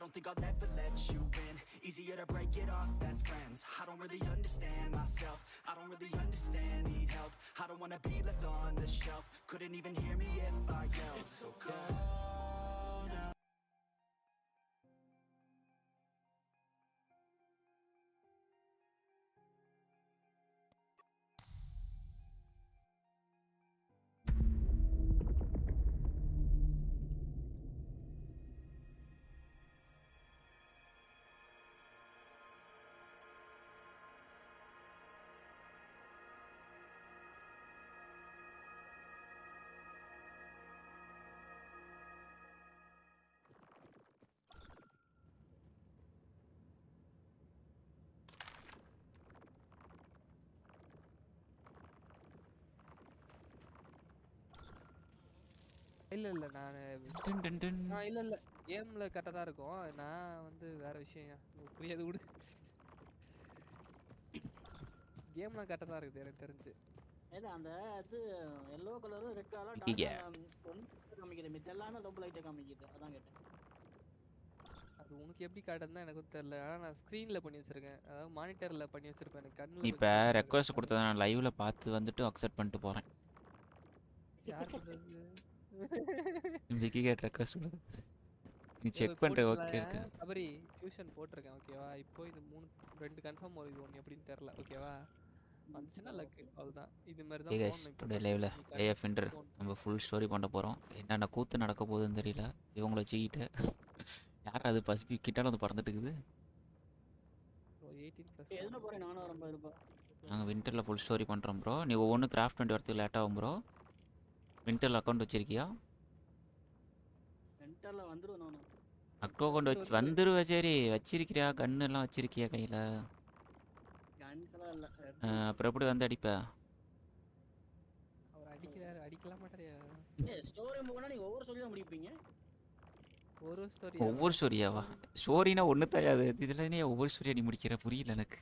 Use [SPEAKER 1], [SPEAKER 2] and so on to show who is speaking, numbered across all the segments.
[SPEAKER 1] don't think I'll ever let you in. Easier to break it off best friends. I don't really understand myself. I don't really understand, need help. I don't wanna be left on the shelf. Couldn't even hear me if I yelled. It's so cold.
[SPEAKER 2] இல்ல இல்ல நான் இல்ல கேம்ல கரெக்டா தான் இருக்கும். நான் வந்து வேற விஷயம் புரியாது விடு. கேம்லாம் கரெக்டா தான் இருக்குது எனக்கு தெரிஞ்சு.
[SPEAKER 3] ஏதா அந்த அது yellow colour red colour dark ஒன்னு காமிக்குது மிச்ச எல்லாமே ரொம்ப லைட்டா காமிக்குது அதான் கேட்டேன்.
[SPEAKER 2] அது உனக்கு எப்படி காட்டுதுன்னா எனக்கு தெரியல. ஆனா நான் ஸ்கிரீன்ல பண்ணி வச்சிருக்கேன். அதாவது மானிட்டர்ல பண்ணி வச்சிருப்பேன். எனக்கு கண்ணுல
[SPEAKER 4] இப்போ ரெக்வெஸ்ட் கொடுத்தத நான் லைவ்ல பார்த்து வந்துட்டு அக்செப்ட் பண்ணிட்டு போறேன்.
[SPEAKER 2] யார் பண்றது?
[SPEAKER 4] விக்கி கேட் ரெக்வெஸ்ட் கொடுத்து நீ செக் பண்ணிட்டு ஓகே இருக்கு.
[SPEAKER 2] சபரி ஃபியூஷன் போட்டுருக்கேன் ஓகேவா. இப்போ இது 2 கன்ஃபார்ம் வருது. ஒன்னு எப்படின்னு தெரியல ஓகேவா. வந்துச்சுன்னா லக் அவ்வளவுதான். இது மாதிரி தான் போன்
[SPEAKER 4] டுடே லைவ்ல ஏஎஃப் இன்டர் நம்ம ஃபுல் ஸ்டோரி பண்ண போறோம். என்னென்ன கூத்து நடக்க போகுதுன்னு தெரியல. இவங்கள வச்சுக்கிட்டு யார் அது பசிபி கிட்டால வந்து பறந்துட்டு இருக்குது.
[SPEAKER 2] 18+
[SPEAKER 3] எதுல போறேன் நானும் ரொம்ப இருப்பேன்.
[SPEAKER 4] நாங்கள் வின்டரில் ஃபுல் ஸ்டோரி பண்ணுறோம் ப்ரோ. நீ ஒவ்வொன்று கிராஃப்ட் 20 வரத்துக்கு லேட் ஆகும் ப்ரோ. வின்டரில் அக்கௌண்ட் வச்சிருக்கியா?
[SPEAKER 3] வின்டர்ல வந்துரும் நானும்.
[SPEAKER 4] அக்கௌண்ட் வச்சு வந்துருவ. சரி வச்சிருக்கிறியா? கன்னு எல்லாம் வச்சிருக்கியா கையில்?
[SPEAKER 3] கன்ஸ்லாம் இல்ல.
[SPEAKER 4] அப்புறம் எப்படி வந்து அடிப்ப?
[SPEAKER 2] அவர் அடிக்கிறாரு அடிக்கலாம் மாட்டாரியா?
[SPEAKER 3] ஸ்டோரி மூணா நீங்க ஒவ்வொரு ஸ்டோரி தான் முடிப்பீங்க.
[SPEAKER 4] ஒவ்வொரு ஸ்டோரியாவா? ஸ்டோரினா ஒன்று தயாது. இதில் நீ ஒவ்வொரு ஸ்டோரி அடி முடிக்கிற புரியல எனக்கு.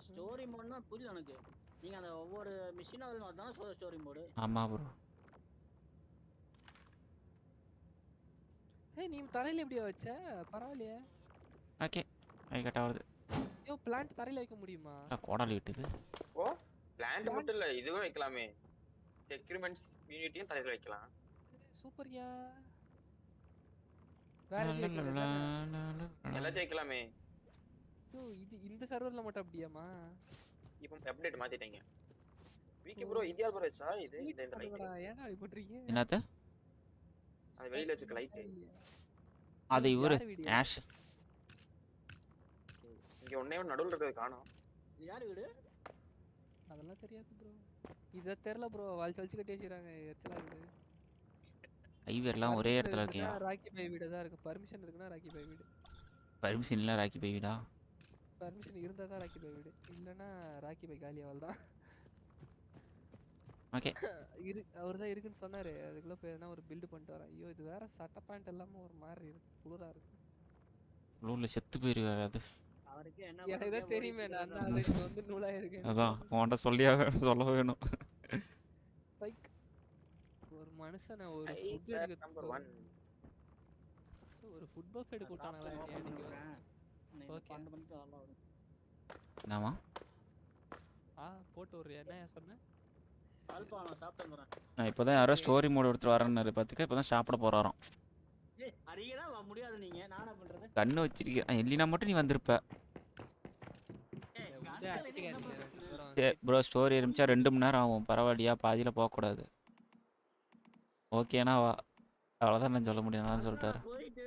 [SPEAKER 3] ஸ்டோரி மோட்னா புரியல எனக்கு. நீங்க அந்த ஒவ்வொரு மிஷினா வரணும் அதான் ஸ்டோரி மோட்.
[SPEAKER 4] ஆமாம் ப்ரோ.
[SPEAKER 2] ஏய் நீ தரையில எப்படியா வச்ச? பரவாயில்லையே.
[SPEAKER 4] ஓகே ஐ கட் ஆகுது.
[SPEAKER 2] யோ பிளான்ட் தரையில வைக்க முடியுமா?
[SPEAKER 4] கோடாலி விட்டுது.
[SPEAKER 5] ஓ பிளான்ட் மட்டும் இல்ல இதுவும் வைக்கலாமே. செக்யூரிமெண்ட்ஸ் யூனிட்டியும் தரையில வைக்கலாம்.
[SPEAKER 2] சூப்பர்யா. வேற
[SPEAKER 5] எல்லாத்தையும் வைக்கலாமே.
[SPEAKER 2] யோ இது இந்த சர்வர்ல மட்டும் அப்படியாமா?
[SPEAKER 5] இப்போ அப்டேட் மாத்திட்டீங்க. வீக்கி ப்ரோ இது யார் ப்ரோ வச்சா? இது இந்த லைட்
[SPEAKER 2] ஏன்டா இப்படி பண்றீங்க?
[SPEAKER 4] என்னது?
[SPEAKER 5] அது வெளியில வச்சுக்க லைட்.
[SPEAKER 4] அது இவரு ஆஷ்.
[SPEAKER 5] இங்க ஒண்ணே நடுவுல இருக்கிறது காணோம்.
[SPEAKER 3] இது யார் வீடு?
[SPEAKER 2] அதெல்லாம் தெரியாது ப்ரோ. இத தெரியல ப்ரோ. வால் சல்ச்சு கட்டி வச்சிராங்க. எச்சலா இருக்குது.
[SPEAKER 4] ஐவர்லாம் ஒரே இடத்துல இருக்கியா?
[SPEAKER 2] ராக்கி பை வீடு தான் இருக்கு. பர்மிஷன் இருக்குனா ராக்கி பை வீடு.
[SPEAKER 4] பர்மிஷன் இல்ல ராக்கி பை வீடா?
[SPEAKER 2] பர்மிஷன் இருந்தா தான் ராக்கி பை வீடு. இல்லனா ராக்கி பை காலி அவள்தான்.
[SPEAKER 4] ஓகே.
[SPEAKER 2] அவர் தான் இருக்குன்னு சொன்னாரு. அதுக்குள்ள போய் எதனா ஒரு பில்ட் பண்ணிட்டு வரேன். ஐயோ இது வேற சட்ட பேண்ட் எல்லாமே ஒரு மாதிரி இருக்கு. குளிரா இருக்கு.
[SPEAKER 4] லூல செத்து போயிருவே அது.
[SPEAKER 3] அவருக்கு என்ன
[SPEAKER 2] எனக்கு தெரியுமே நான் தான் அதுக்கு வந்து நூலா இருக்கேன்.
[SPEAKER 4] அதான் உன்கிட்ட சொல்ல வேணும்.
[SPEAKER 2] லைக் ஒரு மனுஷன ஒரு
[SPEAKER 5] நம்பர் 1
[SPEAKER 2] ஒரு ஃபுட்பால் ஃபைட் கூட்டானல எனக்கு. ஓகே
[SPEAKER 3] 12 மணிக்கு வரலாம் வரும்.
[SPEAKER 4] என்னமா?
[SPEAKER 2] போட்டு ஒரு என்ன சொன்னேன்?
[SPEAKER 3] ஆல்பா நான் சாப்பிட்டு வரேன்.
[SPEAKER 4] நான் இப்போதான் யாரோ ஸ்டோரி மோட் எடுத்து வரேன்னு பார்த்துக்க. இப்போதான் சாப்பிட போறாராம்.
[SPEAKER 3] ஏய் அரியடா முடியாது நீங்க. நான் என்ன பண்றது?
[SPEAKER 4] கண்ணு வச்சிருக்க. எல்லினா மட்டும் நீ வந்திருப்ப. சரி ப்ரோ ஸ்டோரி இருந்துச்சா 2 மணி நேரம் ஆகும். பரவாயில்லையா? பாதியில போகக்கூடாது. ஓகேனா வா. அவ்வளோதான் நான் சொல்ல முடியும். நான் சொல்லிட்டாரு
[SPEAKER 3] போயிட்டு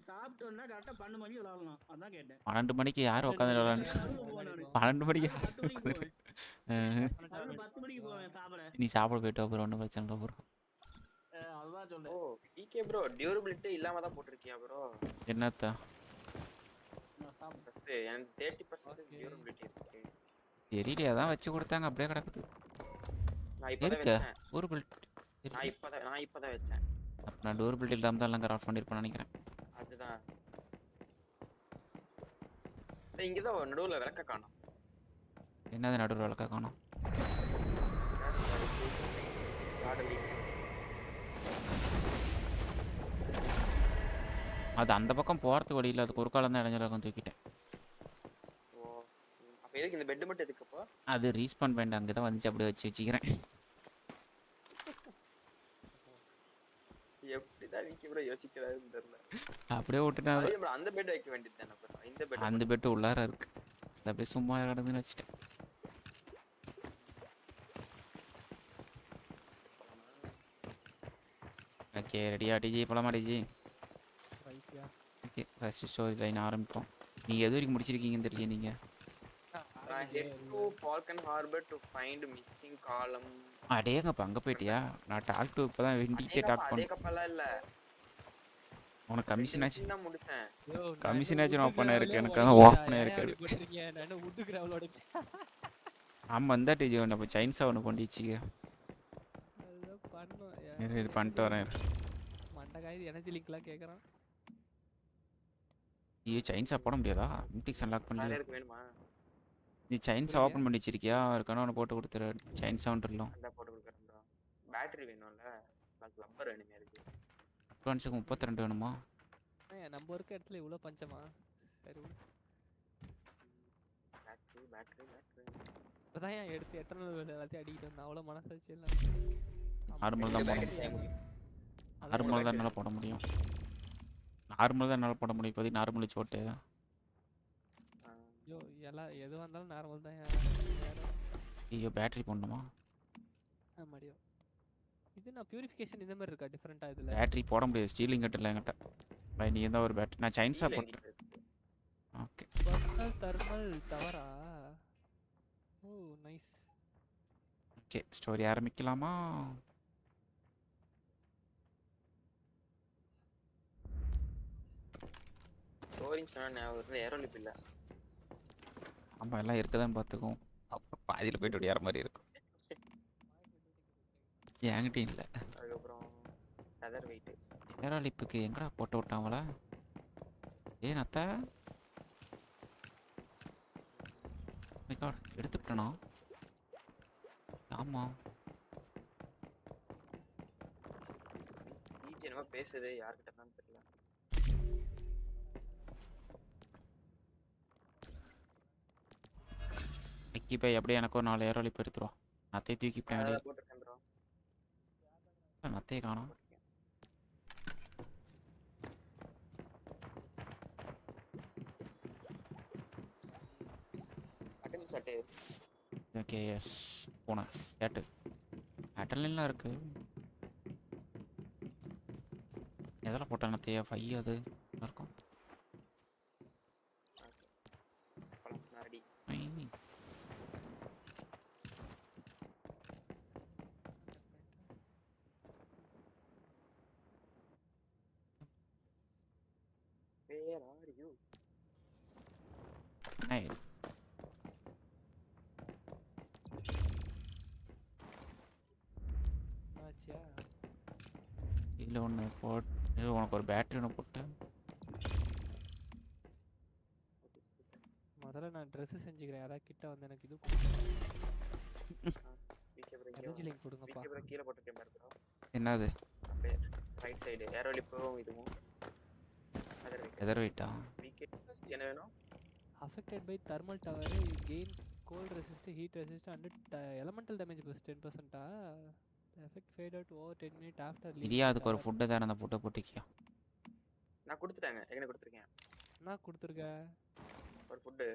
[SPEAKER 3] சாப்பிட்டு வந்தா கரெக்டா 12 மணிக்கு விளையாடலாம். அதான் கேட்டேன்.
[SPEAKER 4] 12 மணிக்கு யாரும் உட்காந்து விளையாடு? 12 மணிக்கு
[SPEAKER 3] 10 மணிக்கு போவேன். 10 மணிக்கு போவேன் சாப்பிட.
[SPEAKER 4] நீ சாப்பிட போயிட்டு அப்புறம் ஒன்றும் பிரச்சனை இல்லை ப்ரோ.
[SPEAKER 3] அதுதான் சொல்றேன்.
[SPEAKER 5] ஓ டிகே ப்ரோ டியூரபிலிட்டி இல்லாம தான் போட்டுருக்கியா ப்ரோ?
[SPEAKER 4] என்னத்த?
[SPEAKER 3] நான் சாப்பிட்டேன்.
[SPEAKER 5] எனக்கு 30% டியூரபிலிட்டி இருக்கு.
[SPEAKER 4] தெரியலையா? தான் வச்சு கொடுத்தாங்க அப்படியே கிடக்குது.
[SPEAKER 5] நான் இப்பதான் வச்சேன்.
[SPEAKER 4] ஒரு பில்ட்
[SPEAKER 5] நான் இப்பதான் வச்சேன்.
[SPEAKER 4] நான் டோர் பில்ட் இல்லாம தான் எல்லாம் கிராஃப்ட் பண்ணிருப்பேன் நினைக்கிறேன்.
[SPEAKER 5] அதுதான். இங்க தான் நடுவுல விளக்க காணோம்.
[SPEAKER 4] என்னது நடுவுல விளக்க காணோம்? அது அந்த பக்கம் போகிறதுக்கு வழி இல்லை, அது குறுக்கால தான் இடைஞ்சலாகும் தூக்கிட்டேன்.
[SPEAKER 5] ஓ அப்ப எதுக்கு இந்த பெட் மட்டும் எதுக்கு அப்போ?
[SPEAKER 4] அது ரீஸ்பான் பாயிண்ட் அங்கே தான் வந்துச்சு, அப்படியே வச்சுக்கிறேன்.
[SPEAKER 5] எப்படிதான் நீங்க கூட யோசிக்கிறாருன்னு தெரியல.
[SPEAKER 4] அப்படியே விட்டுட்டேன்.
[SPEAKER 5] அதே மாதிரி அந்த பெட் வைக்க வேண்டியது தானே அப்புறம்? இந்த பெட்
[SPEAKER 4] அந்த பெட்டு உள்ளார இருக்கு, அது அப்படியே சும்மா கிடந்துன்னு வச்சுட்டேன். ஓகே ரெடியா டிஜி? போலாமா டிஜி?
[SPEAKER 2] ரைட்யா.
[SPEAKER 4] ஓகே ஃபர்ஸ்ட் ஸ்டோரி லைன் ஆரம்பிப்போம். நீங்கள் எது வரைக்கும் முடிச்சிருக்கீங்கன்னு தெரியல நீங்கள்.
[SPEAKER 5] head to Falcon Harbor to find missing column.
[SPEAKER 4] அடேங்கப்பா அங்கே போயிட்டியா? நான் டாக் டு இப்போ தான் வெண்டிக்கிட்டே டாக்
[SPEAKER 5] அதே
[SPEAKER 4] பண்ணேன்.
[SPEAKER 5] கப்பலாம் இல்ல,
[SPEAKER 4] உனக்கு கமிஷன் ஆச்சு,
[SPEAKER 5] தான் முடிச்சேன்.
[SPEAKER 4] கமிஷன் ஆச்சு ஓப்பனாக இருக்கு, எனக்கு அதான் ஓப்பனாக இருக்காது.
[SPEAKER 2] நான் உட்டு கிராவலோட
[SPEAKER 4] ஆமாம் வந்தா டிஜி ஒன்று அப்போ சைன்ஸா ஒன்று கொண்டிச்சிக்க.
[SPEAKER 2] அதுதான் பண்ணும்.
[SPEAKER 4] இது பண்ணிட்டு வரேன்.
[SPEAKER 2] மண்டகாய் எனர்ஜி லிங்க்லாம் கேட்குறான்.
[SPEAKER 4] ஐயோ சைன்ஸா போட முடியாதா? மியூட்டிக்ஸ் அன்லாக்
[SPEAKER 5] வேற
[SPEAKER 4] பண்ணல.
[SPEAKER 5] யாருக்கு வேணுமா?
[SPEAKER 4] நீ சைன்ஸா ஓப்பன் பண்ணி வச்சிருக்கியா? இருக்கானோ ஒன்று போட்டு கொடுத்துரு. சைன் சவுண்ட் இல்லம்
[SPEAKER 5] அந்த போட்டு கொடுக்குறேன் ப்ரோ. பேட்டரி வேணும்ல, அதுக்கு ரப்பர் வேணுமே அதுக்கு.
[SPEAKER 4] அட்வான்ஸுக்கு 32 வேணுமா?
[SPEAKER 2] நம்ம இருக்க இடத்துல இவ்வளோ பஞ்சமா? சரி
[SPEAKER 5] பேட்டரி
[SPEAKER 2] இப்போதான் ஏன் எடுத்து எட்டர்னல் எல்லாத்தையும் அடிக்கிட்டு வந்தேன். அவ்வளோ மனசாச்சு இல்லை.
[SPEAKER 4] நார்மல் தான் போட முடியும். நார்மல் தான் என்னால் போட முடியும். நார்மல் தான் என்னால் போட முடியும். இப்போதைக்கு நார்மல் வச்சு ஓட்டு.
[SPEAKER 2] ஐயோ எல்லாம் எதுவாக இருந்தாலும் நார்மல் தான்.
[SPEAKER 4] ஐயோ பேட்டரி போடணுமா?
[SPEAKER 2] மடியும் இது நான் பியூரிஃபிகேஷன் இந்த மாதிரி இருக்கா டிஃப்ரெண்ட்டாக இதில்?
[SPEAKER 4] பேட்டரி போட முடியாது, ஸ்டீலிங் கட்டில் என்கிட்ட. நீ தான் ஒரு பேட்டரி. நான் சைன்ஸா போட்டேன். ஓகே
[SPEAKER 2] பர்சனல் தெர்மல் டவரா? Oh nice.
[SPEAKER 4] ஓகே ஸ்டோரி ஆரம்பிக்கலாமா?
[SPEAKER 5] ஸ்டோரிங் சொன்னா ஒரு ஏரோலிப் இல்ல.
[SPEAKER 4] ஆமாம் எல்லாம் இருக்குதான்னு பார்த்துக்குவோம். அப்புறம் பாதியில் போயிட்டு ஒடியார மாதிரி இருக்கும். என்கிட்டையும் இல்லை.
[SPEAKER 5] அதுக்கப்புறம் லெதர் வெயிட்.
[SPEAKER 4] ஏரோலிப்புக்கு எங்கடா போட்டு விட்டாங்கள? ஏன் அத்தா எடுத்துட்டேனா? ஆமாம்
[SPEAKER 5] என்னமோ பேசுது, யார்கிட்ட தான் தெரியல.
[SPEAKER 4] நிக்கி பை அப்படியே எனக்கு ஒரு 4 ஏரோலிப் எடுத்துருவோம். நத்தையை தூக்கி வெளியே.
[SPEAKER 5] போட்டிருக்கேன் ப்ரோ.
[SPEAKER 4] நத்தையை காணோம்.
[SPEAKER 5] சட்டை
[SPEAKER 4] ஓகே எஸ் போனேன். கேட்டு அட்டல்லாம் இருக்கு. எதெல்லாம் போட்டேன் நத்தையா? 5 அது இருக்கும்.
[SPEAKER 5] அடி Where are you?
[SPEAKER 4] Hey.
[SPEAKER 2] ஆச்சியா
[SPEAKER 4] இல்லை ஒன்று போட்டு உனக்கு ஒரு பேட்டரி ஒன்று போட்டேன்.
[SPEAKER 2] முதல்ல நான் ட்ரெஸ்ஸு செஞ்சுக்கிறேன். யாராவது கிட்ட வந்து எனக்கு இது எனர்ஜி லிங்க் கொடுங்கப்பா.
[SPEAKER 5] கீழே போட்டிருக்கேன் பாருங்க.
[SPEAKER 4] என்னது?
[SPEAKER 5] ரைட் சைடு ஏரோலிப்பும் இதுவும்
[SPEAKER 4] எதர் வெயிட்டா?
[SPEAKER 5] என்ன வேணும்?
[SPEAKER 2] affected by thermal tower gain cold resist, heat resist and elemental damage plus 10%. The effect fade out over 10 minutes after leaving.
[SPEAKER 4] இல்லையா அதுக்கு ஒரு ஃபுட்டு தானே, அந்த ஃபுட்டை போட்டிக்கியா?
[SPEAKER 5] நான் கொடுத்துட்டேங்க. எங்க கொடுத்துருக்கேன்?
[SPEAKER 2] நான் கொடுத்துருக்கேன்
[SPEAKER 5] ஒரு ஃபுட்டு.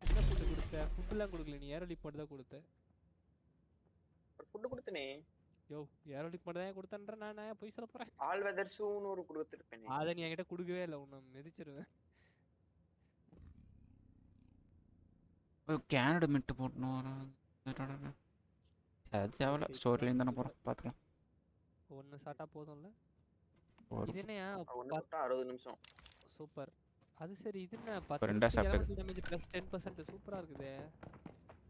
[SPEAKER 2] என்ன ஃபுட்டு கொடுத்த? ஃபுட்டுலாம் கொடுக்கல, நீ ஏரோலிப் மட்டும் தான் கொடுத்த.
[SPEAKER 5] ஒரு ஃபுட்டு கொடுத்தனே.
[SPEAKER 2] யோ ஏரோலிப் மட்டும் தான் கொடுத்தன்ற, நான் போய் சொல்ல போறேன்.
[SPEAKER 5] ஆல் வெதர் ஷூன்னு ஒரு கொடுத்துருப்பேன்.
[SPEAKER 2] அதை நீ என்கிட்ட கொடுக்கவே இல்லை, உன்னை மிதிச்சிருவேன்.
[SPEAKER 4] கேனடா மிட்டு போட்டணும். அது தேவையில்ல, ஸ்டோரிலேருந்து தானே போகிறோம், பார்த்துக்கலாம்.
[SPEAKER 2] ஒன்று சாப்பிட்டா போதும்ல.
[SPEAKER 4] ஒரு
[SPEAKER 2] இது என்னையா
[SPEAKER 5] 60 நிமிஷம்.
[SPEAKER 2] சூப்பர். அது சரி, இது என்ன
[SPEAKER 4] ரெண்டா
[SPEAKER 2] 10
[SPEAKER 4] சாப்பிட்டது.
[SPEAKER 2] Damage plus 10%. சூப்பரா இருக்குது.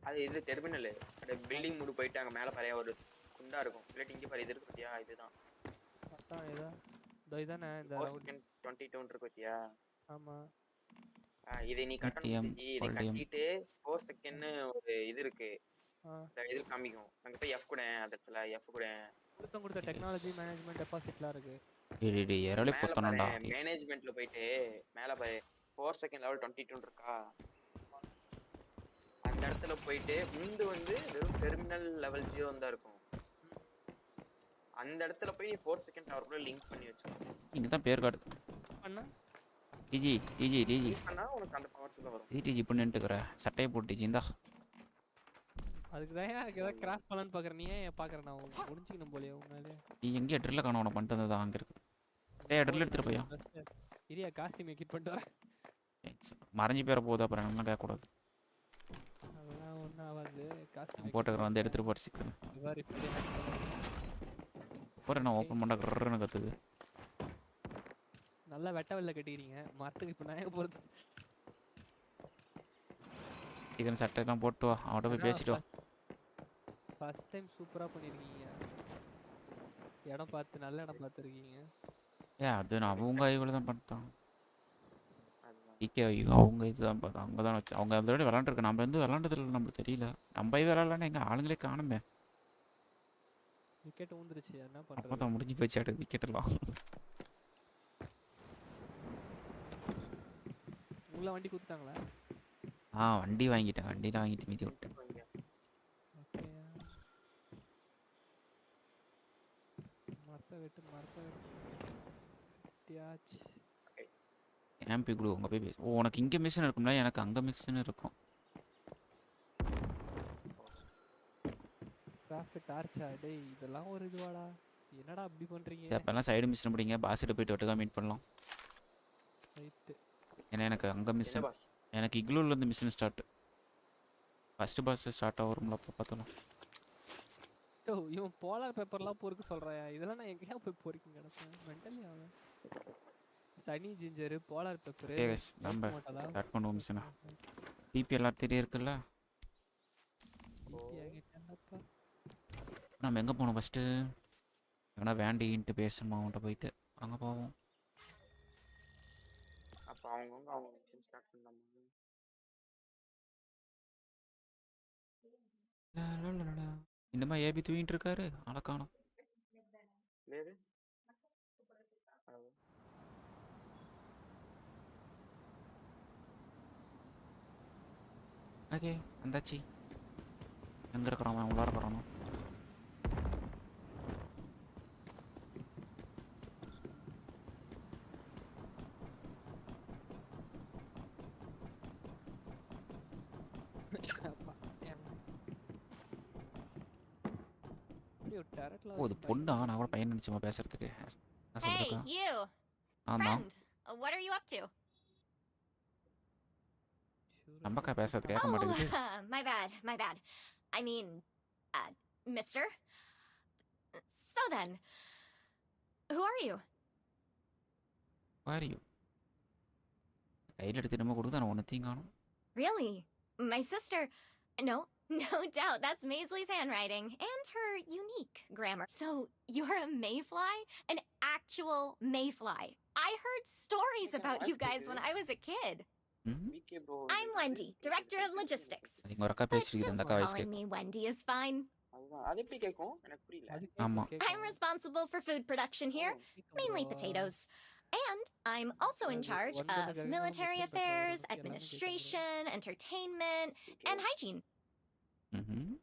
[SPEAKER 5] அது இது டெர்மினல். அப்படியே பில்டிங் மூடு போயிட்டு அங்கே மேலே பழைய ஒரு குண்டா இருக்கும். இல்லாட்டி இங்கே பாரு, இது இருக்கு பத்தியா? இதுதான்
[SPEAKER 2] அதான் இதா இதானே இந்த
[SPEAKER 5] 22 இருக்கு பத்தியா?
[SPEAKER 2] ஆமா.
[SPEAKER 5] இதை நீ கட்டணும். இதை கட்டிட்டு 4 செகண்ட்னு ஒரு இது இருக்கு. இது காமிக்கும். அங்க போய் எஃப் கூட, அந்த இடத்துல எஃப் கூட
[SPEAKER 2] கொடுத்த டெக்னாலஜி மேனேஜ்மெண்ட் டெபாசிட்லாம் இருக்கு.
[SPEAKER 4] டேய் எரளி
[SPEAKER 5] மேல
[SPEAKER 4] பொத்தனடா.
[SPEAKER 5] பாரு மேனேஜ்மென்ட்ல போயிட்டு மேல பாரு 4 செகண்ட் லெவல் 22 இருக்கா அந்த இடத்துல போயிட்டு முந்து வந்து வெறும் டெர்மினல் லெவல் 0 தான் இருக்கும் அந்த இடத்துல போய் 4 செகண்ட் டவர் கூட லிங்க் பண்ணி வச்சோம்
[SPEAKER 4] இங்க தான் பேர் கார்டு
[SPEAKER 2] பண்ணா
[SPEAKER 4] டிஜி
[SPEAKER 5] பண்ணா உனக்கு அந்த பவர்ஸ் தான் வரும்
[SPEAKER 4] டிஜி பண்ணிட்டுக்கற சட்டையை போட்டு டிஜி இந்தா.
[SPEAKER 2] அதுக்கு தான் ஏதாவது கிராஸ் பண்ணலான்னு பார்க்குறேன். நீ ஏன் பார்க்குறேன் நான் முடிஞ்சிக்கணும் போலியே உன்னாலே.
[SPEAKER 4] நீ எங்கேயா ட்ரில்ல காணோம் உனக்கு பண்ணிட்டு வந்ததா அங்கே இருக்குது. டேய் ட்ரில் எடுத்துட்டு போயா.
[SPEAKER 2] இரியா காஸ்டியூம் எக்யூப் பண்ணிட்டு வரேன்.
[SPEAKER 4] மறைஞ்சு பேர போகுது அப்புறம் என்ன கேட்கக்கூடாது.
[SPEAKER 2] அதெல்லாம் ஒன்றும் ஆகாது. காஸ்டியூம்
[SPEAKER 4] போட்டுக்கிறேன் வந்து எடுத்துட்டு படிச்சுக்கிறேன். போகிறேன் நான் ஓப்பன் பண்ண கர்றன்னு கற்றுது.
[SPEAKER 2] நல்லா வெட்ட வெளில கட்டிக்கிறீங்க மரத்துக்கு. இப்போ நான் போகிறது
[SPEAKER 4] இதன் சட்டையெல்லாம் போட்டு வா அவட்ட போய் பேசிட்டு வா.
[SPEAKER 2] ஃபர்ஸ்ட் டைம் சூப்பராக பண்ணியிருக்கீங்க. இடம் பார்த்து நல்ல இடம் பார்த்துருக்கீங்க.
[SPEAKER 4] அது நான் அவங்க இவ்வளோ தான் பண்ணிட்டான். அவங்க இதுதான் பார்த்தா அவங்க தான் வச்சு அவங்க அதோட விளாண்டுருக்கு. நம்ம வந்து விளாண்டதில்ல நம்மளுக்கு தெரியல. நம்ம இது விளாட்லான்னு எங்கள் ஆளுங்களே காணுமே.
[SPEAKER 2] விக்கெட் ஊந்துருச்சு என்ன
[SPEAKER 4] அப்போ
[SPEAKER 2] பண்ணுறது.
[SPEAKER 4] தான் முடிஞ்சு போச்சு ஆடு விக்கெட்டெல்லாம்.
[SPEAKER 2] உங்களை வண்டி கொடுத்துட்டாங்களா?
[SPEAKER 4] வண்டி வாங்கிட்டேன். வண்டியில் வாங்கிட்டு மீதி விட்டேன்.
[SPEAKER 2] மரத்தை வெட்டியாச்சு.
[SPEAKER 4] ஏம்பி குடு உங்கள் போய் பேசு. உனக்கு இங்கே மிஷின் இருக்கும்ல எனக்கு அங்கே மிஷின் இருக்கும்.
[SPEAKER 2] கிராஃப்ட் டார்ச்சா டேய் இதெல்லாம் ஒரு இதுவாடா. என்னடா அப்படி பண்ணுறீங்க?
[SPEAKER 4] சரி அப்போல்லாம் சைடு மிஷின் பிடிங்க. பாஸ்கிட்ட போயிட்டு ஒட்டுக்கா மீட் பண்ணலாம்.
[SPEAKER 2] ரைட்டு.
[SPEAKER 4] ஏன்னா எனக்கு அங்கே மிஷின் எனக்கு இக்லூர்லேருந்து mission start. First boss start ஆகும்ல அப்போ பார்த்தலாம்.
[SPEAKER 2] இவன் போலார் பேப்பர்லாம் பொறுக்க சொல்கிறாயா? இதெல்லாம் நான் எங்கேயா போய் பொறுக்கிங்க கிடப்பேன் மென்டலி. அவன் தனி ஜிஞ்சரு போலார் பேப்பரு
[SPEAKER 4] நம்ம ஸ்டார்ட் பண்ணுவோம் மிஷினா. டிபி எல்லாத்தையும் இருக்குல்ல. நம்ம எங்கே போகணும் ஃபஸ்ட்டு? ஏன்னா வேண்டின்ட்டு பேசணுமா அவன்கிட்ட போயிட்டு அங்கே போவோம்.
[SPEAKER 5] அப்போ அவங்க மிஷின் ஸ்டார்ட் பண்ணலாமா?
[SPEAKER 4] இந்த மாதிரி ஏபி தூங்கிட்டு இருக்காரு அழகானோம். ஓகே வந்தாச்சு. எங்கே இருக்கிறோம் உள்ளார போகிறோம். இது பொண்ணா? நான் கூட பையன் நினச்சோமா பேசுறதுக்கு.
[SPEAKER 6] Hey, you. Friend, what are you up to?
[SPEAKER 4] நம்மக்கா பேசுறது கேட்க மாட்டேங்குது.
[SPEAKER 6] My bad. I mean, mister. So then, who are you?
[SPEAKER 4] Who are you? கையில் எடுத்து நம்ம கொடுத்தா நான் ஒன்றுத்தையும் காணும்.
[SPEAKER 6] Really? My sister. No doubt. That's Maisley's handwriting and her unique grammar. So, you're a mayfly? An actual mayfly. I heard stories about you guys when I was a kid. I'm Wendy, Director of Logistics. But just calling me Wendy is fine. I'm responsible for food production here, mainly potatoes. And I'm also in charge of military affairs, administration, entertainment, and hygiene. In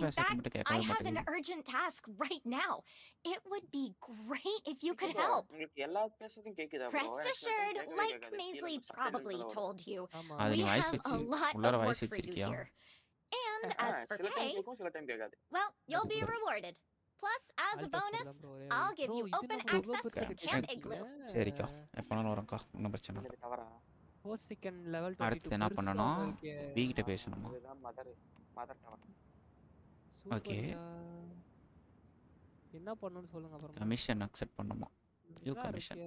[SPEAKER 6] fact, I have an urgent task right now. It would be great if you could help. Rest assured, like Maisley probably told you, we have a lot of work for you here. And as for pay, well, you'll be rewarded. Plus, as a bonus, I'll give you open access to Camp Igloo.
[SPEAKER 4] சரிக்கா எப்போனாலும் வரேன்க்கா ஒன்றும் பிரச்சனை இல்லை. அடுத்து என்ன பண்ணணும்? வீக்கிட்ட பேசணுமா? Okay
[SPEAKER 2] என்ன பண்ணனும் சொல்லுங்க அப்புறம்.
[SPEAKER 4] கமிஷன் அக்செப்ட் பண்ணுமா? You commission.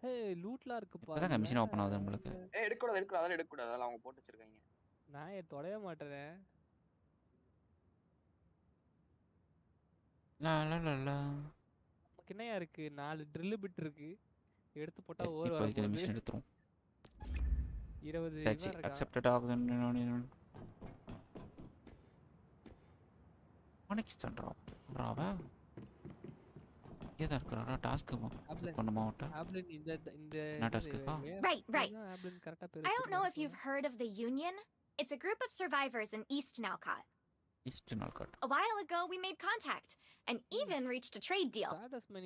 [SPEAKER 2] ஏய் லூட்லாம் இருக்கு பாரு.
[SPEAKER 4] அதான் கமிஷன் ஓபன் ஆகுது உங்களுக்கு.
[SPEAKER 5] எடுக்க கூடாது அதெல்லாம் எடுக்க கூடாது. அதெல்லாம் அவங்க போட்டு வச்சிருக்காங்க.
[SPEAKER 2] நான் தொடவே மாட்டறேன். நமக்கு என்னையா இருக்கு? 4 ட்ரில் பிட் இருக்கு. எடுத்து போட்டா ஓவர் வர போகுது.
[SPEAKER 4] கமிஷன் எடுத்துறோம்.
[SPEAKER 2] 20
[SPEAKER 4] அக்செப்டட் ஆகுதுன்னு ஆனிக்ஸ் தான்டா அவ ஏதா இருக்கறா டாஸ்க் பண்ணுமா ஓட்ட
[SPEAKER 2] ஆப்லின் இந்த
[SPEAKER 4] என்ன டாஸ்க்குக்கா
[SPEAKER 6] Right.
[SPEAKER 2] ஆப்லின் கரெக்டா பேர்
[SPEAKER 6] I don't know if you've heard of the Union. It's a group of survivors in East Nalcott.
[SPEAKER 4] East Nalcott
[SPEAKER 6] A while ago, we made contact and even reached a trade deal.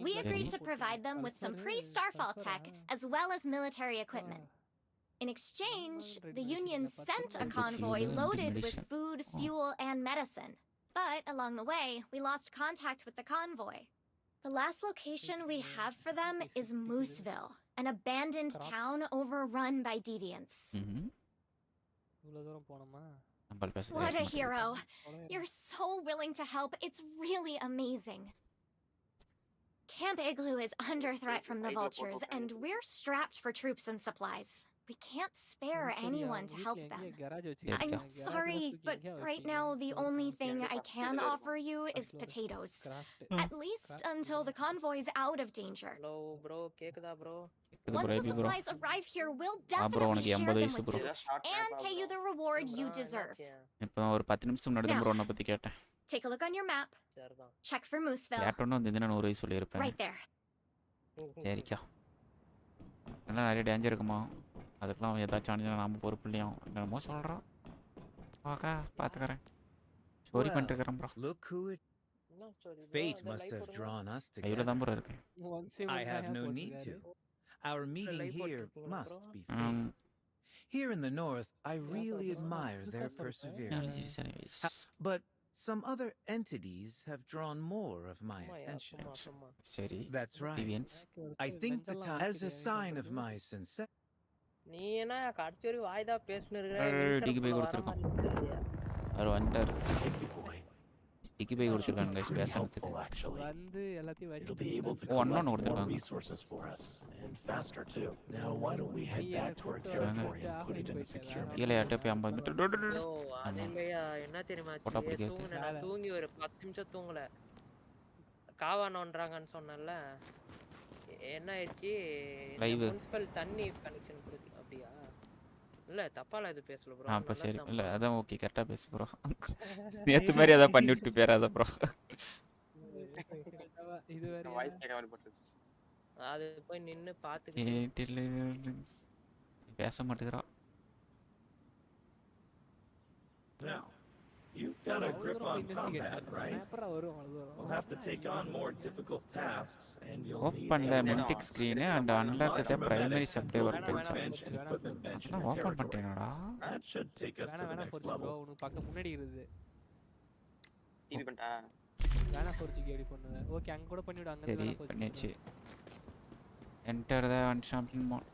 [SPEAKER 6] We agreed to provide them with some pre-Starfall tech as well as military equipment. In exchange, the Union sent a convoy loaded with food, fuel, and medicine. But along the way, we lost contact with the convoy. The last location we have for them is Mooseville, an abandoned town overrun by deviants.
[SPEAKER 2] இவ்வளவு தூரம் போணுமா
[SPEAKER 6] What a hero. You're so willing to help. It's really amazing. Camp Igloo is under threat from the vultures, and we're strapped for troops and supplies. We can't spare anyone to help them. I'm sorry, but right now the only thing I can offer you is potatoes. At least until the convoy's out of danger.
[SPEAKER 7] Hello, bro. Kekda, bro.
[SPEAKER 6] Once the supplies arrive here, we'll definitely share them with you and pay you the reward you deserve.
[SPEAKER 4] இப்போ ஒரு 10 நிமிஷம் முன்னாடி bro உன்னை பத்தி கேட்டேன்
[SPEAKER 6] Take a look on your map.
[SPEAKER 7] சரிதான்.
[SPEAKER 6] Check for Mooseville.
[SPEAKER 4] கேட்டோன்னு வந்து நான் ஒரு வயசு சொல்லியிருப்பேன்
[SPEAKER 6] Right there.
[SPEAKER 4] சரிக்கா நல்லா நிறைய டேஞ்சர் இருக்குமா அதுக்கெல்லாம் ஏதாச்சும் அணிஞ்சா நாம பொறுப்பு இல்லையா என்னமோ சொல்கிறோம் ஓகே பார்த்துக்கிறேன் ஸ்டோரி பண்ணிட்டு இருக்கிறேன் ப்ரோ
[SPEAKER 8] Look who it
[SPEAKER 7] என்ன story bro?
[SPEAKER 8] fate
[SPEAKER 7] அந்த
[SPEAKER 8] must
[SPEAKER 7] live
[SPEAKER 8] have
[SPEAKER 7] போடுங்க.
[SPEAKER 8] drawn us
[SPEAKER 4] கையில்
[SPEAKER 8] together.
[SPEAKER 4] தான் ப்ரோ இருக்கேன்
[SPEAKER 8] I have no need to. Our meeting
[SPEAKER 7] live
[SPEAKER 8] here
[SPEAKER 7] போட்டுருக்கீங்களா
[SPEAKER 8] must
[SPEAKER 7] bro?
[SPEAKER 8] be fate. Here in the north, I really
[SPEAKER 2] bro.
[SPEAKER 8] admire their perseverance. But some other entities have drawn more of my attention.
[SPEAKER 7] சும்மா.
[SPEAKER 4] சரி
[SPEAKER 8] That's right.
[SPEAKER 4] Deviance
[SPEAKER 8] I think the time, as a sign of my sincerity.
[SPEAKER 7] நீ என்ன கடைசி வரைக்கும் வாய் தான் பேசினு
[SPEAKER 4] டிக்கி by கொடுத்துருக்கோம் அவர் வந்துட்டார் டிக்கி by கொடுத்துருக்காங்க கைஸ் பேசுறதுக்கு
[SPEAKER 2] வந்து எல்லாத்தையும்
[SPEAKER 9] It'll be able to
[SPEAKER 2] வச்சு
[SPEAKER 9] collect
[SPEAKER 4] ஒன்னு
[SPEAKER 9] more
[SPEAKER 4] கொடுத்துருக்காங்க
[SPEAKER 9] resources for us, and faster too. Now, why don't we head back to our territory and put it in a secure
[SPEAKER 4] கீழே யார்கிட்ட போய் 50 மீட்டர்
[SPEAKER 7] ஐயோ அது இல்லையா என்ன தெரியுமா
[SPEAKER 4] போட்டோ பிடிக்கிறது.
[SPEAKER 7] தூங்குனேன் நான் தூங்கி ஒரு 10 நிமிஷம் தூங்கல காவா நோன்றாங்கன்னு சொன்னேன்ல என்ன ஆயிடுச்சு
[SPEAKER 4] Live.
[SPEAKER 7] முனிசிபல் தண்ணி கனெக்ஷன் கொடுக்கு அப்படியா இல்ல தப்பால இது பேசல ப்ரோ
[SPEAKER 4] அப்போ சரி இல்லை அதான் ஓகே கரெக்டாக பேசு ப்ரோ நேற்று மாதிரி அதான் பண்ணி விட்டு பேராத ப்ரோ
[SPEAKER 2] இது வேற
[SPEAKER 5] வாய்ஸ் கேட்க மாதிரி போட்டுருச்சு
[SPEAKER 7] அது போய் நின்னு பாத்துக்கிட்டு
[SPEAKER 4] பேச மாட்டேங்கிறா
[SPEAKER 9] Now, you've got a grip on combat, right?
[SPEAKER 2] அப்புறம் வரும் அது
[SPEAKER 9] We'll
[SPEAKER 2] வரும்
[SPEAKER 9] have to take on more difficult tasks, and you'll need
[SPEAKER 4] open the மென்டிக் screen and unlock the primary supply work bench
[SPEAKER 9] bench and equipment bench in
[SPEAKER 4] நான்
[SPEAKER 9] the
[SPEAKER 4] open
[SPEAKER 9] territory.
[SPEAKER 4] பண்ணிட்டேனடா
[SPEAKER 9] That should take us to
[SPEAKER 2] வேணா
[SPEAKER 9] the
[SPEAKER 2] வேணா
[SPEAKER 9] next
[SPEAKER 2] போர்ச்சு bro
[SPEAKER 9] level.
[SPEAKER 2] உனக்கு பக்கம் முன்னாடி இருக்குது
[SPEAKER 5] டிவி பண்ணிட்டா
[SPEAKER 2] வேணா போர்ச்சுக்கு எப்படி பண்ணுவேன் ஓகே அங்க கூட பண்ணிவிடு அங்க
[SPEAKER 4] சரி
[SPEAKER 2] வேணா போர்ச்சு
[SPEAKER 4] பண்ணியாச்சு என்டர் த ஒன் ஷாம்பிங் mode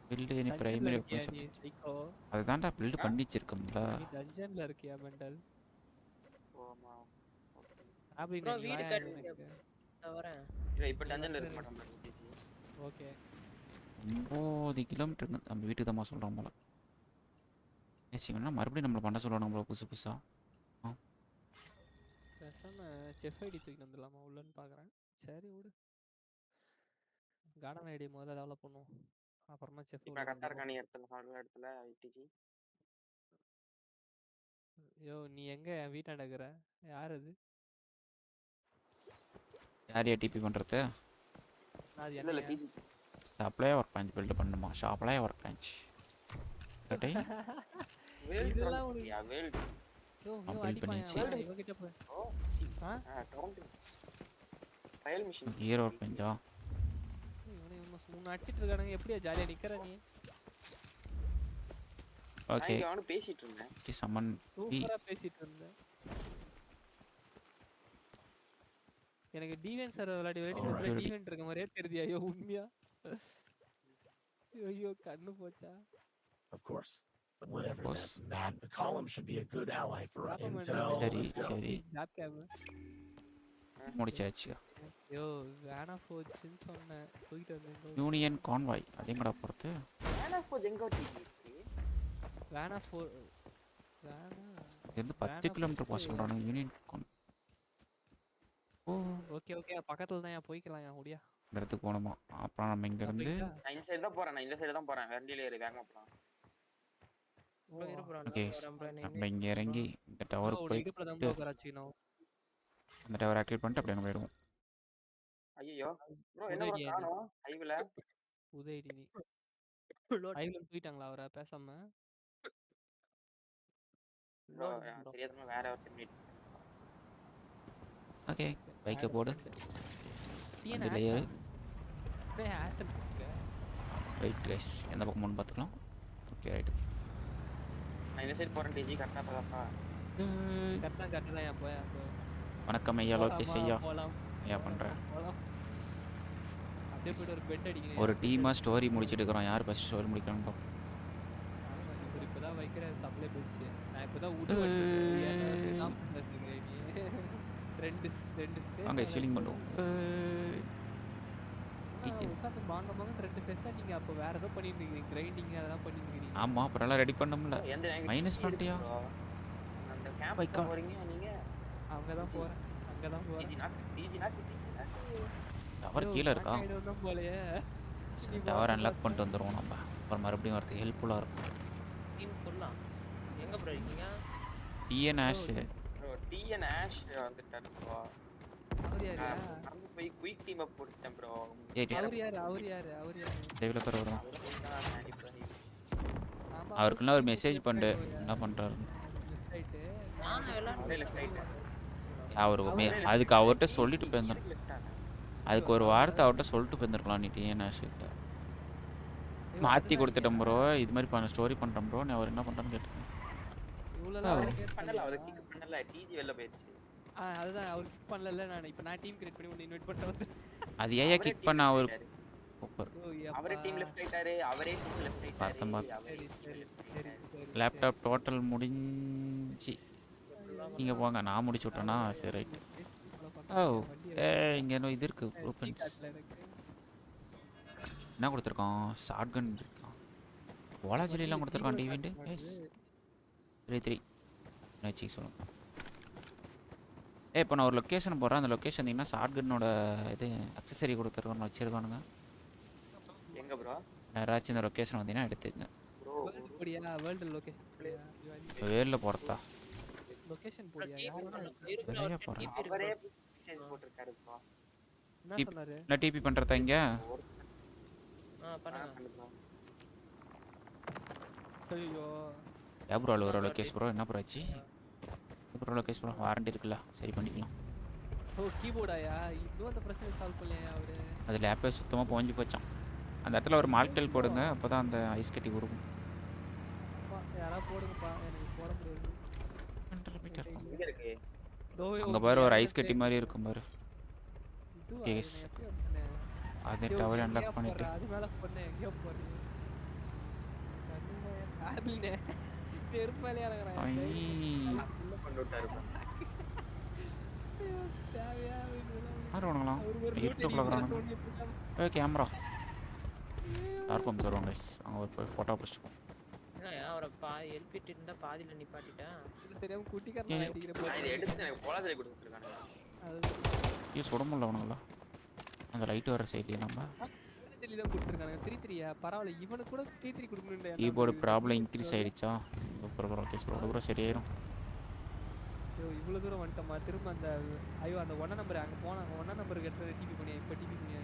[SPEAKER 4] build any primary work
[SPEAKER 2] சைக்கோ
[SPEAKER 4] அதுதான்டா பில்டு பண்ணி வச்சிருக்கோம்ல
[SPEAKER 2] நீ டஞ்சன்ல இருக்கியா மெண்டல்
[SPEAKER 5] ஓமா
[SPEAKER 2] அப்படி
[SPEAKER 7] bro
[SPEAKER 2] நீ
[SPEAKER 7] வீடு
[SPEAKER 2] வாயா
[SPEAKER 7] கட்டி
[SPEAKER 2] எனக்கு.
[SPEAKER 7] வரேன்
[SPEAKER 5] இல்ல இப்ப டஞ்சன்ல இருக்க மாட்டோம் டிஜி
[SPEAKER 2] ஓகே
[SPEAKER 4] 9 கிலோமீட்டர் நம்ம வீட்டுக்கு தான் சொல்கிறோம் போல ஏசிங்கன்னா மறுபடியும் நம்மளை பண்ண சொல்லுவாங்க நம்மள புதுசு புதுசா
[SPEAKER 2] பேசாம செஃப் ஐடி தூக்கி வந்துடலாமா உள்ளன்னு பார்க்குறேன் சரி விடு கார்டன் ஐடி முதல்ல டெவலப் பண்ணுவோம் அப்புறமா செஃப்
[SPEAKER 5] இப்ப கரெக்டா இருக்கா நீ இடத்துல சொல்ற இடத்துல டிஜி
[SPEAKER 2] யோ நீ எங்க என் வீட்டாண்ட இருக்கிற யார் அது
[SPEAKER 4] யார் டிபி பண்ணுறது
[SPEAKER 2] அது
[SPEAKER 5] இல்ல இல்ல
[SPEAKER 2] என்ன
[SPEAKER 5] டிஜி
[SPEAKER 4] ஷாப்லேயே ஒர்க் பெஞ்ச் பில்டு பண்ணணுமா ஷாப்லேயே ஒர்க் பெஞ்ச் கட்டை
[SPEAKER 5] வேல்
[SPEAKER 2] இதெல்லாம்
[SPEAKER 5] ஒரு வேல்
[SPEAKER 2] யோ யோ
[SPEAKER 4] build
[SPEAKER 2] அடிப்பாயா
[SPEAKER 4] பண்ணிச்சு.
[SPEAKER 2] இவகிட்ட போய்
[SPEAKER 5] ஓ
[SPEAKER 2] ஆ
[SPEAKER 5] down trial mission
[SPEAKER 4] hero work பெஞ்சா
[SPEAKER 2] இவனே இவன் அடிச்சிட்டு இருக்கானுங்க எப்படியா ஜாலியா நிக்கிற நீ
[SPEAKER 4] ஓகே
[SPEAKER 5] நான் அவனு பேசிட்டு இருந்தேன்
[SPEAKER 4] சம்மன்
[SPEAKER 2] சூப்பரா பேசிட்டு இருந்தேன் எனக்கு டிவென்ட் சர்வர் விளையாடி
[SPEAKER 4] Alright.
[SPEAKER 2] டிவென்ட் இருக்க மாதிரியே தெரியுது ஐயோ உண்மையா ஐயோ கண்ணு போச்சா
[SPEAKER 9] Of course. But whatever
[SPEAKER 4] course.
[SPEAKER 9] that's mad, the column should be a good ally for
[SPEAKER 2] Papa man.
[SPEAKER 9] intel.
[SPEAKER 4] சரி
[SPEAKER 9] Let's go.
[SPEAKER 4] சரி
[SPEAKER 2] ஜாப் கேம்
[SPEAKER 4] முடிச்சாச்சு
[SPEAKER 2] ஐயோ வேணா போச்சுன்னு சொன்னேன் போயிட்டு வந்தேன்
[SPEAKER 4] யூனியன் கான்வாய் அதேங்கடா பொறுத்து
[SPEAKER 5] வேணா போ ஜெங்கோ டிஜி
[SPEAKER 2] வேணா வேணா
[SPEAKER 4] இருந்து 10 கிலோமீட்டர் போக சொல்கிறானுங்க யூனியன் கான் ஓ
[SPEAKER 2] ஓகே ஓகே பக்கத்துல தான் போய்க்கலாம் முடியா
[SPEAKER 4] இந்த இடத்துக்கு போகணுமா அப்புறம் நம்ம இங்கேருந்து
[SPEAKER 5] நான் இந்த சைடு தான் போறேன் நான் இந்த சைடு தான் போறேன் வண்டியில ஏறி வேகமா போலாம்
[SPEAKER 7] bro இரு bro
[SPEAKER 4] ஓகே
[SPEAKER 7] நான் வரேன் bro
[SPEAKER 4] நம்ம இங்கே இறங்கி இந்த டவருக்கு போய்
[SPEAKER 2] இடுப்புல தான் உட்கார வச்சுக்கணும்
[SPEAKER 4] அந்த டவர் ஆக்டிவேட் பண்ணிட்டு அப்படியே அங்கே போயிடுவோம்.
[SPEAKER 5] ஐயோ ப்ரோ என்ன ப்ரோ காணோம் ஐவில
[SPEAKER 2] உதயடினி ஐவில தூக்கிட்டாங்களா அவரை பேசாம?
[SPEAKER 5] ப்ரோ தெரியாதமா வேற ஒருத்தர் மீட்
[SPEAKER 4] ஓகே பைக்கை போடு. வண்டியில் ஏறு. ரைட் கைஸ் எந்த பக்கம் பார்த்துக்கலாம். Okay right.
[SPEAKER 5] நான் இந்த சைடு போகிறேன் டிஜி கரெக்டாக பார்ப்பா.
[SPEAKER 2] கரெக்டாக தான் போய்
[SPEAKER 4] வணக்கம் ஐயா லோகேஷ் ஐயா. ஐயா பண்ணுறேன். ஒரு டீமாக ஸ்டோரி முடிச்சுட்டு இருக்கிறோம். யார் ஃபஸ்ட் ஸ்டோரி முடிக்கிறாங்க?
[SPEAKER 2] இப்போதான் வைக்கிற சப்ளை போச்சு. நான் இப்போதான்
[SPEAKER 4] வாங்க ஃபீலிங் பண்ணுவோம். ஆமாம் அப்புறம் ரெடி பண்ணோம்ல. -20
[SPEAKER 5] அந்த கேம்ப் போறீங்க நீங்க?
[SPEAKER 2] அங்கே தான் போகிறேன். அங்கே தான் போகிறேன்.
[SPEAKER 4] டவர் கீழே இருக்கா? டவர் அன்லாக் பண்ணிட்டு வந்துடுவோம் நம்ம. அப்புறம் மறுபடியும் வரதுக்கு ஹெல்ப்ஃபுல்லாக இருக்கும்.
[SPEAKER 7] எங்கே ப்ரோ இருக்கீங்க?
[SPEAKER 4] டிஎன் ஆஷ்
[SPEAKER 5] டிஎன் ஆஷ் வந்துட்டாரு ப்ரோ. நான் போய் குயிக் டீம் அப் போட்டுட்டேன் ப்ரோ.
[SPEAKER 2] அவர் யாரு
[SPEAKER 4] டெவலப்பர் வரும். அவருக்குள்ள ஒரு மெசேஜ் பண்ணு என்ன பண்றாரு. அவர் அதுக்கு அவர்கிட்ட சொல்லிட்டு போயிருந்தேன். அதுக்கு ஒரு வார்த்தை அவர்கிட்ட சொல்லிட்டு போயிருந்துருக்கலாம். நீ டிஎன் ஆஷ் மாற்றி கொடுத்துட்டேன் ப்ரோ. இது மாதிரி பண்ண ஸ்டோரி பண்ணுறேன் ப்ரோ. நீ அவர் என்ன பண்ணுறான்னு கேட்டேன்.
[SPEAKER 5] பண்ணல அவர் கிக் பண்ணல. டிஜி வெளில போயிடுச்சு.
[SPEAKER 2] அதுதான் அவர் கிக் பண்ணல. நான் டீம் கிரியேட் பண்ணி உன்னை இன்வைட் பண்றேன்.
[SPEAKER 4] அது ஏன் கிக் பண்ண அவர் சூப்பர்.
[SPEAKER 5] அவரே டீம் லெஃப்ட் ஆயிட்டாரு. அவரே டீம் லெஃப்ட் ஆயிட்டாரு.
[SPEAKER 4] லேப்டாப் டோட்டல் முடிஞ்சி நீங்க போங்க. நான் முடிச்சு விட்டேனா சரி ரைட். ஓ இங்க இது இருக்கு ஓபன்ஸ். என்ன கொடுத்துருக்கான்? ஷாட்கன் இருக்கான். ஓலாஜிலாம் கொடுத்துருக்கான். டிவிண்டு எஸ் 3 நெச்சி சொல்லுங்க. இப்போ நான் ஒரு லொக்கேஷன் போடுறேன். அந்த லொக்கேஷன் இருந்தீங்கன்னா ஷாட்கனோட இது அக்சசரி கொடுத்துருக்கோன்னு வச்சிருக்கானுங்க.
[SPEAKER 5] எங்க ப்ரோ?
[SPEAKER 4] யாராச்சும் இந்த லொக்கேஷன் வந்தீங்கன்னா எடுத்துக்கங்க.
[SPEAKER 2] வேர்ல்டு லொகேஷன்
[SPEAKER 4] வேர்ல்ட்ல போறதா?
[SPEAKER 2] லொகேஷன் போடியா?
[SPEAKER 4] வெளிய போறேன்.
[SPEAKER 5] அவரே மெசேஜ் போட்டுருக்காரு ப்ரோ.
[SPEAKER 2] என்ன சொன்னாரு?
[SPEAKER 4] நான் டிபி பண்றதா இங்க?
[SPEAKER 5] பண்ணுங்க.
[SPEAKER 2] ஐயோ
[SPEAKER 4] யா ப்ரோ ஒரு லொகேஷன் ப்ரோ. என்ன ப்ரோ ஆச்சு? ப்ரோ லொகேஷன் ப்ரோ வாரண்டி இருக்குல்ல, சரி பண்ணிக்கலாம்.
[SPEAKER 2] ஓ கீபோர்டாயா? இன்னும் அந்த பிரச்சனை சால்வ் பண்ணலையா அவரு?
[SPEAKER 4] அது லேப்பே சுத்தமாக போஞ்சு போச்சான். அந்த இடத்துல ஒரு மார்க்கெல் போடுங்க, அப்போ தான் அந்த ஐஸ் கட்டி உருகும்.
[SPEAKER 2] யாராவது போடுங்கப்பா, எனக்கு போட முடியாது.
[SPEAKER 4] அங்கே பாரு ஒரு ஐஸ் கட்டி மாதிரி இருக்கும் பாரு. கேஸ் அதே டவர் அன்லாக் பண்ணிட்டு
[SPEAKER 2] அது மேலே பண்ணேன். எங்கேயோ போறீங்க? ஆபிள்னே தெருப்பாலே இறங்குறாங்க.
[SPEAKER 4] கேமரா யாருக்கும் தருவாங்க கைஸ். அங்கே ஒரு ஃபோட்டோ பிடிச்சிப்போம்.
[SPEAKER 7] அவரை எல்பிட்டு இருந்தால் பாதியில் நிப்பாட்டிட்டேன்.
[SPEAKER 2] தெரியாமல் குட்டிக்காரன்
[SPEAKER 4] ஐயோ சுட முடியல அவனுங்களா. அந்த லைட் வர சைட்லேயே நம்ம
[SPEAKER 2] தான் கொடுத்துருக்காங்க. 3-3 பரவாயில்ல. இவனுக்கு கூட 3-3 கொடுக்கணும்.
[SPEAKER 4] கீபோர்டு ப்ராப்ளம் இன்க்ரீஸ் ஆகிடுச்சா? சூப்பர் கேஸ் ப்ரோ சரியாயிரும்.
[SPEAKER 2] இவ்வளோ தூரம் வந்துட்டோமா? திரும்ப அந்த ஐயோ அந்த 1 நம்பர் அங்கே போனாங்க. 1 நம்பருக்கு எடுத்து டிபி பண்ணியா? இப்போ டிபி பண்ணியா?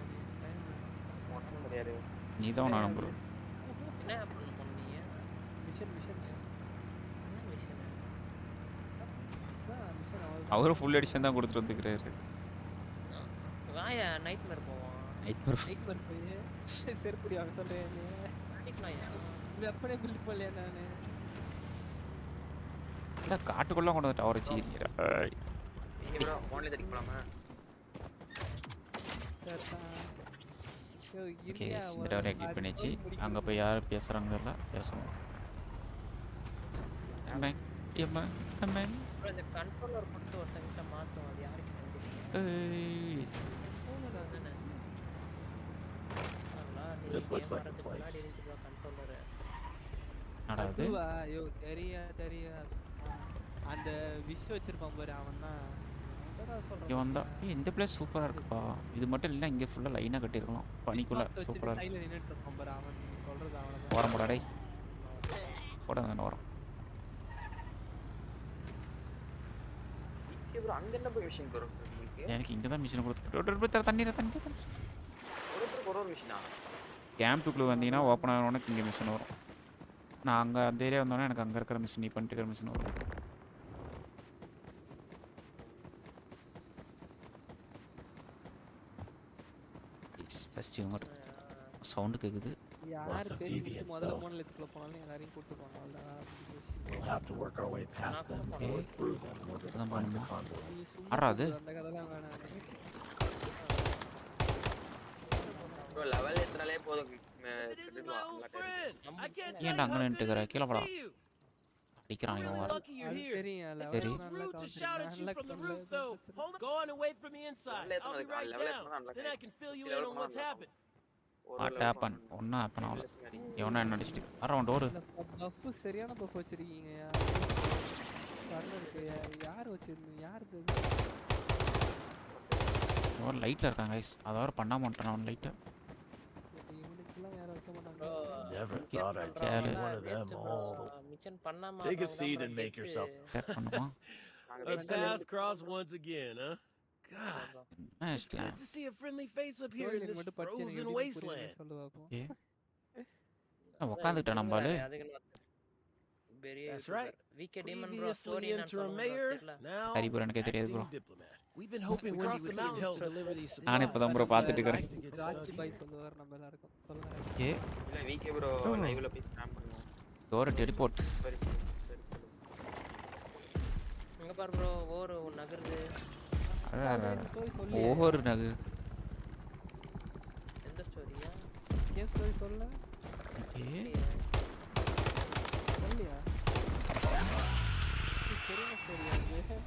[SPEAKER 4] நீ தான் நான் நம்பர்.
[SPEAKER 7] என்ன பண்ணீங்க?
[SPEAKER 2] மிஷன்
[SPEAKER 4] அவரும் ஃபுல் எடிஷன் தான் கொடுத்துட்டு வந்துக்கிறாரு.
[SPEAKER 7] வாயா நைட் மேர் போவோம்.
[SPEAKER 4] நைட் மேர்
[SPEAKER 2] போய் செருப்படி அவன் சொல்கிறேன். வெப்பனே பில்ட் பண்ணலையா? நான்
[SPEAKER 4] இல்லை காட்டுக்குள்ளே கொண்டு வந்துட்டு அவரை சீரிக்கிறேன். ஓகே இந்த டவர் ஆக்டிவேட் பண்ணிச்சு. அங்கே போய் யார் பேசுகிறாங்க இல்லை பேசுவோம்.
[SPEAKER 7] இந்த கண்ட்ரோலர் கொடுத்து ஒருத்தங்கிட்ட மாற்றோம். அது யாருக்கு
[SPEAKER 2] ஐயோ தெரியா அந்த விஷ் வச்சிருப்பான் பாரு அவன் தான்
[SPEAKER 4] இவன் தான். இந்த பிளேஸ் சூப்பராக இருக்குப்பா. இது மட்டும் இல்லை இங்கே ஃபுல்லாக லைனாக கட்டியிருக்கலாம். பனிக்குள்ளே சூப்பராக
[SPEAKER 2] இருக்கு.
[SPEAKER 4] ஓரம் போடாடே போட அந்த ஓரம்.
[SPEAKER 5] ப்ரோ அங்க என்ன போய் மிஷின் ப்ரோ உங்களுக்கு?
[SPEAKER 4] எனக்கு இங்க தான் மிஷின் கொடுத்துட்டு தண்ணி
[SPEAKER 5] ஒரு மிஷினா?
[SPEAKER 4] கேம்புக்குள்ள வந்தீங்கன்னா ஓப்பன் ஆகணும்னா இங்கே மிஷின் வரும். நான் அங்கே அந்த ஏரியா வந்தோன்னே எனக்கு அங்கே இருக்கிற மிஷின் நீ பண்ணிட்டு இருக்கிற மிஷின் வரும். ஃபஸ்ட்டு இவங்க சவுண்டு கேட்குது.
[SPEAKER 2] யார் பேசிட்டு முதல்ல மோனல் எடுத்துக்குள்ள போனாலும் எல்லாரையும் கூட்டு போனால
[SPEAKER 9] We'll have to work our way past them and go through them in order to find the conduit.
[SPEAKER 4] ஆறாது
[SPEAKER 2] அந்த கதைலாம் வேணாம்.
[SPEAKER 5] ப்ரோ லெவல் எத்தனாலே போதும்.
[SPEAKER 4] ஏன்டா அங்கே நின்றுக்கிற கீழே போடா அடிக்கிறான் இவன் வர.
[SPEAKER 2] தெரியும்
[SPEAKER 4] சரி வாட் ஹேப்பன் ஒன்றும் ஹேப்பன் ஆகல. எவனா என்ன அடிச்சிட்டு அரௌண்ட் ஒரு
[SPEAKER 2] பஃப் சரியான பஃப் வச்சிருக்கீங்க. யார் வச்சிருந்தீங்க? யாருக்கு
[SPEAKER 4] ஒரு லைட்டில் இருக்காங்க கைஸ். அதாவது பண்ணாம வந்துட்டான் அவன் லைட்டை.
[SPEAKER 2] இவனுக்குலாம் யாரும் வைக்க மாட்டாங்க.
[SPEAKER 9] Never thought I'd see one of them all. Take a seat and make yourself.
[SPEAKER 4] பண்ணுமா
[SPEAKER 10] A pass cross once again, huh? God, it's good to see a friendly face up here in this frozen wasteland.
[SPEAKER 4] உட்காந்துக்கிட்டேன் நம்மளு.
[SPEAKER 10] That's right. Previously interim mayor, now
[SPEAKER 4] எனக்கு தெரியாது bro.
[SPEAKER 10] we've been hoping Wendy would send help to deliver these supplies.
[SPEAKER 4] நான் இப்பதான் bro பார்த்துட்டு இருக்கேன்.
[SPEAKER 2] ராஜி பாய் சொல்லுவார் நம்ம எல்லாருக்கும். சொல்லுங்க.
[SPEAKER 4] ஏ
[SPEAKER 5] இல்ல விகே ப்ரோ லைவ்ல போய் ஸ்பாம் பண்ணுவோம்.
[SPEAKER 4] Door teleport.
[SPEAKER 7] எங்க பாரு ப்ரோ ஓர் நகருது.
[SPEAKER 4] ஓவர் நகருது.
[SPEAKER 7] எந்த ஸ்டோரியா?
[SPEAKER 2] கேம் ஸ்டோரி சொல்ல.
[SPEAKER 4] ஏ
[SPEAKER 2] சொல்லியா? சரியான ஸ்டோரியா இது?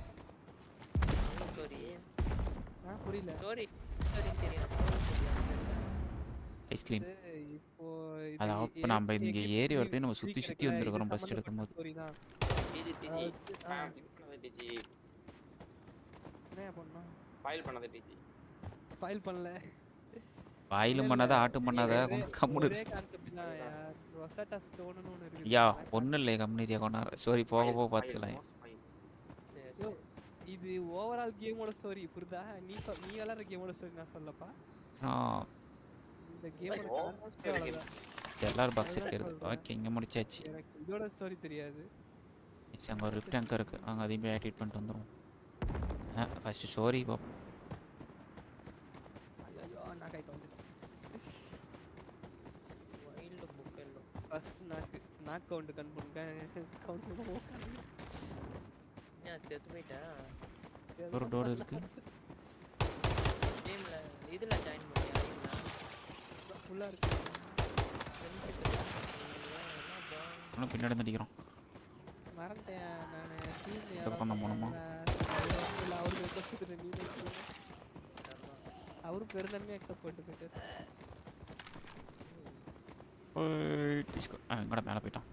[SPEAKER 7] ஸ்டோரி.
[SPEAKER 2] புரியல.
[SPEAKER 7] ஸ்டோரி தெரியும்.
[SPEAKER 4] ஐஸ்கிரீம்.
[SPEAKER 2] இப்போ
[SPEAKER 4] அது அப்ப நம்ம இங்க ஏறி வரதே நம்ம சுத்தி வந்திருக்கோம் ஃபர்ஸ்ட் எடுக்கும்போது.
[SPEAKER 2] ஸ்டோரி தான்.
[SPEAKER 5] டிஜி
[SPEAKER 2] என்ன பண்ணா?
[SPEAKER 5] ஃபைல் பண்ணாத டிஜி.
[SPEAKER 2] ஃபைல் பண்ணல.
[SPEAKER 4] ஃபைலும் பண்ணாத ஆட்டும் பண்ணாத கம்முனு
[SPEAKER 2] ரொசட்டா ஸ்டோன்னு ஒன்னு இருக்கு.
[SPEAKER 4] யா ஒண்ணு இல்ல கம்முனியா கொண்டார ஸ்டோரி போக பாத்துக்கலாம்.
[SPEAKER 2] இது ஓவரால் கேமோட ஸ்டோரி புரியுதா? நீ விளையாடுற கேமோட ஸ்டோரி நான் சொல்லப்பா. இந்த கேமோட
[SPEAKER 4] எல்லாரும் பாக்ஸ் எடுக்கிறது. ஓகே இங்க முடிச்சாச்சு.
[SPEAKER 2] எனக்கு இதோட ஸ்டோரி தெரியாது.
[SPEAKER 4] இட்ஸ் அங்க ஒரு லிஃப்ட் அங்க இருக்கு. அங்க அதையும் போய் ஆக்டிவேட் பண்ணிட்டு வந்துரும். ஃபர்ஸ்ட் ஸ்டோரி பாப்போம்.
[SPEAKER 2] ஐயோ நான் கை தோந்துட்டேன்.
[SPEAKER 7] Wild buffalo
[SPEAKER 2] first knock count count okay.
[SPEAKER 7] நான் செத்து போயிட்டா.
[SPEAKER 4] ஒரு டோர் இருக்கு.
[SPEAKER 7] கேம்ல இதுல ஜாயின் பண்ணியா? இல்ல
[SPEAKER 2] ஃபுல்லா இருக்கு.
[SPEAKER 4] நான் பின்னாடி நடிக்கிறோம்.
[SPEAKER 2] மறந்துட்டேன் நான் டீம்
[SPEAKER 4] யாரோ பண்ண போணுமா?
[SPEAKER 2] அவரு ரெக்வெஸ்ட் பண்ணி நீ அவரு பெருந்தன்மையா அக்செப்ட் பண்ணிட்டு போயிட்டாரு.
[SPEAKER 4] டிஸ்கோ எங்கட மேல போய்ட்டான்.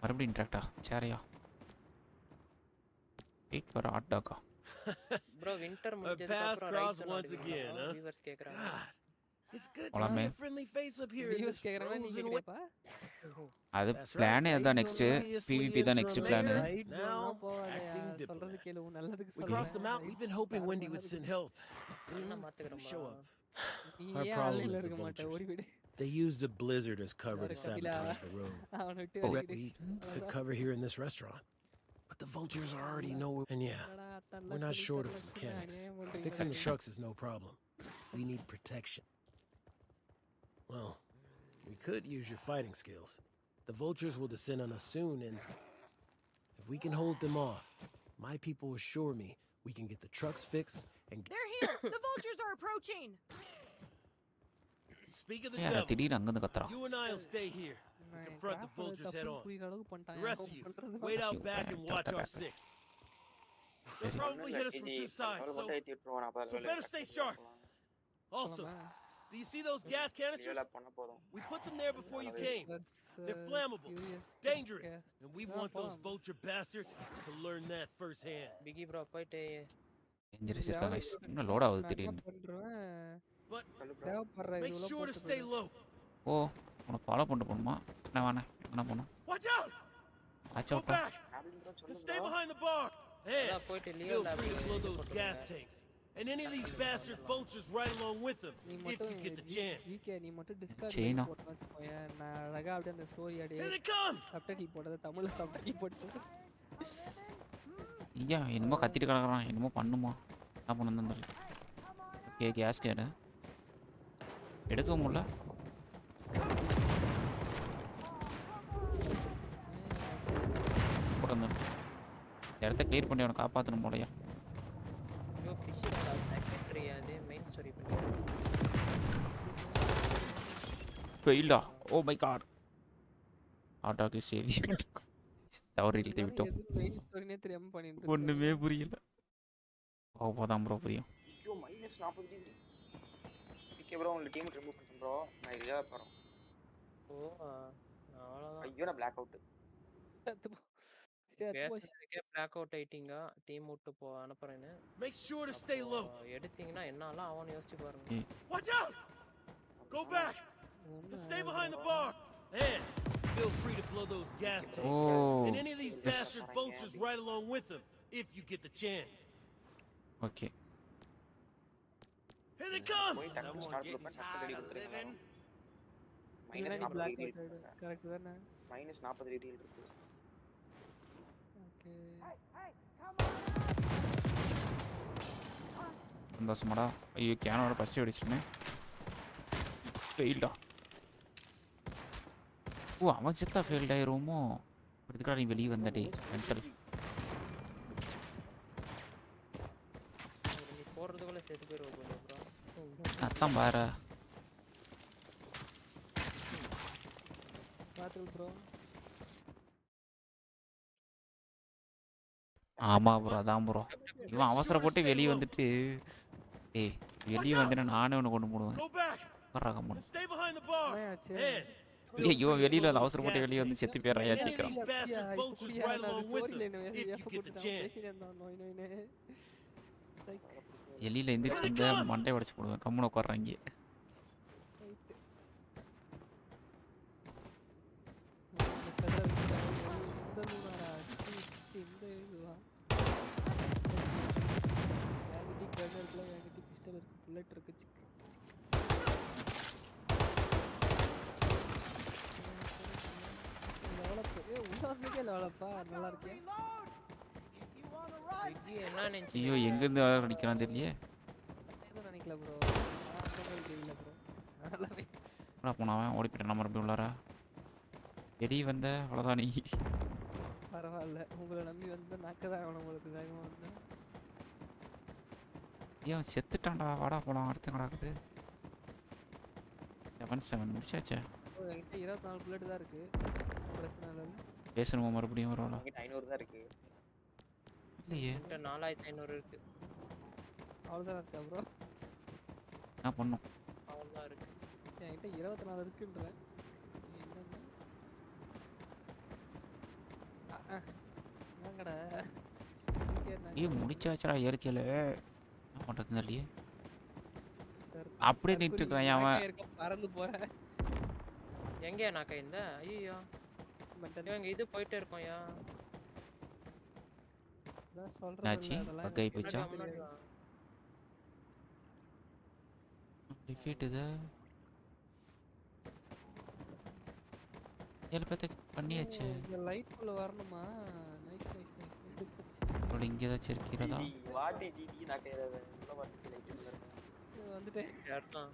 [SPEAKER 4] மறுபடியும் இன்டராக்டா சேரையா வெயிட் ஃபார் ஹாட் டாக்கா
[SPEAKER 7] ப்ரோ வின்டர் முடிஞ்சதுக்கு அப்புறம் ரைட் once again வியூவர்ஸ் கேக்குறாங்க.
[SPEAKER 10] It's good to see a friendly face up here in this frozen wasteland.
[SPEAKER 4] அது பிளான் அதான் நெக்ஸ்ட் PvP தான் நெக்ஸ்ட் பிளான்.
[SPEAKER 2] சொல்றது கேளு நல்லதுக்கு
[SPEAKER 10] We crossed them out. We've been hoping Wendy would send help. Show up. Our problem is the vultures. They used a blizzard as cover to sabotage the road. We took cover here in this restaurant. But the vultures are already nowhere. And yeah, we're not short of mechanics. Fixing the trucks is no problem. We need protection. Well, we could use your fighting skills. The vultures will descend on us soon, and if we can hold them off, my people assure me we can get the trucks fixed and
[SPEAKER 11] They're here! The vultures are approaching!
[SPEAKER 10] Speak of the devil.
[SPEAKER 4] திடீர்னு அங்க இருந்து கத்துறான்.
[SPEAKER 10] You and I'll stay here. Confront the vultures head on. The rest of you, wait out back and watch our six. They'll probably hit us from two sides, so better stay sharp. Also, do you see those gas canisters? We put them there before you came. They're flammable, dangerous, and we want those vulture bastards to learn that firsthand.
[SPEAKER 7] Biggie bro, போய்ட்டு
[SPEAKER 4] dangerous இருக்கா guys. இன்னும் load ஆகுது திடீர்னு.
[SPEAKER 10] But make sure to stay low.
[SPEAKER 4] ஓ உன follow பண்ணிட்டு போணுமா? என்ன வேணா என்ன பண்ணும்?
[SPEAKER 10] Watch out! Go back. Stay behind the bar. And feel free to blow those gas tanks. And any of these bastard vultures right along with them, if you get the chance.
[SPEAKER 2] நீ மட்டும் Discord
[SPEAKER 4] சீனா.
[SPEAKER 2] போட்டு வச்சுக்கோயேன். நான் அழகா அப்படியே அந்த story
[SPEAKER 10] Here
[SPEAKER 2] அப்படியே
[SPEAKER 10] they come.
[SPEAKER 2] Subtitle போட்டது தமிழ்ல சப்டைட்டில் போட்டு
[SPEAKER 4] ஐயா என்னமோ கத்திட்டு கிடக்குறான் என்னமோ பண்ணுமா என்ன பண்ணுன்னு தெரியல. ஓகே கேஸ் கேடு எடுக்க முடியல. போட்டு இடத்த கிளியர் பண்ணி அவனை காப்பாற்றணும் போலையா. ஃபெயிலா ஓ மை காட் ஆட்டோக்கு சேவி தவறு இழுத்து விட்டோம்.
[SPEAKER 2] மெயின் ஸ்டோரினே தெரியாம பண்ணிட்டு
[SPEAKER 4] ஒண்ணுமே புரியல. போதான் ப்ரோ புரியும்.
[SPEAKER 5] ஐயோ -40 டிகிரி. ஓகே ப்ரோ உங்க டீம் ரிமூவ் பண்ணு ப்ரோ. நான் இதுல போறேன். ஓ அவ்வளவுதான். ஐயோ நான் பிளாக் அவுட்.
[SPEAKER 7] பேசுறதுக்கே பிளாக் அவுட் ஆயிட்டீங்க. டீம் விட்டு போ அனுப்புறேன்னு.
[SPEAKER 10] Make sure to stay low.
[SPEAKER 7] எடுத்தீங்கன்னா என்னலாம் அவன யோசிச்சு பாருங்க.
[SPEAKER 10] Watch out. Go back. Stay behind the bar. And feel free to blow those gas tanks. And any of these bastard vultures right along with them, if you get the chance.
[SPEAKER 4] Okay.
[SPEAKER 10] Here they come.
[SPEAKER 5] Someone getting tired of living.
[SPEAKER 2] -40 correct தானே?
[SPEAKER 5] -40 degree இருக்கு.
[SPEAKER 2] Okay.
[SPEAKER 4] சந்தோஷமாடா. ஐயோ கேனோட first அடிச்சிட்டேன். ஃபெயில்டா. ஓ அவன் செத்தா failed ஆயிருமோ. இதுக்காக நீ வெளியே வந்தடே mental.
[SPEAKER 7] நீ போறதுக்குள்ள செத்து போயிடுவ ப்ரோ.
[SPEAKER 4] அதான் பாரு.
[SPEAKER 2] பாத்து ப்ரோ.
[SPEAKER 4] ஆமா ப்ரோ அதான் ப்ரோ. இவன் அவசரப்பட்டு வெளியே வந்துட்டு ஏய் வெளியே வந்துட்டு நானே ஒன்று கொண்டு போடுவேன். வர்றாங்க ஐயோ வெளியில அவசரப்பட்டு வெளியே வந்து செத்து போயிடுறாயா சீக்கிரம். வெளியில எந்திரிச்சு வந்து மண்டை உடைச்சு போடுவேன். கம்முன்னு உட்காடுறாங்க.
[SPEAKER 2] நல்லா இருக்கே.
[SPEAKER 4] ஐயோ எங்க இருந்து அடிக்கிறான் தெரியலையே.
[SPEAKER 2] நினைக்கல ப்ரோ. தெரியல ப்ரோ.
[SPEAKER 4] நல்லா போனவன் ஓடி போயிட்டான். மறுபடியும் உள்ளாரா வெளியே வந்த அவ்வளோதான் நீ.
[SPEAKER 2] பரவாயில்ல உங்களை நம்பி வந்து நாக்கதான் ஆகணும். உங்களுக்கு வேகமாக வந்து
[SPEAKER 4] ஏன் செத்துட்டான்டா. வாடா போலாம். அடுத்து நடக்குது 7-7 முடிச்சாச்சே.
[SPEAKER 2] என்கிட்ட 24 புல்லட் தான் இருக்கு. பிரச்சனை இல்லை.
[SPEAKER 4] பேசணுமா மறுபடியும் வருவாளா?
[SPEAKER 5] 500 தான் இருக்கு.
[SPEAKER 4] இல்லையே
[SPEAKER 7] 4500 இருக்கு.
[SPEAKER 2] அவ்வளோதான் இருக்கா ப்ரோ?
[SPEAKER 4] என்ன பண்ணும்?
[SPEAKER 7] அவ்வளோதான் இருக்கு.
[SPEAKER 2] என்கிட்ட 24 இருக்குன்றேன். என்னங்கடா
[SPEAKER 4] ஏ முடிச்சாச்சடா இயற்கையில. என்ன பண்ணுறது இல்லையே. அப்படியே நின்று இருக்கிறான் அவன்.
[SPEAKER 2] பறந்து போகிறேன்.
[SPEAKER 7] எங்கே நாக்கா இந்த ஐயோ இவங்க இது போயிட்டே இருக்கோம்யா.
[SPEAKER 4] நாச்சி பக்கை போச்சா? டிஃபீட் இது ஏழு பேத்து பண்ணியாச்சு.
[SPEAKER 2] இந்த லைட் குள்ள வரணுமா? Nice nice nice.
[SPEAKER 4] அப்படி இங்கே ஏதாச்சும் இருக்கிறதா?
[SPEAKER 5] வாடி ஜிடி நாக்கேறது உள்ள வந்து லைட் குள்ள
[SPEAKER 2] வந்துட்டேன்.
[SPEAKER 7] யார்தான்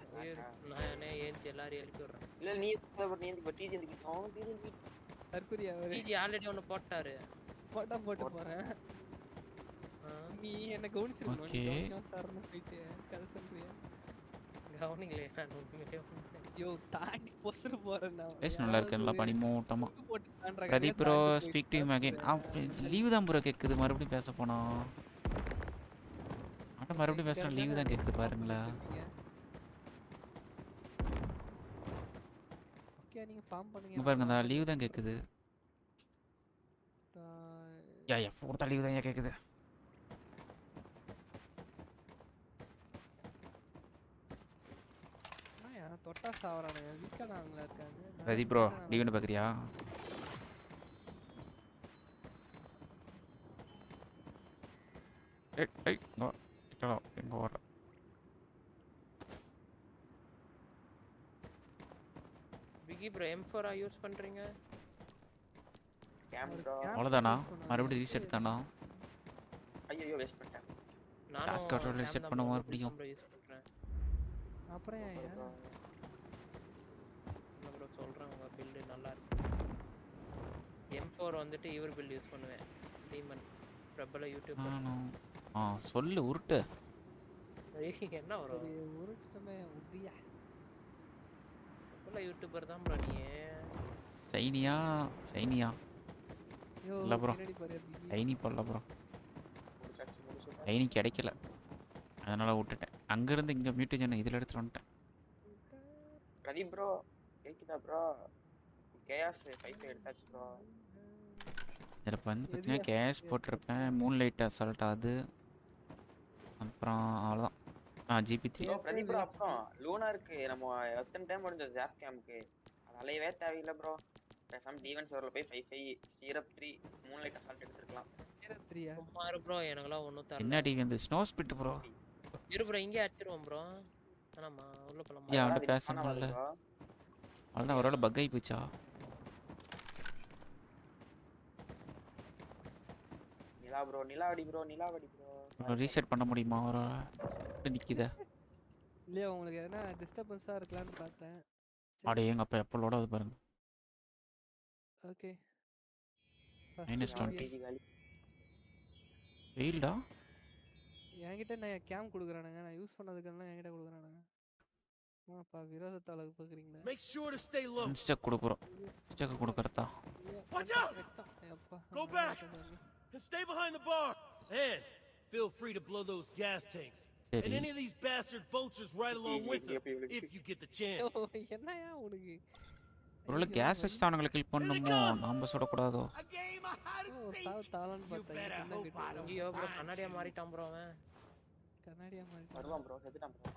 [SPEAKER 7] நானே ஏன் எல்லாரும் எழுப்பி விடுறேன்.
[SPEAKER 5] இல்ல நீ நீந்தி பட்டி ஜெந்திக்கிட்டோம். டிஜி
[SPEAKER 2] தர்புரியா அவரே.
[SPEAKER 7] டிஜி ஆல்ரெடி ஒன்னு போட்டாரு.
[SPEAKER 2] போட்டு போறேன். நீ என்ன கவுனிச்சிருக்கணும்.
[SPEAKER 4] ஓகே
[SPEAKER 2] சார்னு போயிட்டு கதை சொல்றியா?
[SPEAKER 7] கவுனிங்களே நான் உண்மையிலே
[SPEAKER 2] ஐயோ தாண்டி பொசுறு போறேன் நான்.
[SPEAKER 4] பேஸ் நல்லா இருக்கு. நல்லா பனி மூட்டமா. Pradeep bro speak to him again. Leave தான் ப்ரோ கேக்குது. மறுபடியும் பேச போனோம். ஆனா மறுபடியும் பேசணும். லீவ் தான் கேக்குது பாருங்களா.
[SPEAKER 2] ஓகே நீங்க ஃபார்ம் பண்ணுங்க.
[SPEAKER 4] இங்க பாருங்க அந்த லீவ் தான் கேக்குது. யா ஃபோர்த் லீவ் தான் கேக்குது.
[SPEAKER 2] தொட்டா சாவறானே. வீக்கா நாங்களா இருக்காங்க.
[SPEAKER 4] பிரதீப் ப்ரோ லீவ்னு பாக்குறியா? எங்க வர
[SPEAKER 7] பிகி ப்ரோ M4 யூஸ் பண்றீங்க?
[SPEAKER 5] Game bro.
[SPEAKER 4] அவ்வளவுதானா? மறுபடியும் ரீசெட் தானா?
[SPEAKER 5] ஐயோ வேஸ்ட் பண்ணிட்டேன்.
[SPEAKER 4] டாஸ்க் கண்ட்ரோல் ரீசெட் பண்ண மறுபடியும்.
[SPEAKER 2] அப்புறம் ஏன்
[SPEAKER 7] என்ன ப்ரோ சொல்றேன், உங்க பில்ட் நல்லா இருக்கு. M4 வந்துட்டு இவர் பில்ட் யூஸ் பண்ணுவேன். டீமன் பிரபல யூடியூபர்.
[SPEAKER 4] சொல்லு உருட்டு.
[SPEAKER 7] என்ன ப்ரோ?
[SPEAKER 2] உருட்டுமே உதியா.
[SPEAKER 7] பிரபல யூடியூபர் தான் ப்ரோ நீ.
[SPEAKER 4] சைனியா இல்ல ப்ரோ. சைனி போடல ப்ரோ. சைனி கிடைக்கல, அதனால விட்டுட்டேன். அங்கிருந்து இங்க மியூட்டேஜன் இதில் எடுத்துட்டு வந்துட்டேன்.
[SPEAKER 5] பிரதீப் ப்ரோ கேக்குதா ப்ரோ? கேஎஸ் 5 எடுத்தாச்சு ப்ரோ.
[SPEAKER 4] இதில் இப்போ வந்து பார்த்தீங்கன்னா கேஷ் போட்டிருப்பேன், மூன்லைட் அசால்ட் அது, அப்புறம் அவ்வளோதான். GP3
[SPEAKER 5] Pradeep bro. அப்புறம் லூனா இருக்கு. நம்ம எத்தனை டைம் முடிஞ்சோம் ஜாப் கேம்க்கு, அது அலையவே தேவையில்லை ப்ரோ. பேசாம டிவன் சர்வர்ல போய் 5 சீரப் 3 மூன்லைட் அசால்ட் எடுத்துக்கலாம்.
[SPEAKER 2] சீரப் 3யா?
[SPEAKER 7] சும்மா ப்ரோ, எனக்குலாம் ஒண்ணும் தரல.
[SPEAKER 4] என்ன டிவி அந்த ஸ்னோ ஸ்பிட் ப்ரோ?
[SPEAKER 7] இரு ப்ரோ, இங்கே அடிச்சிருவோம் ப்ரோ. ஆனாமா உள்ள போலாமா?
[SPEAKER 4] அவன்கிட்ட பேசணும்ல. அவ்வளோதான், ஒரு வேளை பக் ஆகி போச்சா?
[SPEAKER 5] நிலாவடி ப்ரோ.
[SPEAKER 4] ரீசெட் பண்ண முடியுமா? ஒரு நிக்குதே.
[SPEAKER 2] இல்லையா உங்களுக்கு எதனா டிஸ்டர்பன்ஸா இருக்கலாம்னு பார்த்தேன்.
[SPEAKER 4] அடே எங்க அப்பா எப்போ லோட் ஆகுது பாருங்க.
[SPEAKER 2] ஓகே.
[SPEAKER 5] -20 காலி.
[SPEAKER 4] வெயில்டா.
[SPEAKER 2] என்கிட்ட நான் கேம் கொடுக்குறானுங்க, நான் யூஸ் பண்ணதுக்கெல்லாம் என்கிட்ட கொடுக்குறானுங்க. அப்பா விரோதத்தாளுக்கு பார்க்குறீங்களா?
[SPEAKER 10] Make sure to stay low.
[SPEAKER 4] இன்ஸ்டாக் கொடுக்குறோம். இன்ஸ்டாக் கொடுக்கறதா?
[SPEAKER 10] Watch out. Go back and stay behind the bar. And feel free to blow those gas tanks. And any of these bastard vultures right along with them if you get the chance.
[SPEAKER 2] என்னயா உனக்கு?
[SPEAKER 4] ஒருவேளை case வச்சு தான் அவங்களை kill பண்ணணுமோ? நாம சுடக்கூடாதோ?
[SPEAKER 2] தாளன் பார்த்தா
[SPEAKER 7] ஐயோ ப்ரோ, கண்ணாடியா மாறிட்டான் ப்ரோ அவன்.
[SPEAKER 2] கண்ணாடியா மாறிட்டான்.
[SPEAKER 5] வருவான் ப்ரோ, செத்துட்டான் ப்ரோ.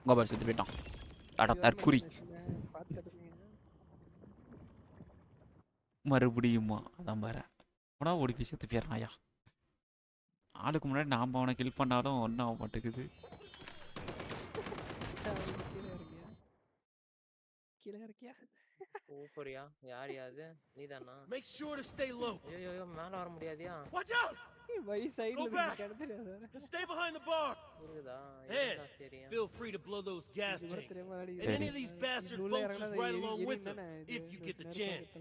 [SPEAKER 4] கோபால் செத்து போயிட்டான். அட தற்குறி. மறுபடியுமா? அதான் பாரு, அவனா ஓடி போய் செத்து போயிடறாயா. ஆளுக்கு முன்னாடி நாம அவனை கில் பண்ணாலும் ஒன்றும் ஆக மாட்டேங்குது.
[SPEAKER 2] கீழே இருக்கியா?
[SPEAKER 7] சூப்பரியா. யார் யாது? நீதானா?
[SPEAKER 10] Make sure to stay low.
[SPEAKER 7] ஐயோ மேல வர முடியாதியா?
[SPEAKER 10] Watch out.
[SPEAKER 2] பை சைடுல இருக்கு தெரியாதா?
[SPEAKER 10] Stay behind the bar.
[SPEAKER 7] புரியுதா?
[SPEAKER 10] And feel free to blow those gas tanks. And any of these bastard vultures right along with them if you get the chance.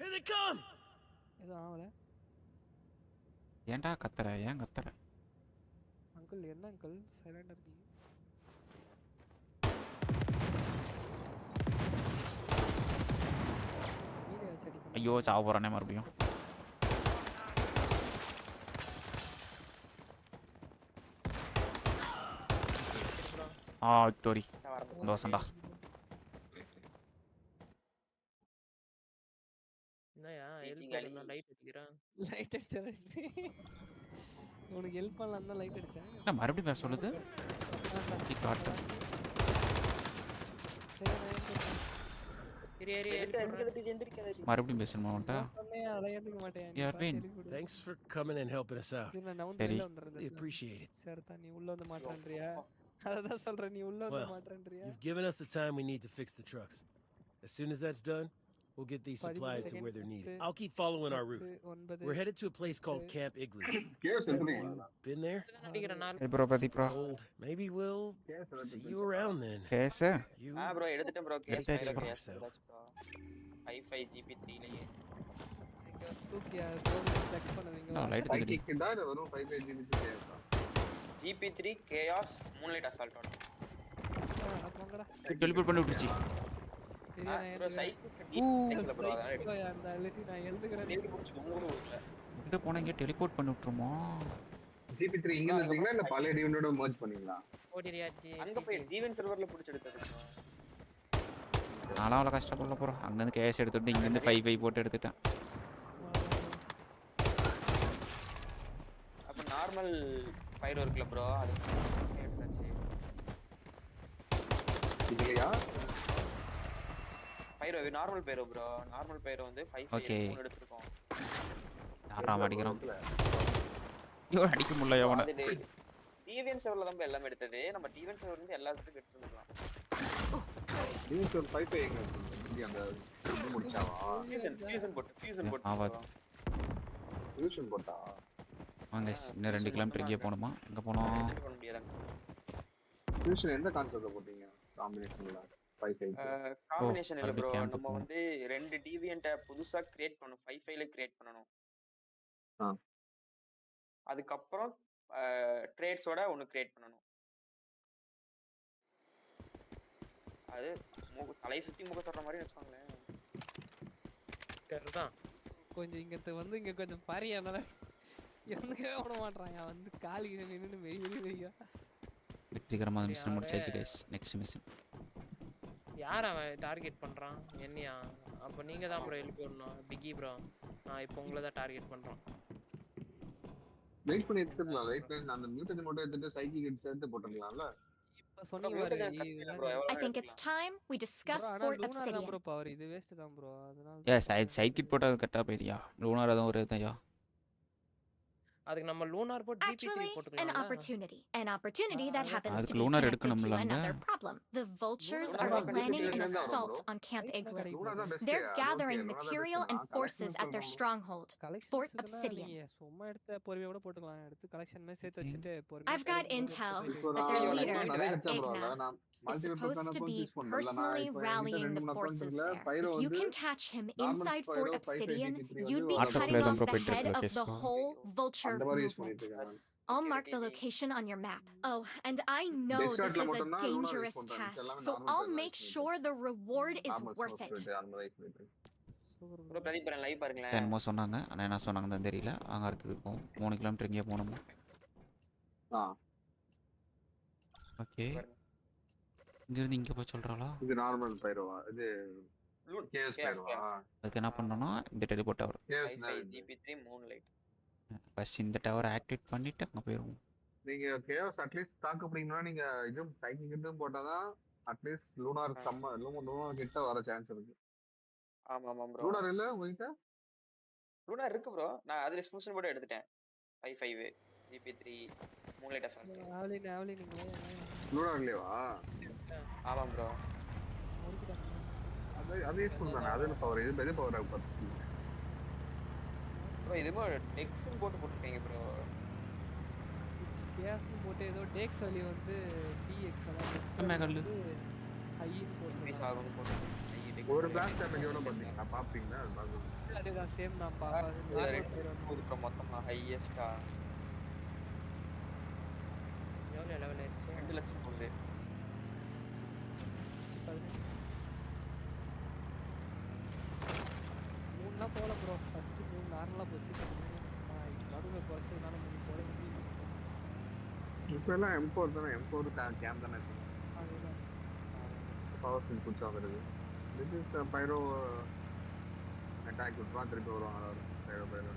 [SPEAKER 10] Here they come.
[SPEAKER 2] ஏதோ ஆவல.
[SPEAKER 4] ஏன்டா கத்துற? ஏன் கத்துற?
[SPEAKER 2] அங்கிள் என்ன uncle சைலண்டா இருக்கீங்க?
[SPEAKER 4] ஐயோ சாவ போறானே மறுபடியும். விக்டோரி சந்தோஷம்டா.
[SPEAKER 7] என்னயா லைட் அடிக்கிறான்?
[SPEAKER 2] லைட் அடிச்சா உனக்கு ஹெல்ப் பண்ணலாம் தான் லைட் அடிச்சேன்.
[SPEAKER 4] என்ன மறுபடியும் பேச சொல்லுது? மறுபடியும் பேசணுமா உன்கிட்ட?
[SPEAKER 10] Thanks for coming and helping us out.
[SPEAKER 4] சரி.
[SPEAKER 10] We appreciate it.
[SPEAKER 2] சரி நீ உள்ள வந்து மாட்டறேன்றியா? அதான் சொல்றேன், நீ உள்ள வந்து மாட்டறேன்றியா?
[SPEAKER 10] You've given us the time we need to fix the trucks. As soon as that's done, we'll get these supplies to where they're needed. I'll keep following our route. We're headed to a place called Camp Igloo. Been there?
[SPEAKER 4] Hey bro, Pati bro.
[SPEAKER 10] Maybe we'll see you around then.
[SPEAKER 4] Yes.
[SPEAKER 10] You
[SPEAKER 5] bro, எடுத்துட்டேன் bro.
[SPEAKER 10] Take
[SPEAKER 5] bro.
[SPEAKER 10] yourself.
[SPEAKER 5] 5 GP3 லயே.
[SPEAKER 2] தூக்கியா கோல் check பண்ணுவீங்க.
[SPEAKER 4] நான் light தூக்கிட்டேன்.
[SPEAKER 12] கிடாத வரும் 5 GP3
[SPEAKER 5] GP3 chaos moonlight assault on.
[SPEAKER 2] போங்கடா.
[SPEAKER 4] Teleport பண்ணி விட்டுச்சு.
[SPEAKER 5] bro cycle bro
[SPEAKER 2] அந்த லெட்டி நான் எழுதுகிறேன்.
[SPEAKER 5] டெலிபோர்ட் புடிச்சு மூணு ஊர்ல.
[SPEAKER 4] கிட்ட போனங்க டெலிபோர்ட் பண்ணி விட்டுருமா?
[SPEAKER 12] GP3 இங்க இருந்தீங்களா இல்ல பழைய டியூனோட மர்ஜ் பண்ணீங்களா?
[SPEAKER 7] ஓடிரியா ஜி.
[SPEAKER 5] அங்க போய் டிவன் சர்வர்ல புடிச்சு எடுத்தது.
[SPEAKER 4] நானும் அவ்வளோ கஷ்டப்படல ப்ரோ. அங்கேருந்து கேஷ் எடுத்துட்டு இங்கேருந்து 5 போட்டு எடுத்துட்டேன்.
[SPEAKER 5] அப்போ நார்மல் ஃபயர் ஒர்க்ல ப்ரோ அது எடுத்தாச்சு.
[SPEAKER 12] இல்லையா
[SPEAKER 5] பைரோ நார்மல் பைரோ ப்ரோ நார்மல் பைரோ வந்து 5 3 எடுத்துறோம்
[SPEAKER 4] யாரா அடிக்குறோம் இவன் அடிக்க முடியல அவன
[SPEAKER 5] டிவிஎன் சர்வர்ல தான் எல்லாமே எடுத்தது நம்ம டிவிஎன் சர்வர்ல இருந்து எல்லாத்துக்கும் எடுத்துறலாம்
[SPEAKER 12] டிவிஎன் சர்வர் 5 எங்க இங்க அந்த இது முடிச்சாவா
[SPEAKER 5] ஃபியூஷன் போட்டு
[SPEAKER 4] ஆவாது
[SPEAKER 12] ஃபியூஷன் போட்டா
[SPEAKER 4] வாங்க இன்னும் 2 கிலோமீட்டர் இங்கே போணுமா எங்க போறோம்
[SPEAKER 5] பண்ண முடியாது
[SPEAKER 12] ஃபியூஷன் எந்த கான்செப்ட்ல போட்டீங்க காம்பினேஷன்ல 5
[SPEAKER 5] காம்பினேஷன் இல்ல ப்ரோ நம்ம வந்து ரெண்டு டிவிஎன்ட்ட புதுசா கிரியேட் பண்ணனும் 5 கிரியேட் பண்ணனும் அதுக்கு அப்புறம் ட்ரேட்ஸோட ஒன்னு கிரியேட் பண்ணனும் அது தலை சுத்தி முக தர மாதிரி வெச்சுவாங்களே சரிதான்
[SPEAKER 2] கொஞ்சம் இங்க வந்து இங்க கொஞ்சம் பாரியனால எவனுக்கே ஓட மாட்டறான் வந்து காலில நின்னு வெறியா
[SPEAKER 4] வெற்றிகரமா மிஷன் முடிச்சாச்சு गाइस நெக்ஸ்ட் மிஷன்
[SPEAKER 7] யார் அவன் டார்கெட் பண்றான் என்னையா அப்ப நீங்க தான் ப்ரோ ஹெல்ப் பண்ணனும் பிகி ப்ரோ நான் இப்போ உங்களை தான் டார்கெட் பண்றேன்
[SPEAKER 12] வெயிட் பண்ணி எடுத்துக்கலாம் வெயிட் பண்ணி அந்த மியூட்டேஷன் மட்டும் எடுத்துட்டு சைக்கிக் ஹெட் சேர்த்து போட்டுறலாம்ல
[SPEAKER 6] I think it's time we discuss Fort Obsidian.
[SPEAKER 2] Bro power இது வேஸ்ட் தான் ப்ரோ அதனால
[SPEAKER 4] எஸ் சைக்கிட் போட்டா கரெக்ட்டா போயிரியா லூனார் அதான் ஒரு தயா
[SPEAKER 7] அதுக்கு நம்ம lunar boat
[SPEAKER 6] Actually, an opportunity that happens to be
[SPEAKER 4] lunar
[SPEAKER 6] connected
[SPEAKER 4] எடுக்கணும்ல
[SPEAKER 6] to another problem. The vultures are planning an assault on Camp Igloo. They're gathering material and forces at their stronghold, Fort Obsidian.
[SPEAKER 2] சும்மா எடுத்து பொறுமையா கூட போட்டுக்கலாம் எடுத்து கலெக்ஷன்மே சேர்த்து வச்சிட்டு பொறுமையா
[SPEAKER 6] I've got intel that their leader, Igna, is supposed to be personally rallying the forces there. If you can catch him inside Fort Obsidian, you'd be cutting off the head of the whole vulture movement. I'll mark the location on your map. Oh, and I know this is a dangerous task, so I'll make sure the reward is worth it.
[SPEAKER 5] Bro Pradeep live பாருங்களேன்
[SPEAKER 4] என்னமோ சொன்னாங்க ஆனா என்ன சொன்னாங்கன்னு தெரியல அங்க அடுத்து போவோம் 3 கிலோமீட்டர் இங்கே போணுமா ஓகே இங்க இருந்து இங்க போய் சொல்றாளா
[SPEAKER 12] இது நார்மல் பைரோவா இது கேஎஸ் பைரோவா
[SPEAKER 4] அதுக்கு என்ன பண்ணனும்னா இந்த டெலிபோர்ட் டவர்
[SPEAKER 5] ஜிபி3 மூன் லைட்
[SPEAKER 4] ஃபர்ஸ்ட் இந்த டவர் ஆக்டிவேட் பண்ணிட்டு அங்க போயிடுவோம்
[SPEAKER 12] நீங்க கேஎஸ் அட்லீஸ்ட் தாக்க அப்படினா நீங்க இது சைக்கிக் ஹெட் போட்டாதான் அட்லீஸ்ட் லூனார் லூனார் கிட்ட வர சான்ஸ் இருக்கு
[SPEAKER 5] ஆமா ஆமா ப்ரோ
[SPEAKER 12] லூனார் இல்ல உங்ககிட்ட
[SPEAKER 5] லூனார் இருக்கு ப்ரோ நான் அதுல ஸ்பூஷன் போட்டு எடுத்துட்டேன் 5 ஜிபி3 மூன் லைட் அசால்ட்
[SPEAKER 2] ஆவலி நீங்க
[SPEAKER 12] லூனார் இல்லையா
[SPEAKER 5] ஆமா ப்ரோ
[SPEAKER 12] அதே ஸ்பூன் தானே அதுல பவர் இது பெரிய பவர் ஆகும்
[SPEAKER 5] ப்ரோ இதுமோ டெக்ஸ்ன் போட்டுருக்கீங்க ப்ரோ
[SPEAKER 2] கேஸ்னு போட்டு ஏதோ டெக்ஸ் வலி வந்து டிஎக்ஸ்
[SPEAKER 4] நம்ம கல்லு
[SPEAKER 2] ஹை போட்டு
[SPEAKER 5] பீஸ் ஆகும் போட்டு
[SPEAKER 12] ஒரு பிளாஸ்ட் டேமேஜ் எவ்வளவு பண்ணீங்க பாப்பீங்களா அது பாருங்க
[SPEAKER 2] அதுதான் சேம் நான் பாப்பேன்
[SPEAKER 5] மொத்தமா ஹையஸ்டா
[SPEAKER 7] எவ்வளவு லெவல் இருக்கு
[SPEAKER 5] 2 லட்சம் போகுது
[SPEAKER 2] மூணுனா போல ப்ரோ ஃபர்ஸ்ட் மூணு நார்மலா போச்சு நடுவுல குறைச்சதுனால மூணு போல
[SPEAKER 12] இப்போ எல்லாம் M4 தானே M4 கேம் தானே
[SPEAKER 2] அதுதான்
[SPEAKER 12] பவர் ஸ்பின் புடிச்சா வருது இது பைரோ அட்டாக் விட்டுறான் திருப்பி வருவாங்க பைரோ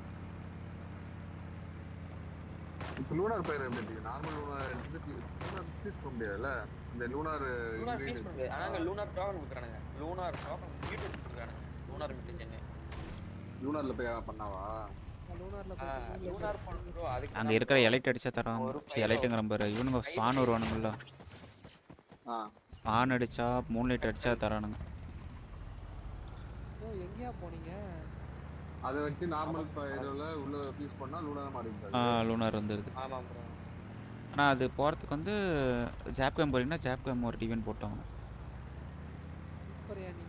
[SPEAKER 12] இப்போ லூனார் பைரோ எப்படி இருக்கு நார்மல் லூனார் ஃபீஸ் பண்ண முடியாதுல்ல இந்த லூனார்
[SPEAKER 5] ஃபீஸ் பண்ணு ஆனா லூனார் டாகன் குடுக்குறானுங்க லூனார் டாகன் மியூட்டேட் குடுக்குறானுங்க லூனார் மியூட்டேஷன்
[SPEAKER 12] லூனார்ல போய் பண்ணாவா
[SPEAKER 5] லூனார் பண்ணு ப்ரோ அதுக்கு
[SPEAKER 4] அங்க இருக்கிற எலைட் அடிச்சா தரோம் எலைட்ங்கற நம்பர் இவனுங்க ஸ்பான் வருவானுங்கல ஸ்பான் அடிச்சா மூன் லைட் அடிச்சா தரானுங்க
[SPEAKER 2] ஓ எங்கயா போனீங்க
[SPEAKER 12] அத வச்சு நார்மல் பைரோல உள்ள ஃபீஸ் பண்ணா லூனார் மாறிடுது
[SPEAKER 4] லூனார் வந்துருது
[SPEAKER 5] ஆமா ப்ரோ
[SPEAKER 4] ஆனா அது போறதுக்கு வந்து ஜாப்கம் போறீங்கன்னா ஜாப்கம் ஒரு டிவின் போட்டாங்க
[SPEAKER 2] சூப்பர்யா நீங்க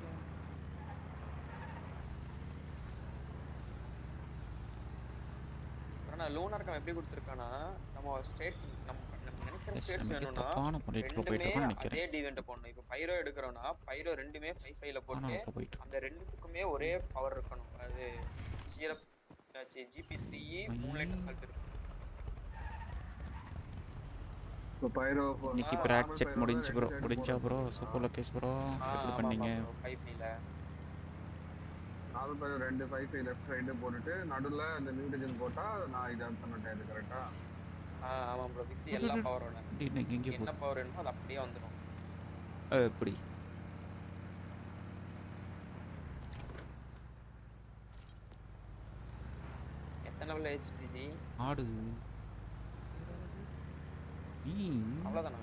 [SPEAKER 5] ஆனா லூனார் கம் எப்படி கொடுத்திருக்கானா நம்ம ஸ்டேட்ஸ் நம்ம நினைக்கிற ஸ்டேட்ஸ் வேணும்னா அதே டிவென்ட் போடணும் இப்போ பைரோ எடுக்கறோம்னா பைரோ ரெண்டுமே 5 ல போட்டு அந்த ரெண்டுத்துக்குமே ஒரே பவர் இருக்கணும் அது சிரப் ஜிபி3 மூன் லைட் அசால்ட் இருக்கு
[SPEAKER 12] இப்போ பைரோ
[SPEAKER 4] இன்னைக்கு பிராட் செக் முடிஞ்சா ப்ரோ சூப்பர் லொகேஷ் ப்ரோ எப்படி பண்ணீங்க
[SPEAKER 5] 5 ல
[SPEAKER 12] நாலு பைரோ 2 5 லெஃப்ட் ரைட் போட்டுட்டு நடுவுல அந்த மியூட்டேஷன் போட்டா நான் இத பண்ணிட்டேன் இது கரெக்ட்டா
[SPEAKER 5] ஆமா ப்ரோ வித் எல்லா பவரோட என்ன பவர் வேணுமோ அது அப்படியே வந்துரும்
[SPEAKER 4] எப்படி
[SPEAKER 5] லெவல் ஹெச்டி
[SPEAKER 4] ஆடு
[SPEAKER 5] அவ்வளவுதானா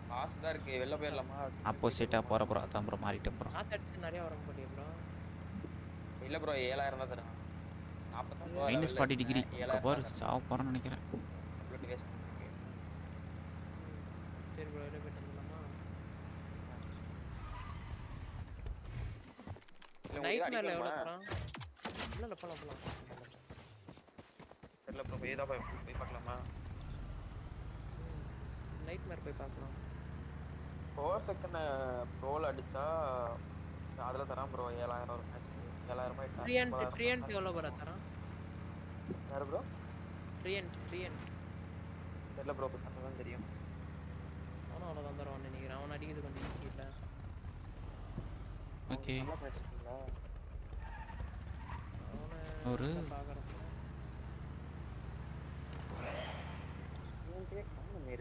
[SPEAKER 5] காசு தான் இருக்கு வெளில போயிடலாமா
[SPEAKER 4] ஆப்போசிட்டா போற ப்ரோ அதான் ப்ரோ மாறிட்டேன் ப்ரோ
[SPEAKER 7] காத்து அடிச்சு நிறைய வர முடியும் ப்ரோ
[SPEAKER 5] இல்ல ப்ரோ 7000 தான் தரேன் 49
[SPEAKER 4] மைனஸ் 40 டிகிரி பாரு சாவ போறேன்னு நினைக்கிறேன்
[SPEAKER 5] புல்லட் வேஸ்ட்
[SPEAKER 7] சரி ப்ரோ வெளில போயிட்டு வந்துடலாமா நைட் மேல எவ்வளோ போகிறான் இல்லை போகலாம்
[SPEAKER 5] தெரியல ப்ரோ போய் பார்க்கலாமா
[SPEAKER 7] நைட் மேல போய் பார்க்கலாம்
[SPEAKER 5] 4 செகண்ட் ப்ரோல் அடிச்சா அதில் தரான் ப்ரோ 7000 ஒரு மேட்ச் 7000
[SPEAKER 7] ட்ரியன்ட் எவ்வளோ ப்ரோ தரான்
[SPEAKER 5] யார் ப்ரோ
[SPEAKER 7] ட்ரியன்ட்
[SPEAKER 5] தெரியல ப்ரோ பார்த்தா தான் தெரியும்
[SPEAKER 7] அவனும் அவ்வளோதான் தருவான்னு நினைக்கிறேன் அவன் அடிக்கிறது கொஞ்சம் ஈஸி இல்லை
[SPEAKER 4] ஓகே
[SPEAKER 5] நல்லா பேசிட்டீங்களா
[SPEAKER 4] ஒரு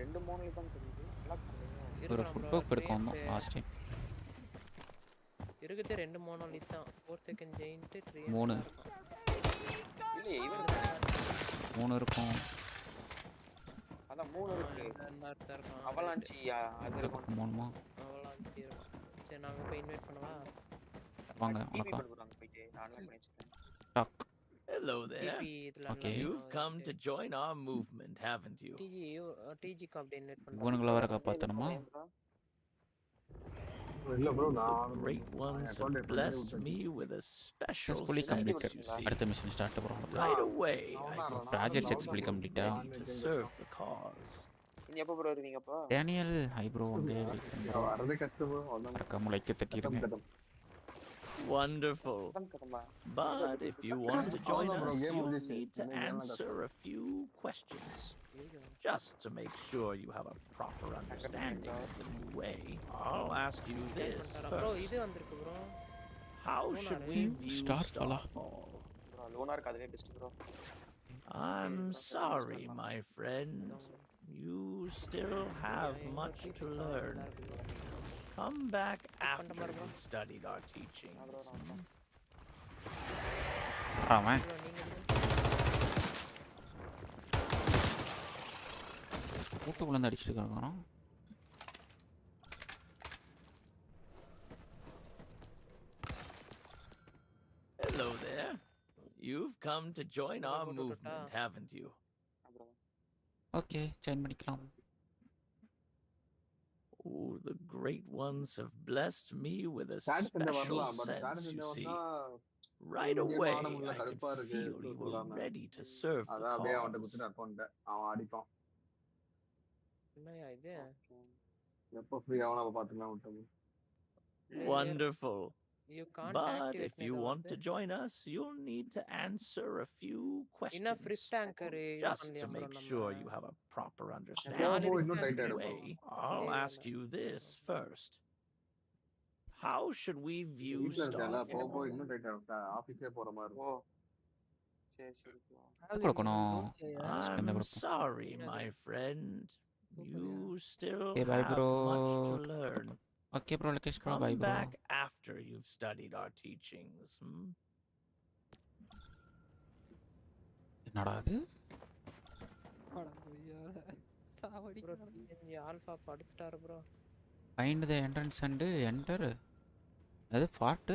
[SPEAKER 5] ரெண்டு மூணு தான் தெரியுது
[SPEAKER 4] ஒரு ஃபுட்பால் எடுக்கும் லாஸ்ட் டைம்
[SPEAKER 7] இருக்குது ரெண்டு மோனோலி தான் 4 செகண்ட் ஜெயின்ட் ட்ரீ
[SPEAKER 4] 3
[SPEAKER 5] இல்ல இவன்
[SPEAKER 4] 3 இருக்கும்
[SPEAKER 5] அதான் 3 இருக்கு
[SPEAKER 7] எல்லாரும் இருக்கான்
[SPEAKER 5] அவலாஞ்சி அது இருக்கும்
[SPEAKER 4] 3மா
[SPEAKER 7] அவலாஞ்சி இருக்கும் சரி நாங்க போய் இன்வைட் பண்ணவா
[SPEAKER 4] வாங்க வணக்கம்
[SPEAKER 5] போயிட்டு நானே பண்ணிட்டேன்
[SPEAKER 4] talk
[SPEAKER 10] Hello there. Okay. You've come to join our movement, haven't you?
[SPEAKER 7] TG க்கு அப்படியே இன்வைட் பண்ணுங்க
[SPEAKER 4] இவனுங்கள வர காப்பாத்தணுமா
[SPEAKER 12] இல்ல bro நான்
[SPEAKER 10] great ones have blessed me with a special
[SPEAKER 4] successfully completed அடுத்த மிஷன் ஸ்டார்ட் பண்றோம்
[SPEAKER 10] right away
[SPEAKER 4] project successfully completed
[SPEAKER 10] to serve the cause
[SPEAKER 5] நீங்க எப்ப ப்ரோ வருவீங்கப்பா
[SPEAKER 4] டேனியல் ஹை ப்ரோ வந்து
[SPEAKER 12] வரதே கஷ்டம் bro அதான்
[SPEAKER 4] கமலைக்கு தட்டிருங்க
[SPEAKER 10] Wonderful. But if you want to join us, you need to answer a few questions. Just to make sure you have a proper understanding of the new way, I'll ask you this first. How should we view Starfall? I'm sorry, my friend. You still have much to learn. Come back after you've studied our teachings.
[SPEAKER 4] Amen. கூட்டுக்குள்ள இருந்து அடிச்சிட்டு இருக்காங்க.
[SPEAKER 10] Hello there. You've come to join our movement, haven't you?
[SPEAKER 4] Okay, join பண்ணிக்கலாம்.
[SPEAKER 10] Oh, the great ones have blessed me with a special sense, you see. Right away, I could feel you were ready to serve the cause. Wonderful. But if you want to join us, you'll need to answer a few questions. Just to make sure you have a proper understanding of the way, I'll ask you this first. How should we view Starfall? I'm sorry, my friend. You still have much to learn.
[SPEAKER 4] Okay, bro. Let's go. Bye,
[SPEAKER 10] Come
[SPEAKER 4] bro.
[SPEAKER 10] back after you've studied our teachings.
[SPEAKER 4] என்னடா அது?
[SPEAKER 7] Alpha படுத்துட்டாரு bro.
[SPEAKER 4] Find the entrance and enter. அது fort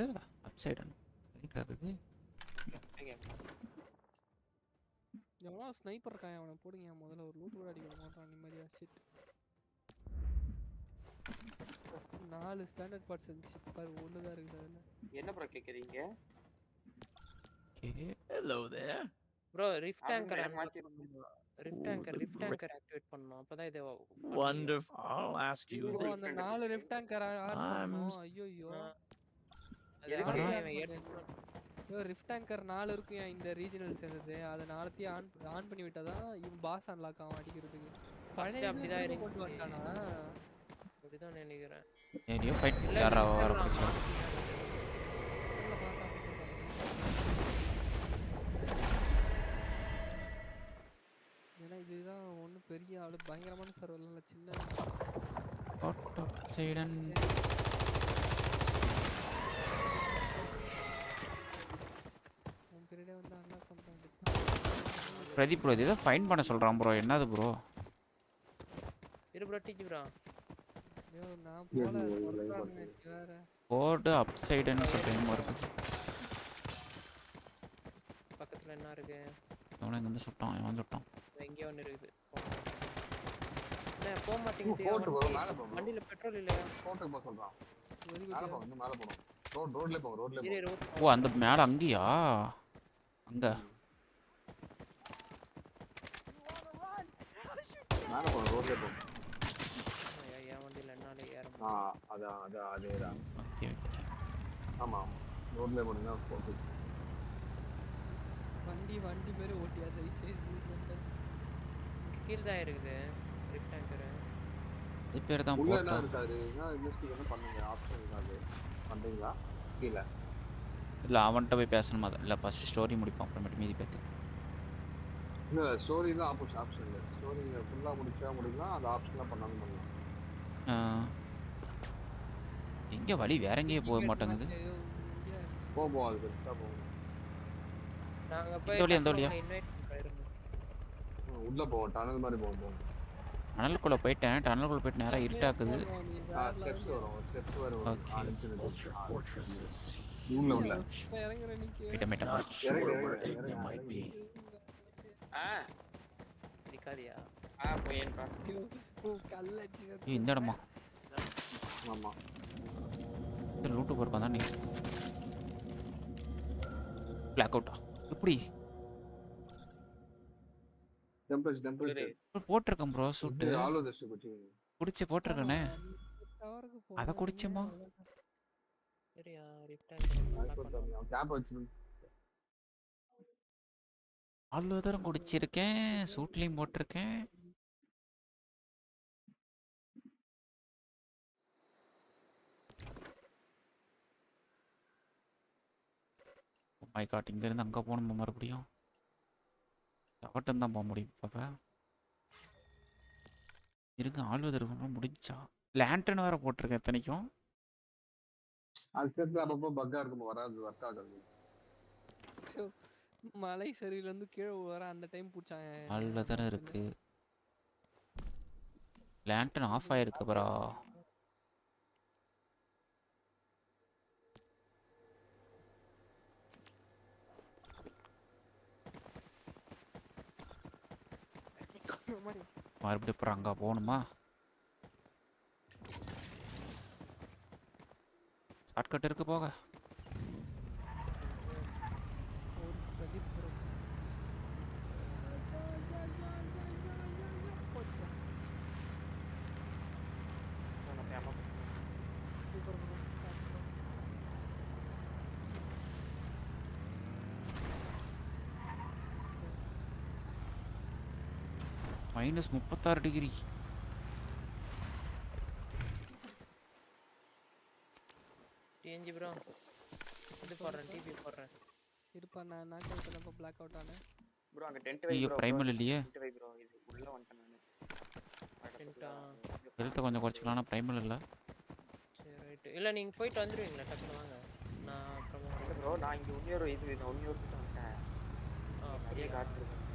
[SPEAKER 4] upside down. என்னது?
[SPEAKER 2] எவனோ sniper இருக்கான் அவனை போடுங்க முதல்ல ஒரு லூட் கூட அடிக்க மாட்டான் நிம்மதியா ஷிட். 4 ஸ்டாண்டர்ட் பார்ட்ஸ் இருந்துச்சு பாரு ஒண்ணு தான் இருக்குது அதுல.
[SPEAKER 5] என்ன ப்ரோ கேக்குறீங்க?
[SPEAKER 4] Okay.
[SPEAKER 10] Hello there.
[SPEAKER 7] bro rift tanker activate பண்ணனும் அப்பதான் இது
[SPEAKER 10] Wonderful. I'll ask you
[SPEAKER 2] this. அந்த 4 rift tanker ஆன் பண்ணனும். ஐயோ ஐயோ rift tanker 4 இருக்குயா இந்த ரீஜனல் சேர்ந்தது. அத நாளையும் ஆன் பண்ணி விட்டாதான் இவன் பாஸ் அன்லாக் ஆகும் அடிக்கிறதுக்கு. பழைய
[SPEAKER 7] அப்படிதான் இருக்கு
[SPEAKER 2] கொண்டு வந்தானா
[SPEAKER 7] அப்படிதான் நினைக்கிறேன்.
[SPEAKER 4] ஏடியோ ஃபைட் யாரா வர போச்சு.
[SPEAKER 2] ஏன்னா இதுதான் ஒன்றும் பெரிய ஆளு பயங்கரமான சர்வர் இல்லை சின்ன
[SPEAKER 4] சைடன் பிரதீப் ப்ரோ ஏதோ ஃபைன் பண்ண சொல்றான் ப்ரோ. என்னது ப்ரோ?
[SPEAKER 7] இரு ப்ரோ டீச் ப்ரோ.
[SPEAKER 2] ஐயோ நான் போல சொல்றானே வேற.
[SPEAKER 4] போர்டு அப்சைடுன்னு சொல்றேன் இருக்கு.
[SPEAKER 7] பக்கத்துல என்ன இருக்கு?
[SPEAKER 4] அவன் எங்க இருந்து சுட்டான்? இவன் சுட்டான்.
[SPEAKER 7] எங்க ஒன்னு இருக்குது. நான் போக மாட்டேங்குது.
[SPEAKER 12] போட்டு போ மேல போ.
[SPEAKER 7] வண்டில பெட்ரோல் இல்லையா?
[SPEAKER 12] போட்டு போ சொல்றான். மேல போ வந்து மேல போறோம். ரோட்ல போ ரோட்ல போ.
[SPEAKER 4] ஓ அந்த மேல அங்கயா? அங்க.
[SPEAKER 12] மேல போ ரோட்ல போ.
[SPEAKER 7] ஐயா வண்டில என்னால ஏற
[SPEAKER 12] முடியல. அதேதான்.
[SPEAKER 4] Okay okay.
[SPEAKER 12] ஆமா. ரோட்ல போறீங்க போட்டு.
[SPEAKER 2] வண்டி பேரு ஓட்டியா சைஸ்
[SPEAKER 7] கீழ தான் இருக்குது. Lift tanker.
[SPEAKER 4] இது பேர் தான்
[SPEAKER 12] உள்ள
[SPEAKER 4] போட்டா.
[SPEAKER 12] என்ன இருக்காது? நான் இன்வெஸ்டிகேஷன் பண்ணுங்க. ஆப்ஷன் இருக்காது. பண்றீங்களா? கீழ.
[SPEAKER 4] இல்ல அவன்கிட்ட போய் பேசணுமா? இல்ல ஃபர்ஸ்ட் ஸ்டோரி முடிப்போம் அப்புறமேட்டு மீதி பேத்து.
[SPEAKER 12] இல்ல ஸ்டோரி தான் ஆப்ஷன் இல்ல. ஸ்டோரி ஃபுல்லா முடிக்கலாம். அந்த ஆப்ஷன்லாம் பண்ணாம பண்ணலாம்.
[SPEAKER 4] எங்க வழி வேற எங்கேயே போக மாட்டேங்குது.
[SPEAKER 12] போ அது பெருசா போ.
[SPEAKER 7] நாங்க போய்
[SPEAKER 4] இந்த வழியா
[SPEAKER 7] இன்வைட் பண்ணிருங்க.
[SPEAKER 12] உள்ள போ டனல் மாதிரி போ.
[SPEAKER 4] டனலுக்குள்ள போயிட்டேன். டனலுக்குள்ள போயிட்டு நேரா இருட்டாக்குது.
[SPEAKER 12] ஸ்டெப்ஸ் வரும். ஸ்டெப்ஸ் வரும். உள்ள
[SPEAKER 2] இறங்குற நீங்க.
[SPEAKER 12] இறங்கு.
[SPEAKER 7] நிக்காதியா? போயேன் பா.
[SPEAKER 2] கல்லச்சி.
[SPEAKER 4] இந்த இடமா?
[SPEAKER 12] ஆமா.
[SPEAKER 4] இந்த லூட் போறப்ப தான் நீ. பிளாக் அவுட்டா? எப்படி? டெம்பரேச்சர் போட்டுருக்கேன் ப்ரோ சூட். குடிச்சு போட்டுருக்கனே. அத குடிச்சேமா?
[SPEAKER 7] சரியா லிஃப்ட் டேங்கர்.
[SPEAKER 12] கேப் வச்சிரு.
[SPEAKER 4] அவ்வளோ தூரம் குடிச்சிருக்கேன். சூட்லயும் போட்டிருக்கேன். மை காட் இங்க இருந்து அங்க போகணுமா மறுபடியும்? அவட்டம் தான் போக முடியும் பாப்பா. இருங்க ஆழ்வதர் முடிஞ்சா. லேண்டர்ன் வேற போட்டிருக்கேன் எத்தனைக்கும்.
[SPEAKER 12] அது சேர்த்து அப்பப்போ பக்கா இருக்கும் வராது ஒர்க் ஆகாது.
[SPEAKER 2] மலை சரியில இருந்து கீழே வர அந்த டைம் புடிச்சாங்க.
[SPEAKER 4] ஆழ்வதர் இருக்கு. லேண்டர்ன் ஆஃப் ஆயிருக்கு ப்ரோ. மறுபடியும் அப்புறம் அங்கே போகணுமா? ஷார்ட்கட் இருக்கு போக. -36 டிகிரி.
[SPEAKER 7] TNG bro. இது போடுறேன் டிபி போடுறேன்.
[SPEAKER 2] இருப்பா நான் நாக் அவுட் பண்ணப்ப பிளாக் அவுட் ஆனே.
[SPEAKER 5] ப்ரோ அங்க டென்ட் வை ப்ரோ.
[SPEAKER 4] ஐயோ பிரைமல் இல்லையே.
[SPEAKER 5] டென்ட் வை ப்ரோ. இது உள்ள வந்துட்டேன் நானு.
[SPEAKER 7] டென்ட்டா.
[SPEAKER 4] ஹெல்த் கொஞ்சம் குறைச்சிக்கலாம்னா பிரைமல் இல்ல.
[SPEAKER 7] சரி ரைட். இல்ல நீங்க போயிட்டு வந்துருவீங்களா? டக்குனு வாங்க. நான் அப்புறமா
[SPEAKER 5] ப்ரோ நான் இங்க உன்னியோர் கிட்ட வந்துட்டேன். அப்படியே காட்சி இருக்கேன்.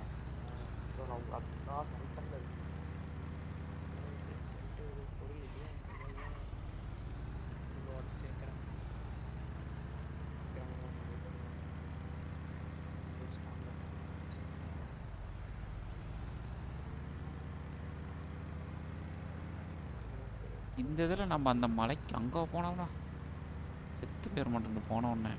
[SPEAKER 5] ப்ரோ நான் உங்க அப்பா சென்டர்ல இருக்கேன். பொருள் இல்லையா? லோட் சேர்க்கிறேன்.
[SPEAKER 4] இந்த இதில் நம்ம அந்த மலைக்கு அங்கே போனோம்னா செத்து பேர் மாட்டேன் போன உடனே.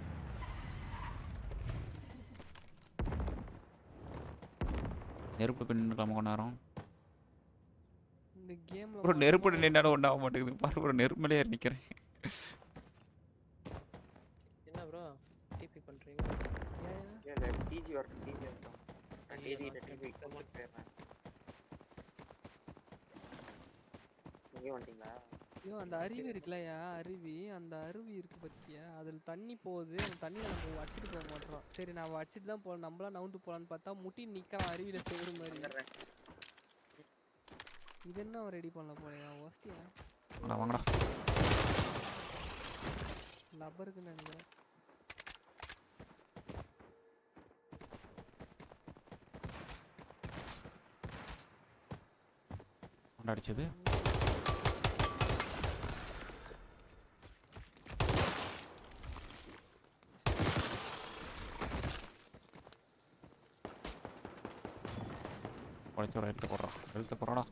[SPEAKER 4] நெருப்பு பின்னுக்கலாமா கொஞ்ச நேரம்?
[SPEAKER 2] இந்த கேம்ல
[SPEAKER 4] ஒரு நெருப்பு நின்னாலும் ஒன்றும் ஆக மாட்டேங்குது. பாரு ஒரு நெருப்பு மேலே ஏறி நிற்கிறேன்.
[SPEAKER 7] என்ன ப்ரோ டிபி பண்றீங்க?
[SPEAKER 5] ஏன் டிஜி வரட்டும் டிஜி வரட்டும். நான் டிஜி டிபி கம்ப்ளீட் பண்ணிடுறேன். நீங்க வந்துட்டீங்களா?
[SPEAKER 2] ஐயோ அந்த அருவி இருக்குல்லயா அருவி, அந்த அருவி இருக்கு பத்தியா? அதுல தண்ணி போகுது. அந்த தண்ணியை நம்ம வச்சிட்டு போக மாட்டோம். சரி நான் வச்சிட்டு தான் போகணும். நம்மளா நவுந்து போகலான்னு பார்த்தா முட்டி நிற்கிறான் அருவியில சேரு மாதிரி. இது என்ன ரெடி பண்ணல போலையா? ஓஸ்டியா
[SPEAKER 4] வாங்கடா
[SPEAKER 2] லப்பருக்கு நினைக்கிறேன்.
[SPEAKER 4] அடிச்சது உடைச்சோட எடுத்து போடுறா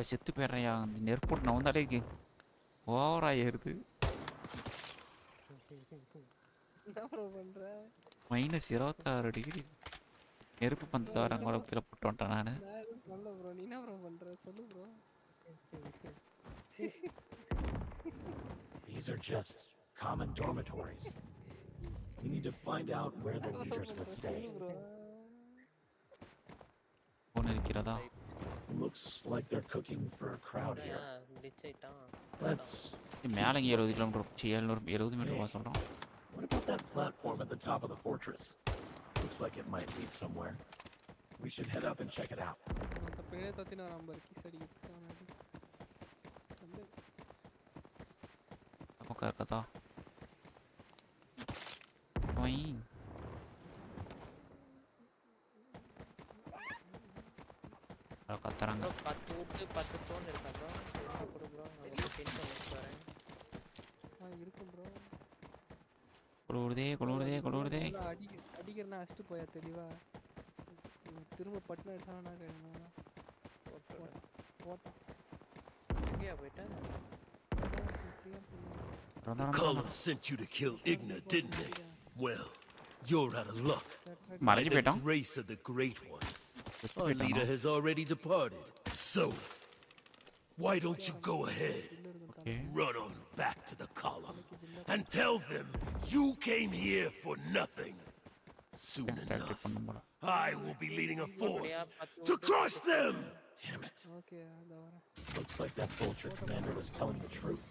[SPEAKER 4] செத்து போயிடுறையா அந்த நெருப்போட்டு நான் வந்தாலே ஓவரா ஏறுது -26 டிகிரி நெருப்பு பந்து வரங்க கீழே போட்டு வந்துட்டேன் நான்
[SPEAKER 9] These are just common dormitories. We need to find out where the leaders would stay. Looks like they're cooking for a crowd here. Let's. What about that platform at the top of the fortress? Looks like it might lead somewhere. We should head up and check it out.
[SPEAKER 4] kata. Oi. Kalau katarang.
[SPEAKER 7] 10 stone இருக்கா bro? கொடு bro. நான் 10 stone எடுத்துறேன்.
[SPEAKER 2] இருக்கும் bro.
[SPEAKER 4] கொளுடுதே.
[SPEAKER 2] அடிக்கிறனா அடிச்சு போயா தெளிவா. திரும்ப பட்ன எடுத்தானா கேளுங்க. போட்டா. எங்கயா போய்ட்ட?
[SPEAKER 10] The Column sent you to kill Igna, didn't they? Well, you're out of luck. By the grace of the Great Ones, our leader has already departed. So, why don't you go ahead, run on back to the Column, and tell them you came here for nothing. Soon enough, I will be leading a force to crush them!
[SPEAKER 9] Damn it. Looks like that vulture commander was telling the truth.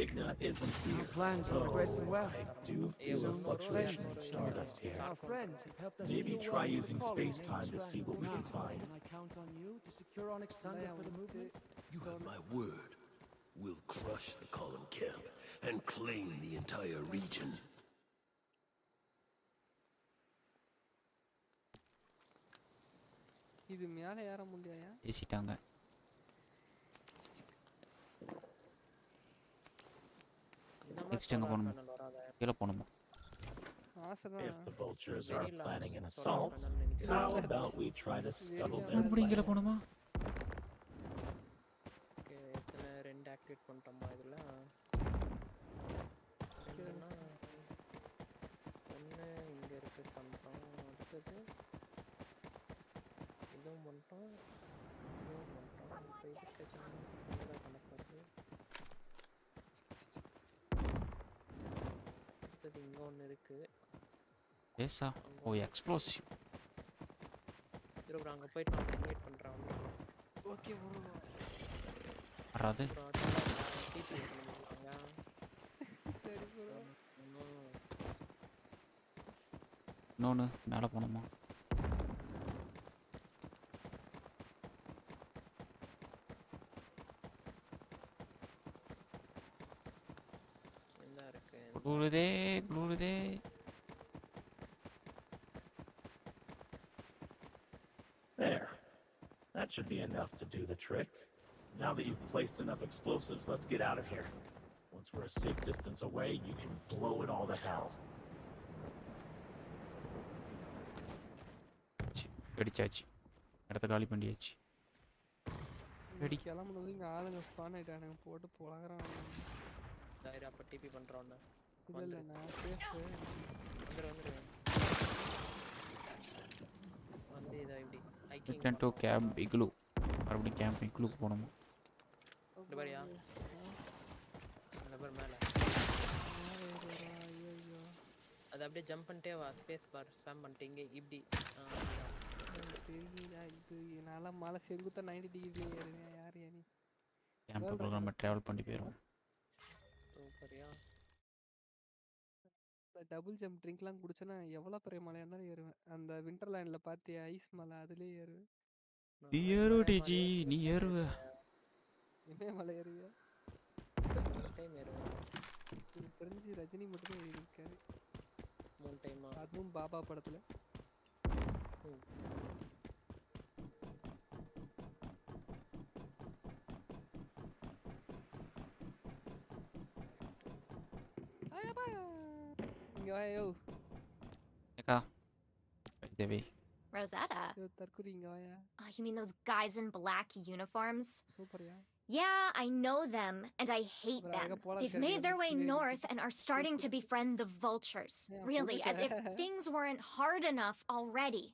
[SPEAKER 9] Igna isn't here.
[SPEAKER 13] Our plans are progressing well.
[SPEAKER 9] I do feel a fluctuation in stardust here.
[SPEAKER 13] Our friends have helped us.
[SPEAKER 9] Maybe try using space-time to see what we can find.
[SPEAKER 13] I count on you to secure Onyx Thunder for the movement.
[SPEAKER 10] You have my word. We'll crush the Column camp and claim the entire region.
[SPEAKER 2] இது மேலே ஏற முடியாயா?
[SPEAKER 4] ஏசிட்டாங்க. Next எங்க போணும்? கீழ போணுமா?
[SPEAKER 9] If the vultures are planning an assault, how about we try to scuttle them?
[SPEAKER 4] மறுபடியும் கீழ போணுமா?
[SPEAKER 7] ஓகே, எத்தனை ரெண்டு ஆக்டிவேட் பண்ணிட்டோமா இதுல? ஒண்ணு இங்க இருக்கு பண்ணிட்டோம். அடுத்தது இதுவும் பண்ணிட்டோம். இப்போ இதுக்கு கணக்கு பண்ணுது. அடுத்தது இங்க ஒண்ணு இருக்கு.
[SPEAKER 4] ஏசா ஓ எக்ஸ்ப்ளோசிவ்.
[SPEAKER 7] அங்க போய்ட்டு நான் இன்வைட் பண்றேன்.
[SPEAKER 2] Okay bro.
[SPEAKER 4] அறாது.
[SPEAKER 2] சரி ப்ரோ.
[SPEAKER 4] நோனு மேல போணுமா? குளுருதே.
[SPEAKER 9] There. That should be enough to do the trick. Now that you've placed enough explosives, let's get out of here. Once we're a safe distance away, you can blow it all to hell.
[SPEAKER 4] வெடிச்சாச்சு. இடத்த காலி பண்ணியாச்சு.
[SPEAKER 2] கிளம்புனது இங்க ஆளுங்க span ஆயிட்டானுங்க போட்டு போலகறான்.
[SPEAKER 7] டைரா அப்ப DP பண்றோம்னா.
[SPEAKER 2] இல்ல நான் சேஃப்.
[SPEAKER 7] வந்துரு. வந்து இத இப்படி hiking.
[SPEAKER 4] Return to camp igloo. மறுபடியும் கேம்ப் இக்லூ போணுமா?
[SPEAKER 7] இந்த பாரியா. நம்பர் மேல. அது அப்படியே ஜம்ப் பண்ணிட்டே வா. ஸ்பேஸ் பார் ஸ்பாம் பண்ணிட்டு இங்க இப்படி.
[SPEAKER 2] தெரியல இது நாள மலை செங்குத்த 90 டிகிரி ஏறுங்க யார் நீ?
[SPEAKER 4] கேம்ப்க்குள்ள நம்ம டிராவல் பண்ணி போறோம்.
[SPEAKER 7] சூப்பர்யா.
[SPEAKER 2] டபுள் ஜம்ப் ட்ரிங்க்லாம் குடிச்சனா எவ்வளவு பெரிய மலையா இருந்தாலும் ஏறுவேன். அந்த விண்டர்லேண்ட்ல பாத்தியா ஐஸ் மலை அதுலயே ஏறுவேன்.
[SPEAKER 4] நீ ஏறு டிஜி நீ ஏறுவ.
[SPEAKER 2] மலை ஏறுவியா?
[SPEAKER 7] டைம் ஏறுவேன்.
[SPEAKER 2] தெரிஞ்சு ரஜினி மட்டும் தான் ஏறி இருக்காரு.
[SPEAKER 7] one time.
[SPEAKER 2] அதுவும் பாபா படத்துல. Yo.
[SPEAKER 4] Eka. Devi.
[SPEAKER 6] Rosetta. You mean those guys in black uniforms? Yeah, I know them, and I hate them. They've made their way north and are starting to befriend the vultures. Really, as if things weren't hard enough already.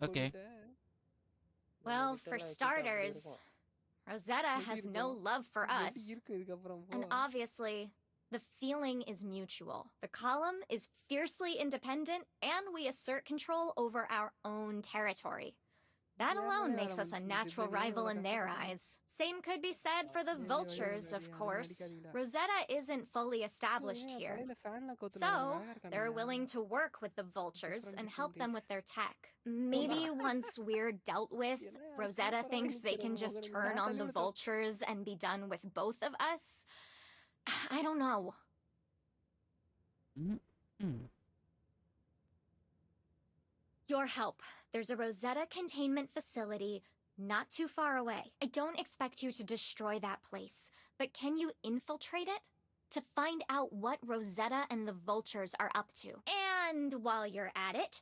[SPEAKER 4] Okay.
[SPEAKER 6] Well, for starters, Rosetta has no love for us. And obviously, the feeling is mutual. The column is fiercely independent, and we assert control over our own territory. That alone makes us a natural rival in their eyes. Same could be said for the vultures, of course. Rosetta isn't fully established here. So, they're willing to work with the vultures and help them with their tech. Maybe once we're dealt with, Rosetta thinks they can just turn on the vultures and be done with both of us. I don't know. Your help. There's a Rosetta containment facility not too far away. I don't expect you to destroy that place, but can you infiltrate it? To find out what Rosetta and the vultures are up to. And while you're at it,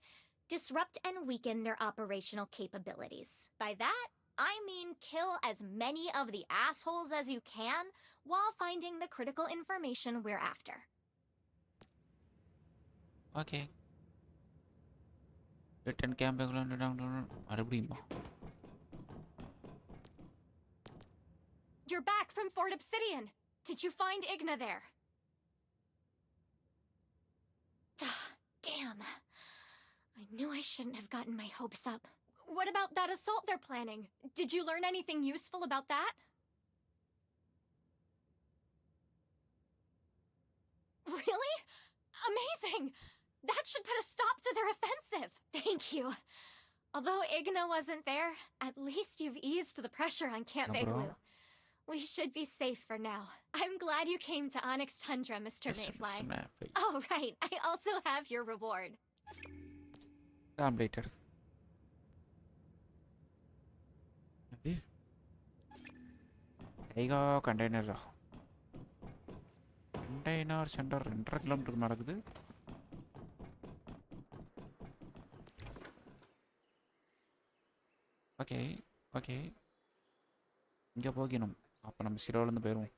[SPEAKER 6] disrupt and weaken their operational capabilities. By that, I mean kill as many of the assholes as you can while finding the critical information we're after.
[SPEAKER 4] Okay. Return camp
[SPEAKER 6] You're back from Fort Obsidian. Did you find Igna there? Damn. I knew I shouldn't have gotten my hopes up. What about that assault they're planning? Did you learn anything useful about that? Really? Amazing! That should put a stop to their offensive. Thank you. Although Igna wasn't there, at least you've eased the pressure on Camp Igloo. We should be safe for now. I'm glad you came to Onyx Tundra, Mr. Mayfly. Oh, right. I also have your reward.
[SPEAKER 4] Completed. Aiga container. Container center 2 kilometer நடக்குது. Okay okay இங்கே போகணும். அப்போ நம்ம சிரோலேருந்து போயிடுவோம்.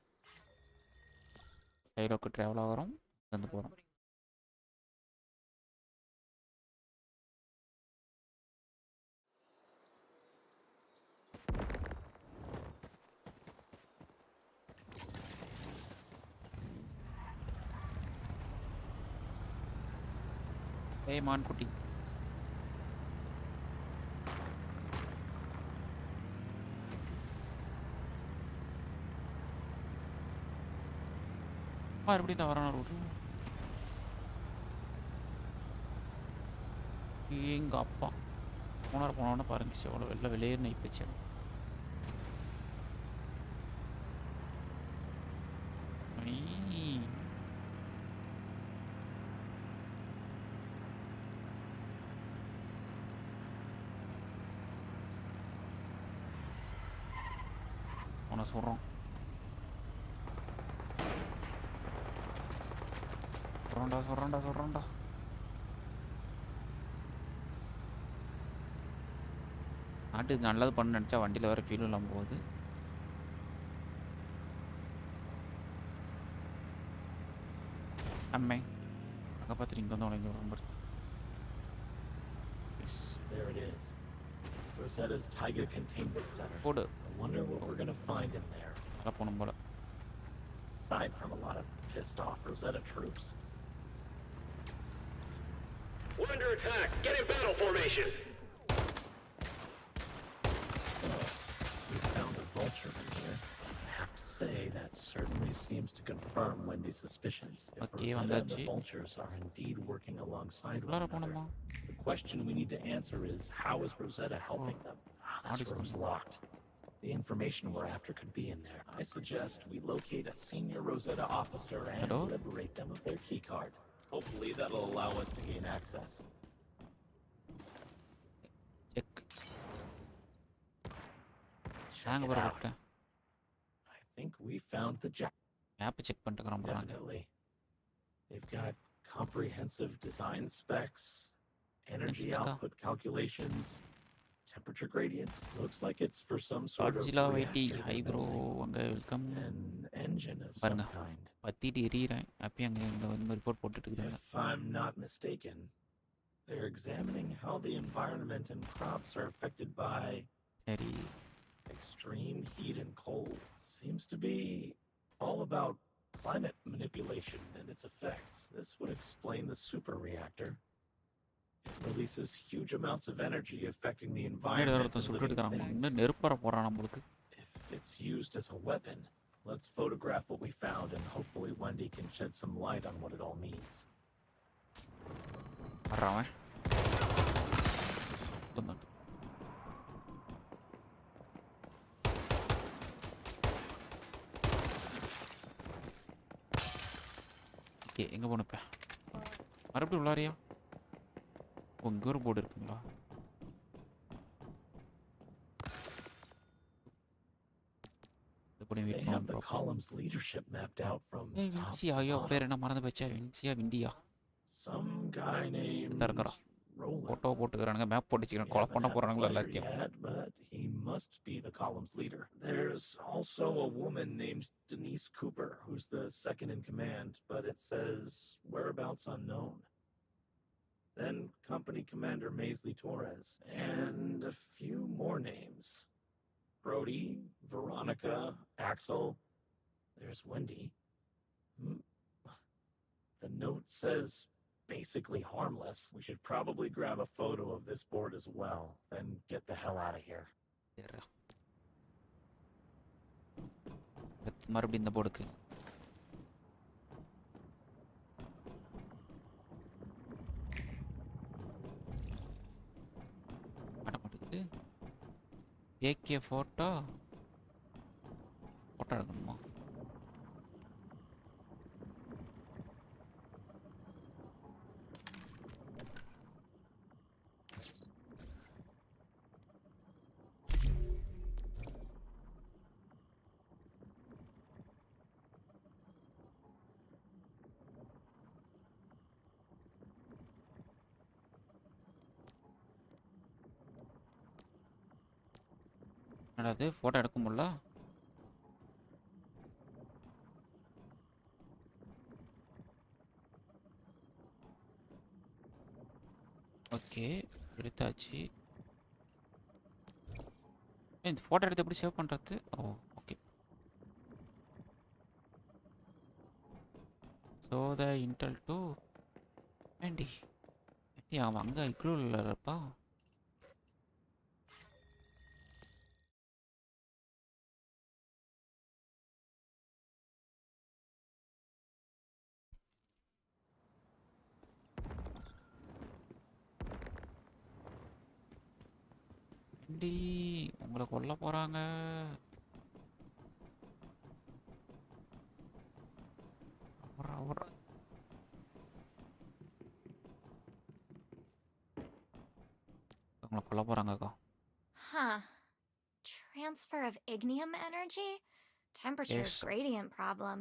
[SPEAKER 4] சைலோக்கு travel ஆகிறோம், வந்து போகிறோம். ஏய் மான்குட்டி, மறுபடியும் தவறான ரூட். எங்க அப்பா ஓனர் போனோன்னு பாருங்க, எவ்வளோ வெளியேறு நெய்ப்பிச்சு. உன சொல்கிறோம் சொல்கிறோண்டா. நாட்டுக்கு நல்லது பண்ண நினச்சா வண்டியில் வேறு ஃபீலும் இல்லாமல் போகுது. அம்மே அங்கே பார்த்துட்டு இங்கே வந்து உடஞ்சி ரொம்ப.
[SPEAKER 9] There it is. It's Rosetta's Tiger Containment Center.
[SPEAKER 4] போடு.
[SPEAKER 9] I wonder what we're going to find in there.
[SPEAKER 4] நல்லா போகணும் போல.
[SPEAKER 9] Aside from a lot of pissed off Rosetta troops.
[SPEAKER 14] We're under attack. Get in battle formation.
[SPEAKER 9] We found a vulture in here. I have to say that certainly seems to confirm Wendy's suspicions. If Rosetta and the vultures are indeed working alongside one another, the question we need to answer is, how is Rosetta helping them? This room's locked. The information we're after could be in there. I suggest we locate a senior Rosetta officer and liberate them of their keycard. Hopefully that'll allow us to gain access.
[SPEAKER 4] Check.
[SPEAKER 9] Check it out. I think we found the jack.
[SPEAKER 4] Map check பண்ணிட்டுக்கறோம் போறாங்க.
[SPEAKER 9] Definitely. They've got comprehensive design specs, energy output calculations, temperature gradients. Looks like it's for some sort of reactor.
[SPEAKER 4] Hi bro, அங்க welcome.
[SPEAKER 9] An engine of some
[SPEAKER 4] பாருங்க.
[SPEAKER 9] kind.
[SPEAKER 4] பத்திட்டு எரியறேன். அப்பயே அங்க இந்த report போட்டுட்டு இருக்காங்க.
[SPEAKER 9] If I'm not mistaken, they're examining how the environment and crops are affected by
[SPEAKER 4] சரி.
[SPEAKER 9] extreme heat and cold. Seems to be all about climate manipulation and its effects. This would explain the super reactor. It releases huge amounts of energy affecting the environment. If it's used as a weapon, let's photograph what we found and hopefully Wendy can shed some light on what it all means.
[SPEAKER 4] Okay, எங்க போனப்ப மறுபடியும் உள்ளாரியா? இங்க ஒரு board இருக்குங்களா?
[SPEAKER 9] They have the column's leadership mapped out from top to bottom.
[SPEAKER 4] பேர் என்ன மறந்து போச்சே? விண்டியா.
[SPEAKER 9] Some guy named Roland.
[SPEAKER 4] Photo போட்டுக்கறானுங்க, மேப் போட்டுச்சிக்கறாங்க, கொலை பண்ண போறானுங்க எல்லாத்தையும்.
[SPEAKER 9] But he must be the column's leader. There's also a woman named Denise Cooper, who's the second in command, but it says whereabouts unknown. Then Company Commander Maisley Torres, and a few more names. Brody, Veronica, Axel. There's Wendy. The note says basically harmless. We should probably grab a photo of this board as well, then get the hell out of here.
[SPEAKER 4] மறுபடியும் இந்த போர்டுக்கு. AK photo எடுக்கணுமா? என்னது photo எடுக்க முடியல? Okay, எடுத்தாச்சு. இந்த photo எடுத்து எப்படி சேவ் பண்றது? Oh okay. So the intel to வேண்டி அவன் அங்கே இக்ளூல் இல்லைப்பா. உங்களை கொல்ல போறாங்க. உங்களை கொல்ல போறாங்கக்கா.
[SPEAKER 6] Transfer of ignium energy? Temperature gradient problem.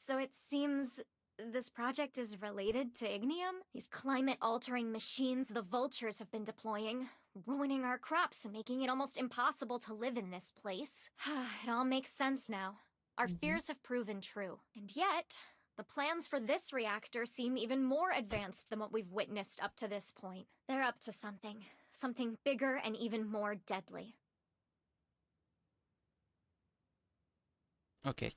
[SPEAKER 6] So it seems this project is related to ignium? These climate-altering machines the vultures have been deploying, ruining our crops and making it almost impossible to live in this place. It all makes sense now. Our fears have proven true. And yet, the plans for this reactor seem even more advanced than what we've witnessed up to this point. They're up to something. Something bigger and even more deadly.
[SPEAKER 4] Okay.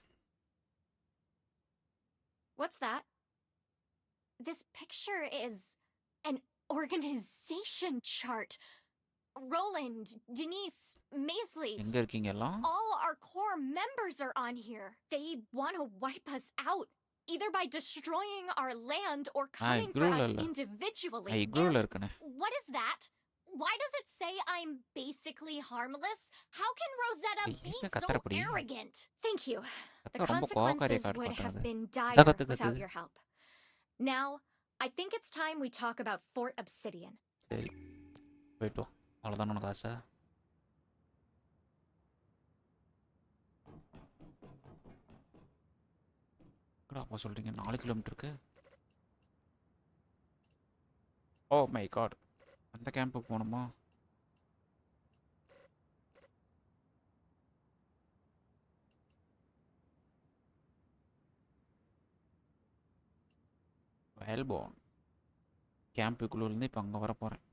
[SPEAKER 6] What's that? This picture is an organization chart. Roland, Denise, Maisley. All our core members are on here. They want to wipe us out, either by destroying our land or coming for us individually. And what is that? Why does it say I'm basically harmless? How can Rosetta be so arrogant? Thank you. The consequences would have been dire without your help. Now, I think it's time we talk about Fort Obsidian.
[SPEAKER 4] சரி போயிட்டு வா அவ்வளோதான் உனக்கு ஆசை அப்போ சொல்கிறீங்க 4 கிலோமீட்டருக்கு oh my God அந்த கேம்புக்கு போகணுமா வெல்போர்ன் கேம்புக்குள்ளேருந்து இப்போ அங்கே வர போகிறேன்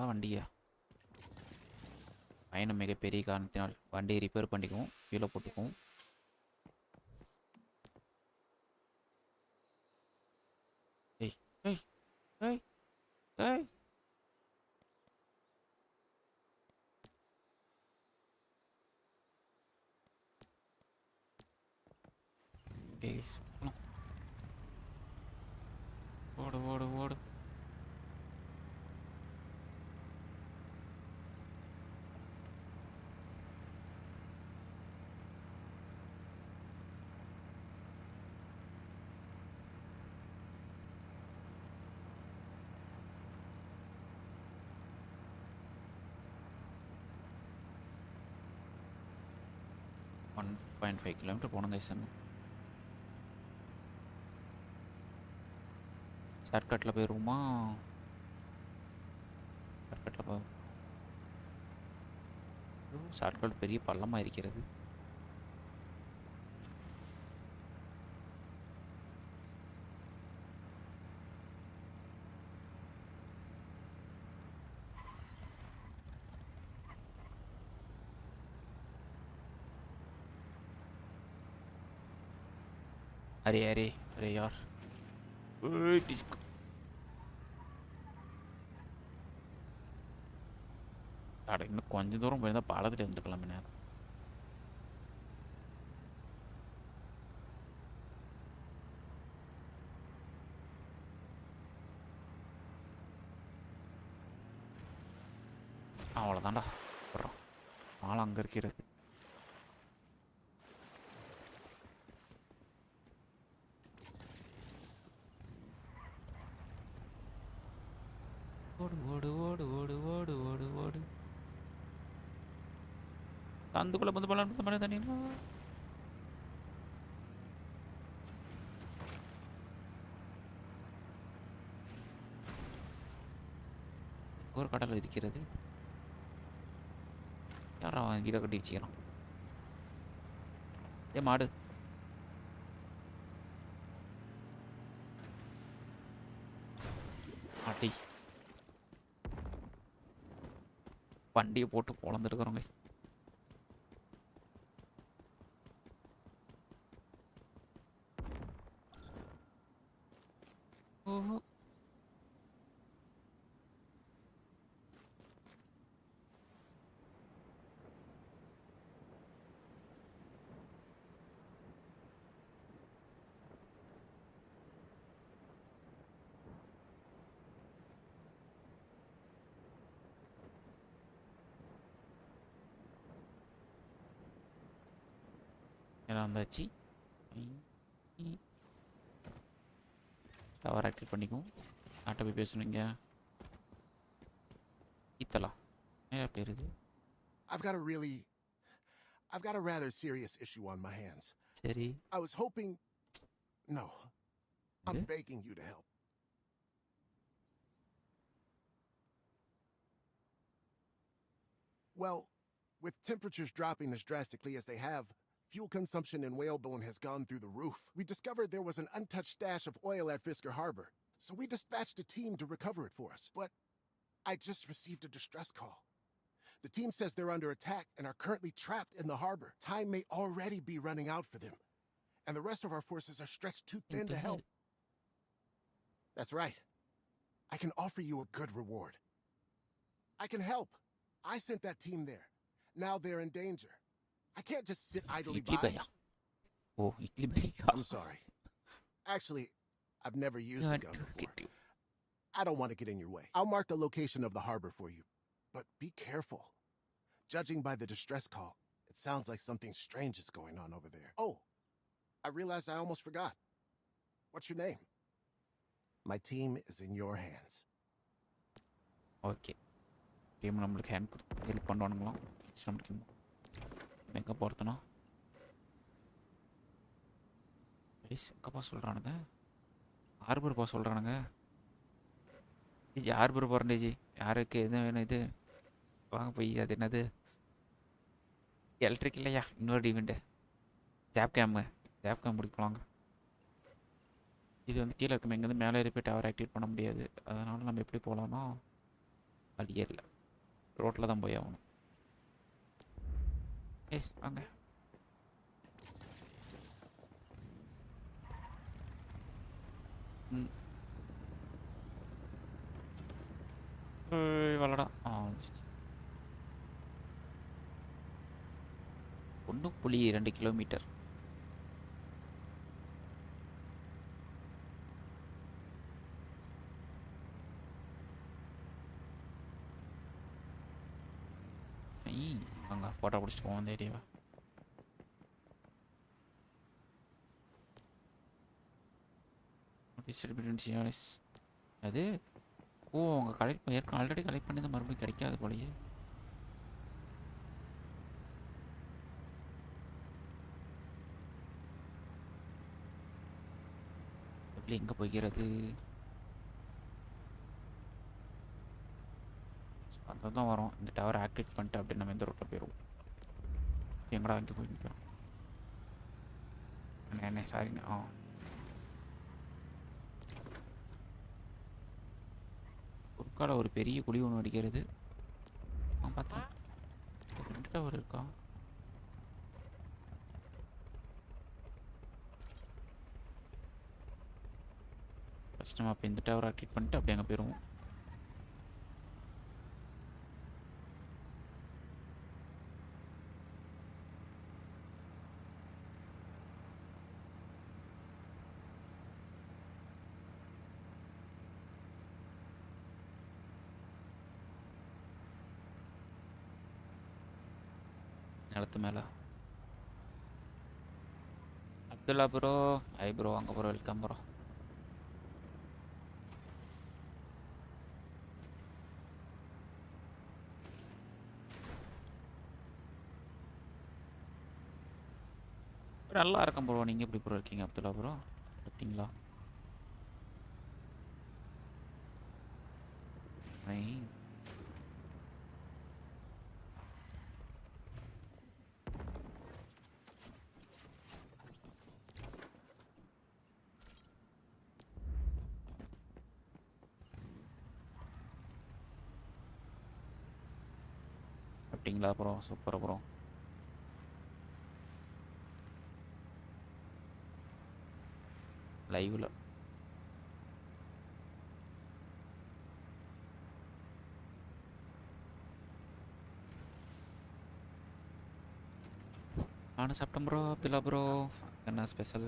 [SPEAKER 4] வண்டியா பயணம் மிகப்பெரிய காரணத்தினால் வண்டியை ரிப்பேர் பண்ணிக்குவோம் கீழே போட்டுக்குவோம் ஏய் ஏய் ஏய் ஏய் கேஸ் ஓடு ஓடு ஓடு .5 கிலோமீட்டர் போகணும் கைஸ் ஷார்ட்கட்டில் போயிடுவோமா ஷார்ட்கட்டில் போ ஷார்ட்கட் பெரிய பள்ளமாக இருக்கிறது अरे अरे अरे यार அட இன்னும் கொஞ்சம் தூரம் போயிருந்தால் பாலத்தில் இருந்துக்கலாம் நேரம் அவ்வளோதான்டா அப்புறம் பாலம் அங்கே இருக்கிறது ஓடு ஓடு ஓடு ஓடு ஓடு ஓடு ஓடு అందుకుள்ள வந்து பலம் பண்ண தண்ணினா ஒரு கடல் இருக்கிறது யாரா கீழே கட்டி வச்சுக்கிறான் ஏ மாடு அடி வண்டியை போட்டு பொழந்துருக்குறோங்க ஓஹோ வந்தாச்சு டவர் ஆக்டிவேட் பண்ணிக்குவோம் நாட்டை போய் பேசணுங்க இத்தலா என்ன பேர் இது
[SPEAKER 15] I've got a rather serious issue on my hands.
[SPEAKER 4] சரி
[SPEAKER 15] I was hoping no. I'm begging you to help. Well, with temperatures dropping as drastically as they have, fuel consumption in Whalebone has gone through the roof. We discovered there was an untouched stash of oil at Fisker Harbor, so we dispatched a team to recover it for us. But I just received a distress call. The team says they're under attack and are currently trapped in the harbor. Time may already be running out for them, and the rest of our forces are stretched too thin to help. That's right. I can offer you a good reward. I can help. I sent that team there. Now they're in danger. I can't just sit idly by.
[SPEAKER 4] Oh,
[SPEAKER 15] I'm sorry. Actually, I've never used a gun before. I don't want to get in your way. I'll mark the location of the harbor for you. But be careful. Judging by the distress call, it sounds like something strange is going on over there. Oh, I realized I almost forgot. What's your name? My team is in your hands.
[SPEAKER 4] Okay. Team நம்மளுக்கு help பண்ணுவானுங்களா? நமக்கு எங்கே போகிறதுனா please எங்கேப்பா சொல்கிறானுங்க? Harbour போக சொல்கிறானுங்க. G harbour போகிறேன் G. யாருக்கு எதுவும் வேணும் இது வாங்க போய் அது என்னது எலக்ட்ரிக் இல்லையா இன்னொரு ஈவெண்ட்டு ஜாப் கேம் பிடிக்கலாங்க. இது வந்து கீழே இருக்கும் இங்கேருந்து மேலே ஏறி போய் டவர் ஆக்டிவேட் பண்ண முடியாது. அதனால் நம்ம எப்படி போகலான்னா வழியே இல்லை, ரோட்டில் தான் போய் ஆகணும். எஸ் வாங்க. வளடா 1.2 கிலோமீட்டர். வாங்க ஃபோட்டோ பிடிச்சிட்டு போவோம் அந்த ஏரியாவை. அது அவங்க கலெக்ட் ஆல்ரெடி கலெக்ட் பண்ணி தான் மறுபடியும் கிடைக்காது போலயே. எப்படி எங்கே போய்க்கிறது? அதுதான் வரும். இந்த டவர் ஆக்டிவேட் பண்ணிட்டு அப்படி நம்ம எந்த ரோட்டில் போயிடுவோம். எங்கடா அங்கே போய் நிற்கிறோம்? என்ன சாரிண்ணா. குறுக்கால ஒரு பெரிய குழி ஒன்று அடிக்கிறது. பார்த்தா 2 டவர் இருக்கா? ஃபஸ்ட் நம்ம அப்போ இந்த டவர் ஆக்டிவேட் பண்ணிட்டு அப்படி அங்கே போயிடுவோம். நிலத்து மேலே அப்துல்லா ப்ரோ, ஐ ப்ரோ, அங்கே ப்ரோ, வெல்கம் ப்ரோ. நல்லா இருக்கும் ப்ரோ. நீங்கள் எப்படி ப்ரோ இருக்கீங்க அப்துல்லா ப்ரோ? இருக்கீங்களா? அப்படிங்களா ப்ரோ? Super bro. லைவ்ல நானும் சாப்பிட்டேன் ப்ரோ. அப்துல்லா ப்ரோ என்ன special?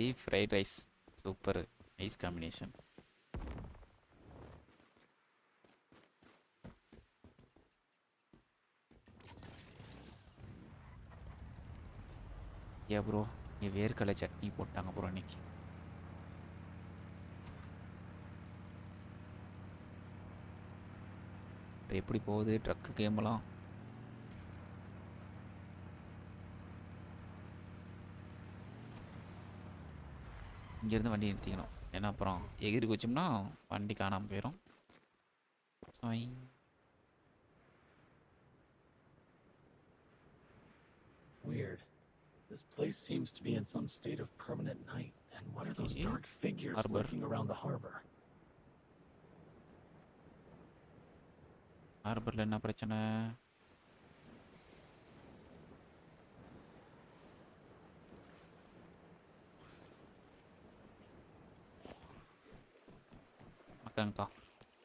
[SPEAKER 4] beef fried rice, super nice combination. Yeah bro, ये வேர்க்கடலை சட்னி போட்டாங்க bro இன்னைக்கு. எப்படி போகுது ட்ரக் கேம்லாம்? இங்கேருந்து வண்டி நிறுத்திக்கணும், ஏன்னா அப்புறம் எகிரி வச்சோம்னா வண்டி காணாமல் போயிடும்.
[SPEAKER 9] Weird. This place seems to be in some state of permanent night. And what are those dark figures lurking around the harbor?
[SPEAKER 4] ஹார்பரில் என்ன பிரச்சனை? அக்கா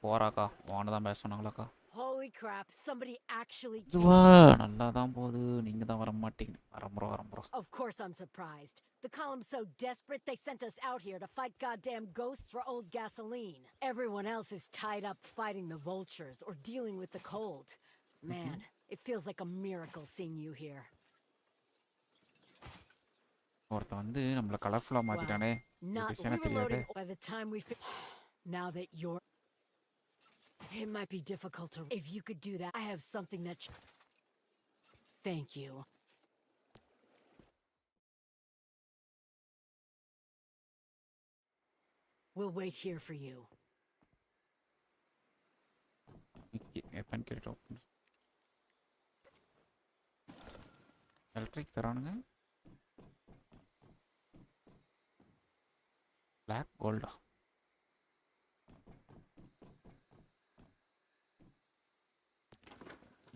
[SPEAKER 4] போறாக்கா வான்னு தான் பேச சொன்னாங்களாக்கா.
[SPEAKER 16] Holy crap, somebody actually
[SPEAKER 4] இதுவா நல்லா தான் போகுது. நீங்க தான் வர மாட்டீங்க. வரம்புறோம்.
[SPEAKER 16] Of course I'm surprised. The column's so desperate they sent us out here to fight goddamn ghosts for old gasoline. Everyone else is tied up fighting the vultures or dealing with the cold. Man, it feels like a miracle seeing you here.
[SPEAKER 4] ஒருத்தன் வந்து நம்மள கலர்ஃபுல்லா மாத்திட்டானே. Design தெரியாது.
[SPEAKER 16] By the time we now that you're it might be difficult to if you could do that. I have something that thank you. We'll wait here for you.
[SPEAKER 4] weapon crate opens. Electric தரானுங்க. Black gold.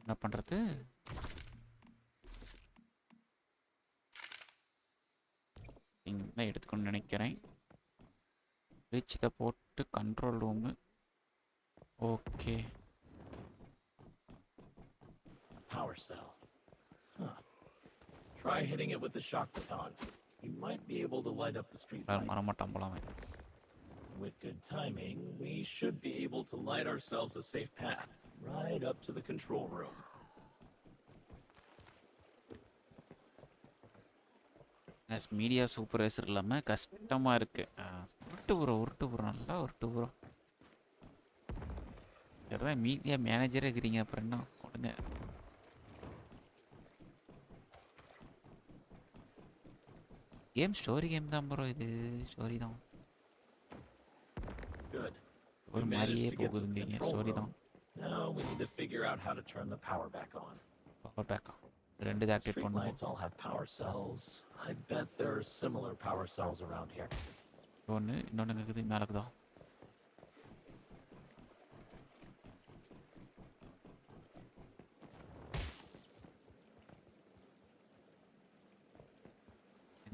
[SPEAKER 4] என்ன பண்றது? இங்க எடுத்துக்கணும்னு நினைக்கிறேன். reach the போட்டு control room. Okay.
[SPEAKER 9] Power cell. Huh. Try hitting it with the shock baton. You might be able to light up the street lights. With good timing, we should be able to light ourselves a safe path right up to the control room.
[SPEAKER 4] As media super racer இல்லாம கஷ்டமா இருக்கு. உருட்டு bro நல்லா உருட்டு bro. சரி media மேனேஜரே இருக்கீங்க அப்புறம் என்ன கொடுங்க. கேம் ஸ்டோரி கேம் தான் ப்ரோ இது ஸ்டோரி தான்.
[SPEAKER 9] Good.
[SPEAKER 4] ஒரு மாதிரியே போகுதுங்க ஸ்டோரி தான்.
[SPEAKER 9] Now we need to figure out how to turn the power back on.
[SPEAKER 4] Power back on. ரெண்டு ஆக்டிவேட் பண்ணனும்.
[SPEAKER 9] Lights all have power cells. I bet there are similar power cells around here.
[SPEAKER 4] இன்னொன்னு இருக்குது மேல இருக்குதா?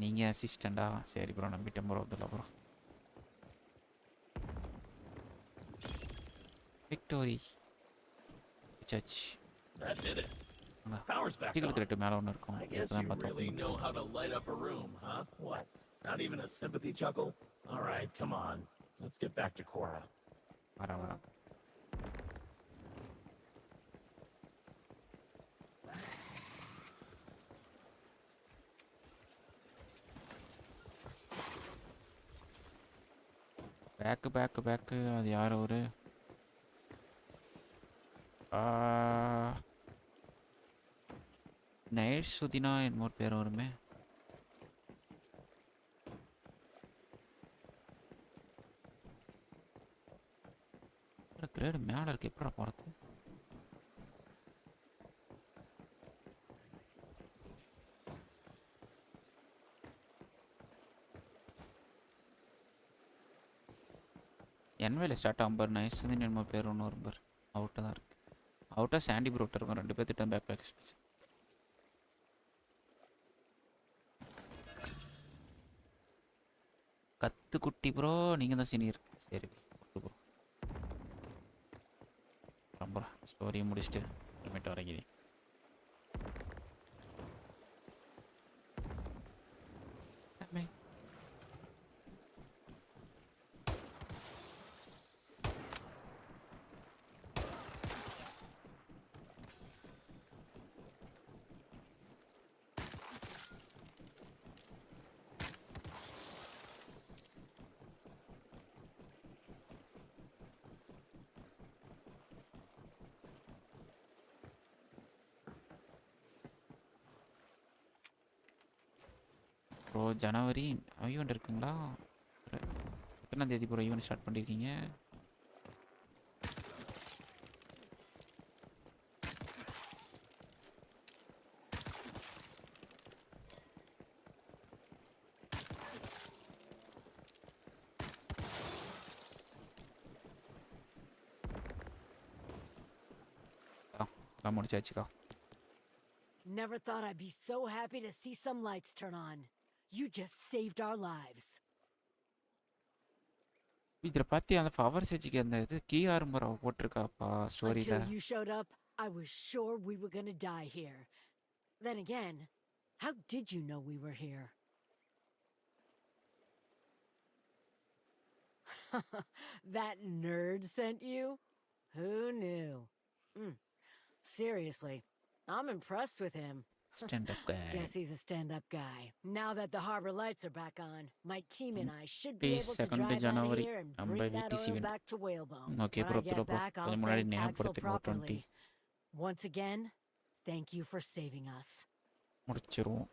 [SPEAKER 4] நீங்க அசிஸ்டண்டா? சரி bro நம்பிட்டேன் bro அதெல்லாம் bro. Victory. Church.
[SPEAKER 9] That did it. Power's back on. I guess you really know how to light up a room, huh? What? Not even a sympathy chuckle? All right, come on. Let's get back to Cora.
[SPEAKER 4] Vara. Back. அது யார் ஒரு night சுதினா என்னமோ பேர் வருமே. Grade மேலே இருக்கு எப்படா போகிறது? என்வேல ஸ்டார்ட் ஆகும்பார். நைஸ் என்னமோ பேர் ஒன்று வரும்பார். அவுட்டாக தான் இருக்குது. அவுட்டாக சாண்டி ப்ரோட்டர் இருக்கும். ரெண்டு பேர்த்திட்ட பேக் ஸ்பேஸ். கத்துக்குட்டி ப்ரோ நீங்கள் தான் சீனியர். சரி ப்ரோ ரொம்ப ஸ்டோரியை முடிச்சுட்டு அப்புறமேட்டு வரைக்கிறேன். ப்ரோ ஜனவரி ஈவெண்ட் இருக்குங்களா? எத்தனாம் தேதி ப்ரோ ஈவெண்ட் ஸ்டார்ட் பண்ணியிருக்கீங்க? முடிச்சாச்சுக்கா.
[SPEAKER 16] Never thought I'd be so happy to see some lights turn on. You just saved our lives.
[SPEAKER 4] இதுல பாத்தி அந்த பவர் செஞ்சிக்கு அந்த இது கீ ஆர்மர் போட்டுருக்காப்பா ஸ்டோரியில.
[SPEAKER 16] Until you showed up, I was sure we were going to die here. Then again, how did you know we were here? That nerd sent you? Who knew? Seriously, I'm impressed with him.
[SPEAKER 4] Stand-up guy.
[SPEAKER 16] Guess he's a stand-up guy. Now that the harbor lights are back on, my team and I should be able to drive out of here and bring that oil back to Whalebone.
[SPEAKER 4] Okay,
[SPEAKER 16] when I get back, I'll thank Axel properly. Once again, thank you for saving us.
[SPEAKER 4] முடிச்சிருவோம்.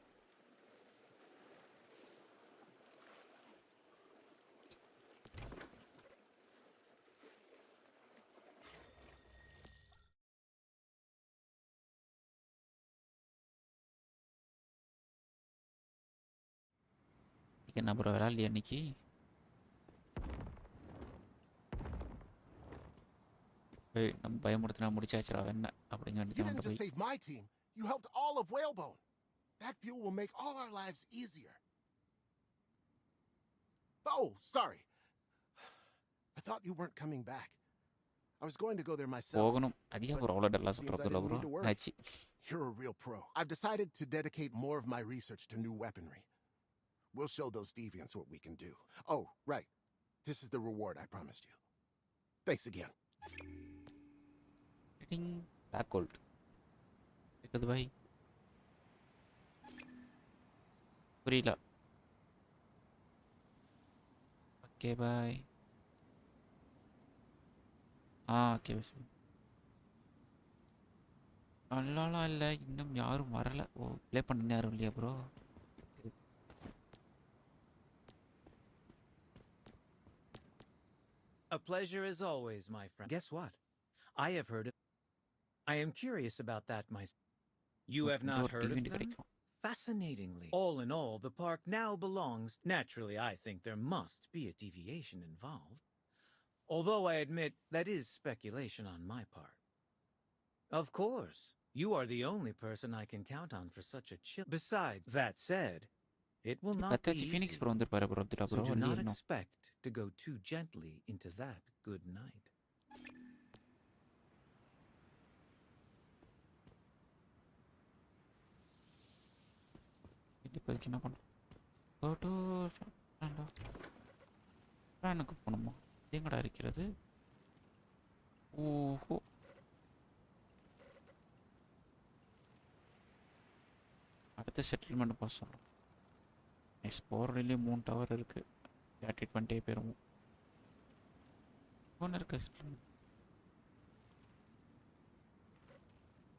[SPEAKER 4] என்ன bro விளையாடலையா இன்னைக்கு? நம்ம பயமுறுத்தினா முடிச்சாச்சுரா என்ன அப்படிங்க
[SPEAKER 15] You didn't just save my team. You helped all of Whalebone. That fuel will make all our lives easier. Oh, sorry. I thought you weren't coming back. I was going to go there myself.
[SPEAKER 4] போகணும். அதிக bro அவ்வளோ டல்லா சொல்றதுல bro. Aachi.
[SPEAKER 15] You're a real pro. I've decided to dedicate more of my research to new weaponry. We'll show those deviants what we can do. Oh, right. This is the reward I promised you. Thanks again.
[SPEAKER 4] Hitting black gold. Because bhai. புரியல. Okay bhai. Okay boss. அல்லாலாம் இல்லை இன்னும் யாரும் வரல. ஓ play பண்ண யாரும் இல்லையா bro?
[SPEAKER 10] A pleasure as always, my friend. Guess what? I have heard of... I am curious about that myself. You have not heard of them? Fascinatingly. All in all, the park now belongs... Naturally, I think there must be a deviation involved. Although I admit that is speculation on my part. Of course. You are the only person I can count on for such a chill... Besides, that said, it will not be easy. So do not expect to go too gently into that good night.
[SPEAKER 4] இப்போதைக்கு என்ன பண்ண ஃபேனுக்கு போகணுமா? எங்கடா இருக்கிறது? ஓஹோ அடுத்த settlement போக சொல்கிறோம். நெக்ஸ்ட் போகிற வழியிலே 3 டவர் இருக்குது. ஆக்டிவேட் பண்ணிட்டே போயிடுவோம். ஒன்று இருக்க செட்டில்மெண்ட்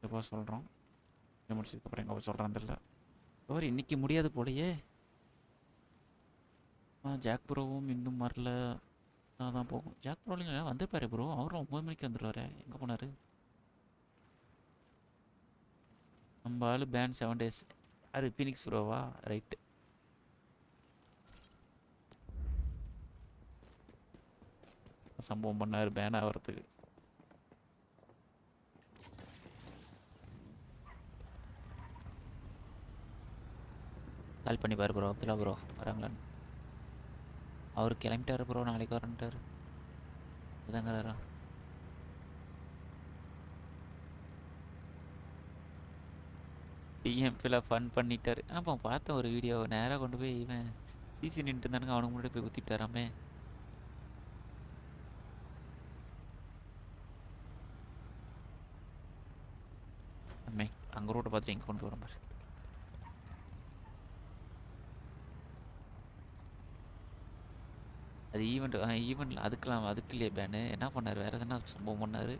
[SPEAKER 4] எப்போ சொல்கிறோம். முடிச்சதுக்கப்புறம் எங்கே சொல்கிறான் தெரியல. ஒரு இன்னைக்கு முடியாது போலையே. ஜாக் ப்ரோவும் இன்னும் வரல. தான் போகும். ஜாக் ப்ரோலிங்க வந்துருப்பாரு ப்ரோ. அவரும் 9 மணிக்கு வந்துடுவார். எங்கே போனார்? நம்ம ஆள் பேன் 7 days. யார்? ஃபீனிக்ஸ் ப்ரோவா? ரைட்டு. சம்பவம் பண்ணார் பேன் ஆகிறதுக்கு. கால் பண்ணி பாரு ப்ரோ. அப்துல்லா ப்ரோ வராங்களான்னு. அவர் கிளம்பிட்டார் ப்ரோ. நாளைக்கு வரன்ட்டார். இதாங்கிறாரா? டிஎம்பியில் ஃபன் பண்ணிட்டார். அப்போ பார்த்தேன் ஒரு வீடியோ. நேராக கொண்டு போய் இவன் சிசி நின்றுட்டு இருந்தானுங்க. அவனுக்கு முன்னாடி போய் குத்திட்டாராமே. அம்மே அங்கே ரோட்டை பார்த்துட்டு இங்கே கொண்டு வர மாதிரி. அது ஈவெண்ட்டில் அதுக்கு இல்லையே பேனு. என்ன பண்ணார்? வேறு எதுனா சம்பவம் பண்ணார்.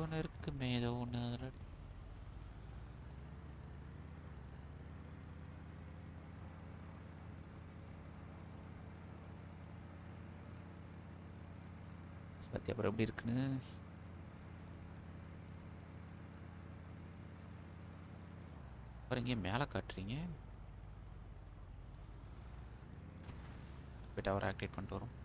[SPEAKER 4] ஒன்று இருக்குமே ஏதோ ஒன்று. அதில் பற்றி அப்புறம் எப்படி இருக்குன்னு அப்புறம் இங்கே மேலே காட்டுறீங்க. போய் டவர் ஆக்டிவேட் பண்ணிட்டு வரும்.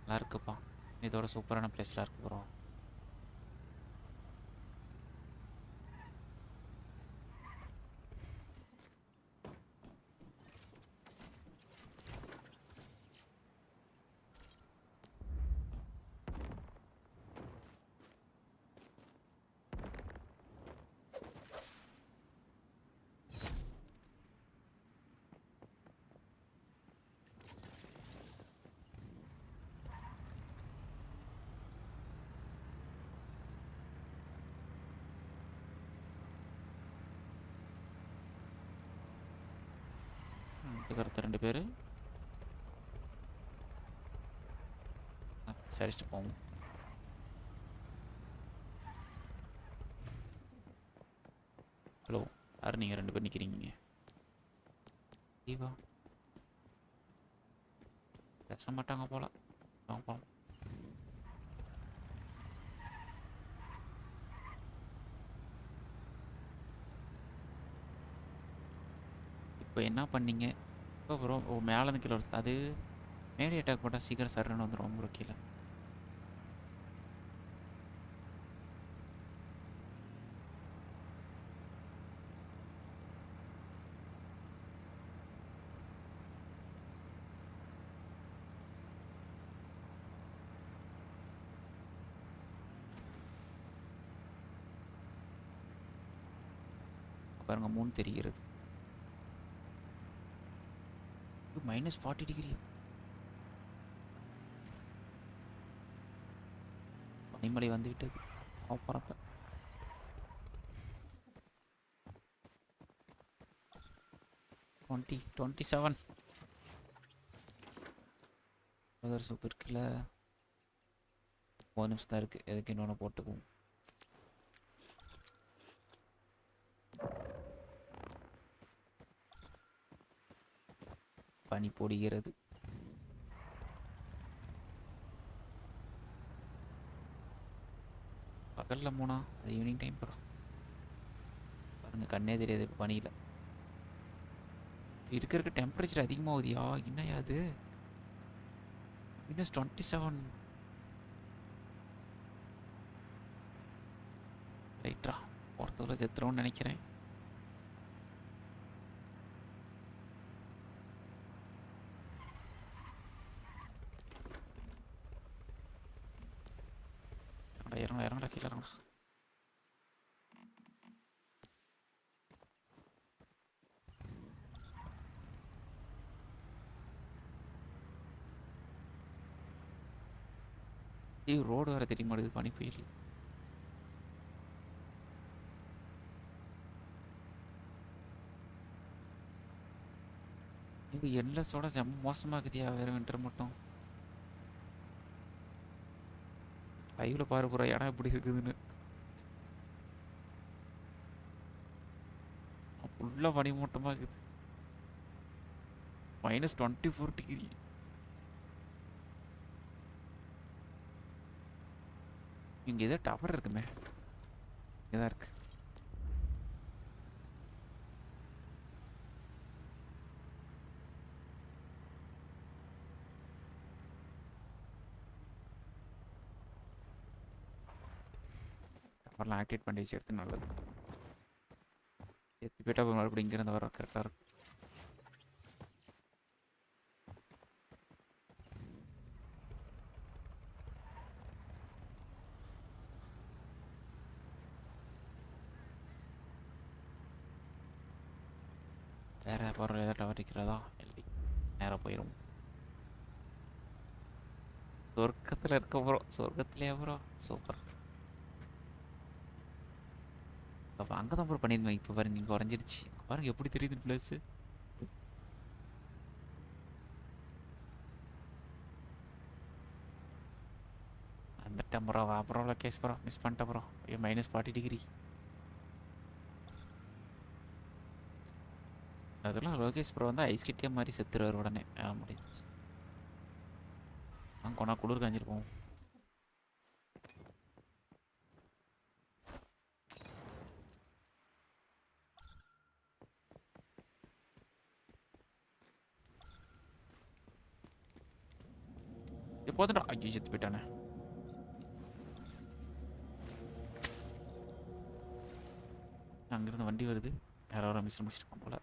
[SPEAKER 4] நல்லா இருக்குப்பா. இதோட சூப்பரான பிளேஸ்லாம் இருக்கு ப்ரோ. இருக்கிறது 2 பேர் சரிச்சிட்டு போவோம். ஹலோ, யார் நீங்கள் 2 பேர் நிற்கிறீங்க? ஈவா பேச மாட்டாங்க போல. போகலாம். இப்போ என்ன பண்ணீங்க? இப்போ ப்ரோ மேலேருந்து கீழே வருது. அது மேலே அட்டாக் போட்டால் சீக்கிரம் சரன்னு வந்துடும் ப்ரோ கீழே. பாருங்க 3 தெரிகிறது. -40 டிகிரி. பனிமலை வந்து விட்டது. பறப்ப 27 வெதர் சூப்பர் இருக்குல்ல. 1 நிமிஷம் தான் இருக்கு. எதுக்கு இன்னொன்று போட்டுக்குவோம். பனி பொடிகிறது. பகலில் போனா அது ஈவினிங் டைம் போகிறோம். பாருங்க கண்ணே தெரியாது இப்போ பனியில். இருக்க டெம்பரேச்சர் அதிகமாகுதியா? என்னையா அது? -27. ரைட்ரா, ஒருத்தவரை செத்துறோன்னு நினைக்கிறேன். இறங்கடா கீழே இறங்கடா. ரோடு வேற தெரிய மாட்டேங்குது பனி புயல். இது என்லெஸ்ஸோட செம்ம மோசமாகுதியா வேற வின்டர் மட்டும். லைவ்ல பாரு போற இடம் எப்படி இருக்குதுன்னு. ஃபுல்லா பனிமூட்டமா இருக்குது. -24 டிகிரி. இங்க ஏதோ டவர் இருக்குமே. இங்கதான் இருக்கு. டவர்லாம் ஆக்டிவேட் பண்ணி வச்சு எடுத்து நல்லது. எத்தி போயிட்டா மறுபடியும் இங்கிருந்து வர கரெக்டாக இருக்கும். வேற பொருள் ஏதாவது டவர் இருக்கிறதா? இல்லை, நேராக போயிடும். சொர்க்கத்தில் இருக்க போகிறோம். சொர்க்கத்திலே போகிறோம். சூப்பர். அப்போ அங்கே தான் ப்ரோ பண்ணியிருந்தேன். இப்போ பாருங்க இங்கே குறைஞ்சிருச்சு. பாருங்க எப்படி தெரியுது பிளேஸு. வந்துட்டேன் ப்ரோ. அப்புறம் லொக்கேஷ் ப்ரோ மிஸ் பண்ணிட்டேன் ப்ரோ. -40 டிகிரி. அதெல்லாம் லோகேஷ் ப்ரோ வந்து ஐஸ் கிட்டே மாதிரி செத்துருவார் உடனே. முடிஞ்சிச்சு. கொண்டா குளிர் காஞ்சிருப்போம். போதுடா. ஐயோ செத்து போயிட்டானே. அங்கிருந்து வண்டி வருது. யாரோ மிஸ் முடிச்சிருக்கான் போல.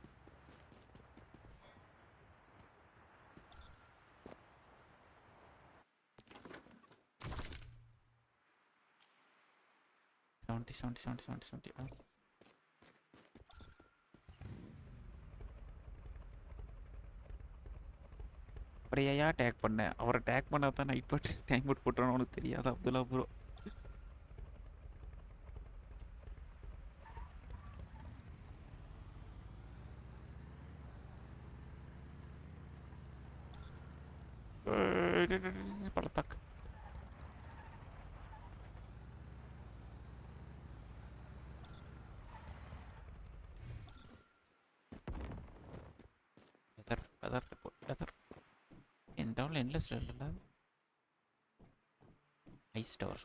[SPEAKER 4] அப்படியா டேக் பண்ணேன். அவரை டேக் பண்ணா தான் நைட் பாட்டு டைம் அவுட் போட்டுறோன்னு உனக்கு தெரியாது அப்துல்லா ப்ரோ. பழத்தாக்கு என் டவுனில் என்லெஸ்ல இல்லைல்ல. ஐஸ் டவர்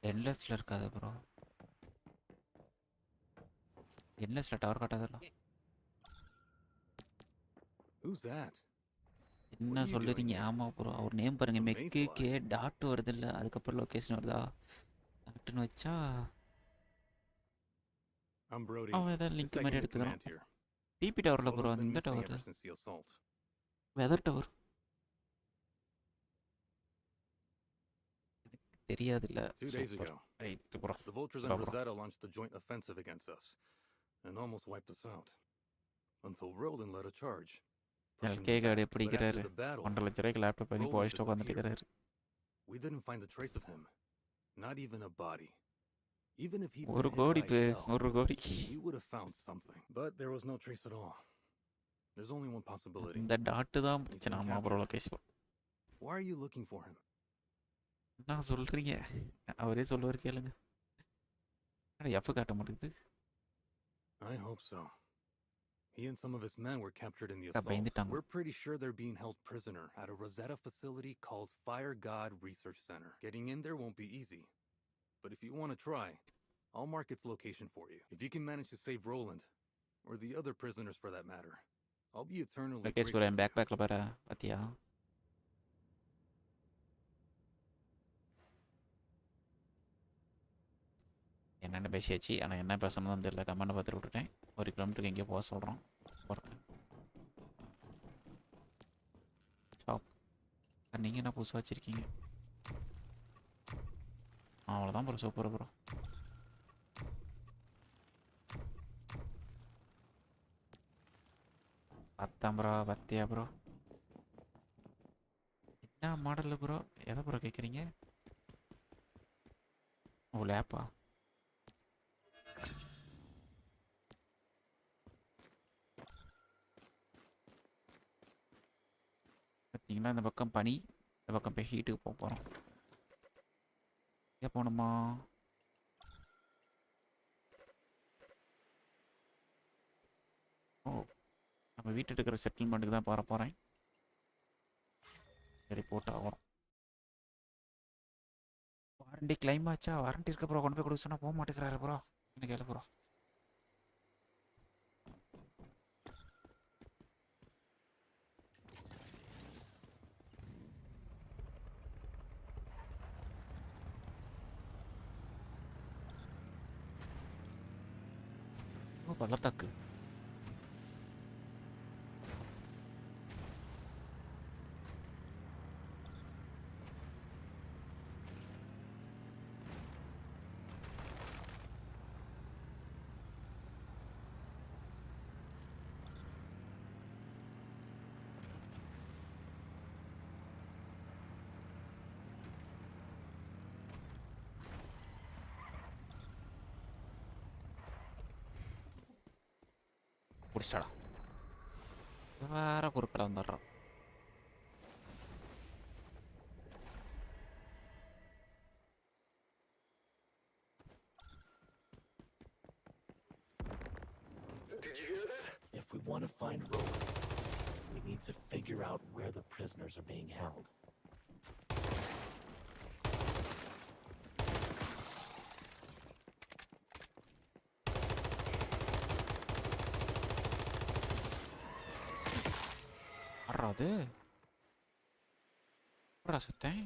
[SPEAKER 4] என்லெஸ்ல இருக்காது ப்ரோ. என்லெஸ்ல டவர் காட்டாதல்ல. என்ன சொல்லுறீங்க? ஆமா ப்ரோ, அவர் நேம் பாருங்க. மெக்கு கே டாட் வருது இல்லை, அதுக்கப்புறம் லொக்கேஷன் வருதா? டாட்டுன்னு வச்சா அவன் ஏதாவது லிங்க் மாதிரி எடுத்துக்கிறான். டிபி டவரில் ப்ரோ, அந்த டவர் வெதர் டவர் தெரியாது இல்ல.
[SPEAKER 17] 2 days ago, the vultures in Rosetta launched a joint offensive against us and almost wiped us out until Roland led a charge.
[SPEAKER 4] எல்கே கார்டு எப்படி இருக்கிறாரு? 1.5 லட்ச ரூபாய்க்கு லேப்டாப் வாங்கி போயிட்டு உட்காந்துட்டு.
[SPEAKER 17] We didn't find a trace of him, not even a body. Even if he
[SPEAKER 4] ஒரு கோடி
[SPEAKER 17] we would have found something, but there was no trace at all. There's only one possibility.
[SPEAKER 4] இந்த dot தான் பிரச்சனை. ஆமா bro, location.
[SPEAKER 17] Why are you looking for him?
[SPEAKER 4] நான் சொல்றீங்க, அவரே சொல்லுவார் கேளுங்க. எஃப் காட்ட மாட்டேங்குது.
[SPEAKER 17] I hope so. He and some of his men were captured in the assault. We're pretty sure they're being held prisoner at a Rosetta facility called Fire God Research Center. Getting in there won't be easy, but if you want to try, I'll mark its location for you. If you can manage to save Roland, or the other prisoners for that matter, I'll be eternally grateful.
[SPEAKER 4] Lokesh பேக்பேக்ல பாரு, பாத்தியா? என்னென்ன பேசியாச்சு, ஆனால் என்ன பேசணும் தெரியல. Comment பார்த்துட்டு விட்டுட்டேன். 1 கிலோமீட்டருக்கு எங்கேயோ போக சொல்கிறோம். போகிறேன். நீங்கள் என்ன புதுசாக வச்சுருக்கீங்க? அவ்வளோதான் ப்ரோ, சூப்பர் ப்ரோ. பத்தாம் ப்ரோ, பத்தியா ப்ரோ? என்ன மாடல் ப்ரோ? எதை ப்ரோ கேட்குறீங்க? ஓ, லேப்பா? பார்த்தீங்கன்னா இந்த பக்கம் பனி, இந்த பக்கம் போய் ஹீட்டுக்கு போக போகிறோம். எங்கே போகணுமா? ஓ, நம்ம வீட்டு இருக்கிற செட்டில்மெண்ட்டுக்கு தான் போகிற போகிறேன். சரி, போட்டு ஆகிறோம். வாரண்டி கிளைம் ஆச்சா? வாரண்டி இருக்க ப்ரோ, கொண்டு போய் கொடுக்க சொன்னால் போக மாட்டேங்கிறாரு ப்ரோ. எனக்கு கேளு ப்ரோ. பள்ளத்தாக்கு பிடிச்சிட்டாடா. வேற குறுக்கில் வந்துடுறான்.
[SPEAKER 14] Did you hear that?
[SPEAKER 9] If we want to find Roland, we need to figure out where the prisoners are being held.
[SPEAKER 4] Arradu. Rasatay.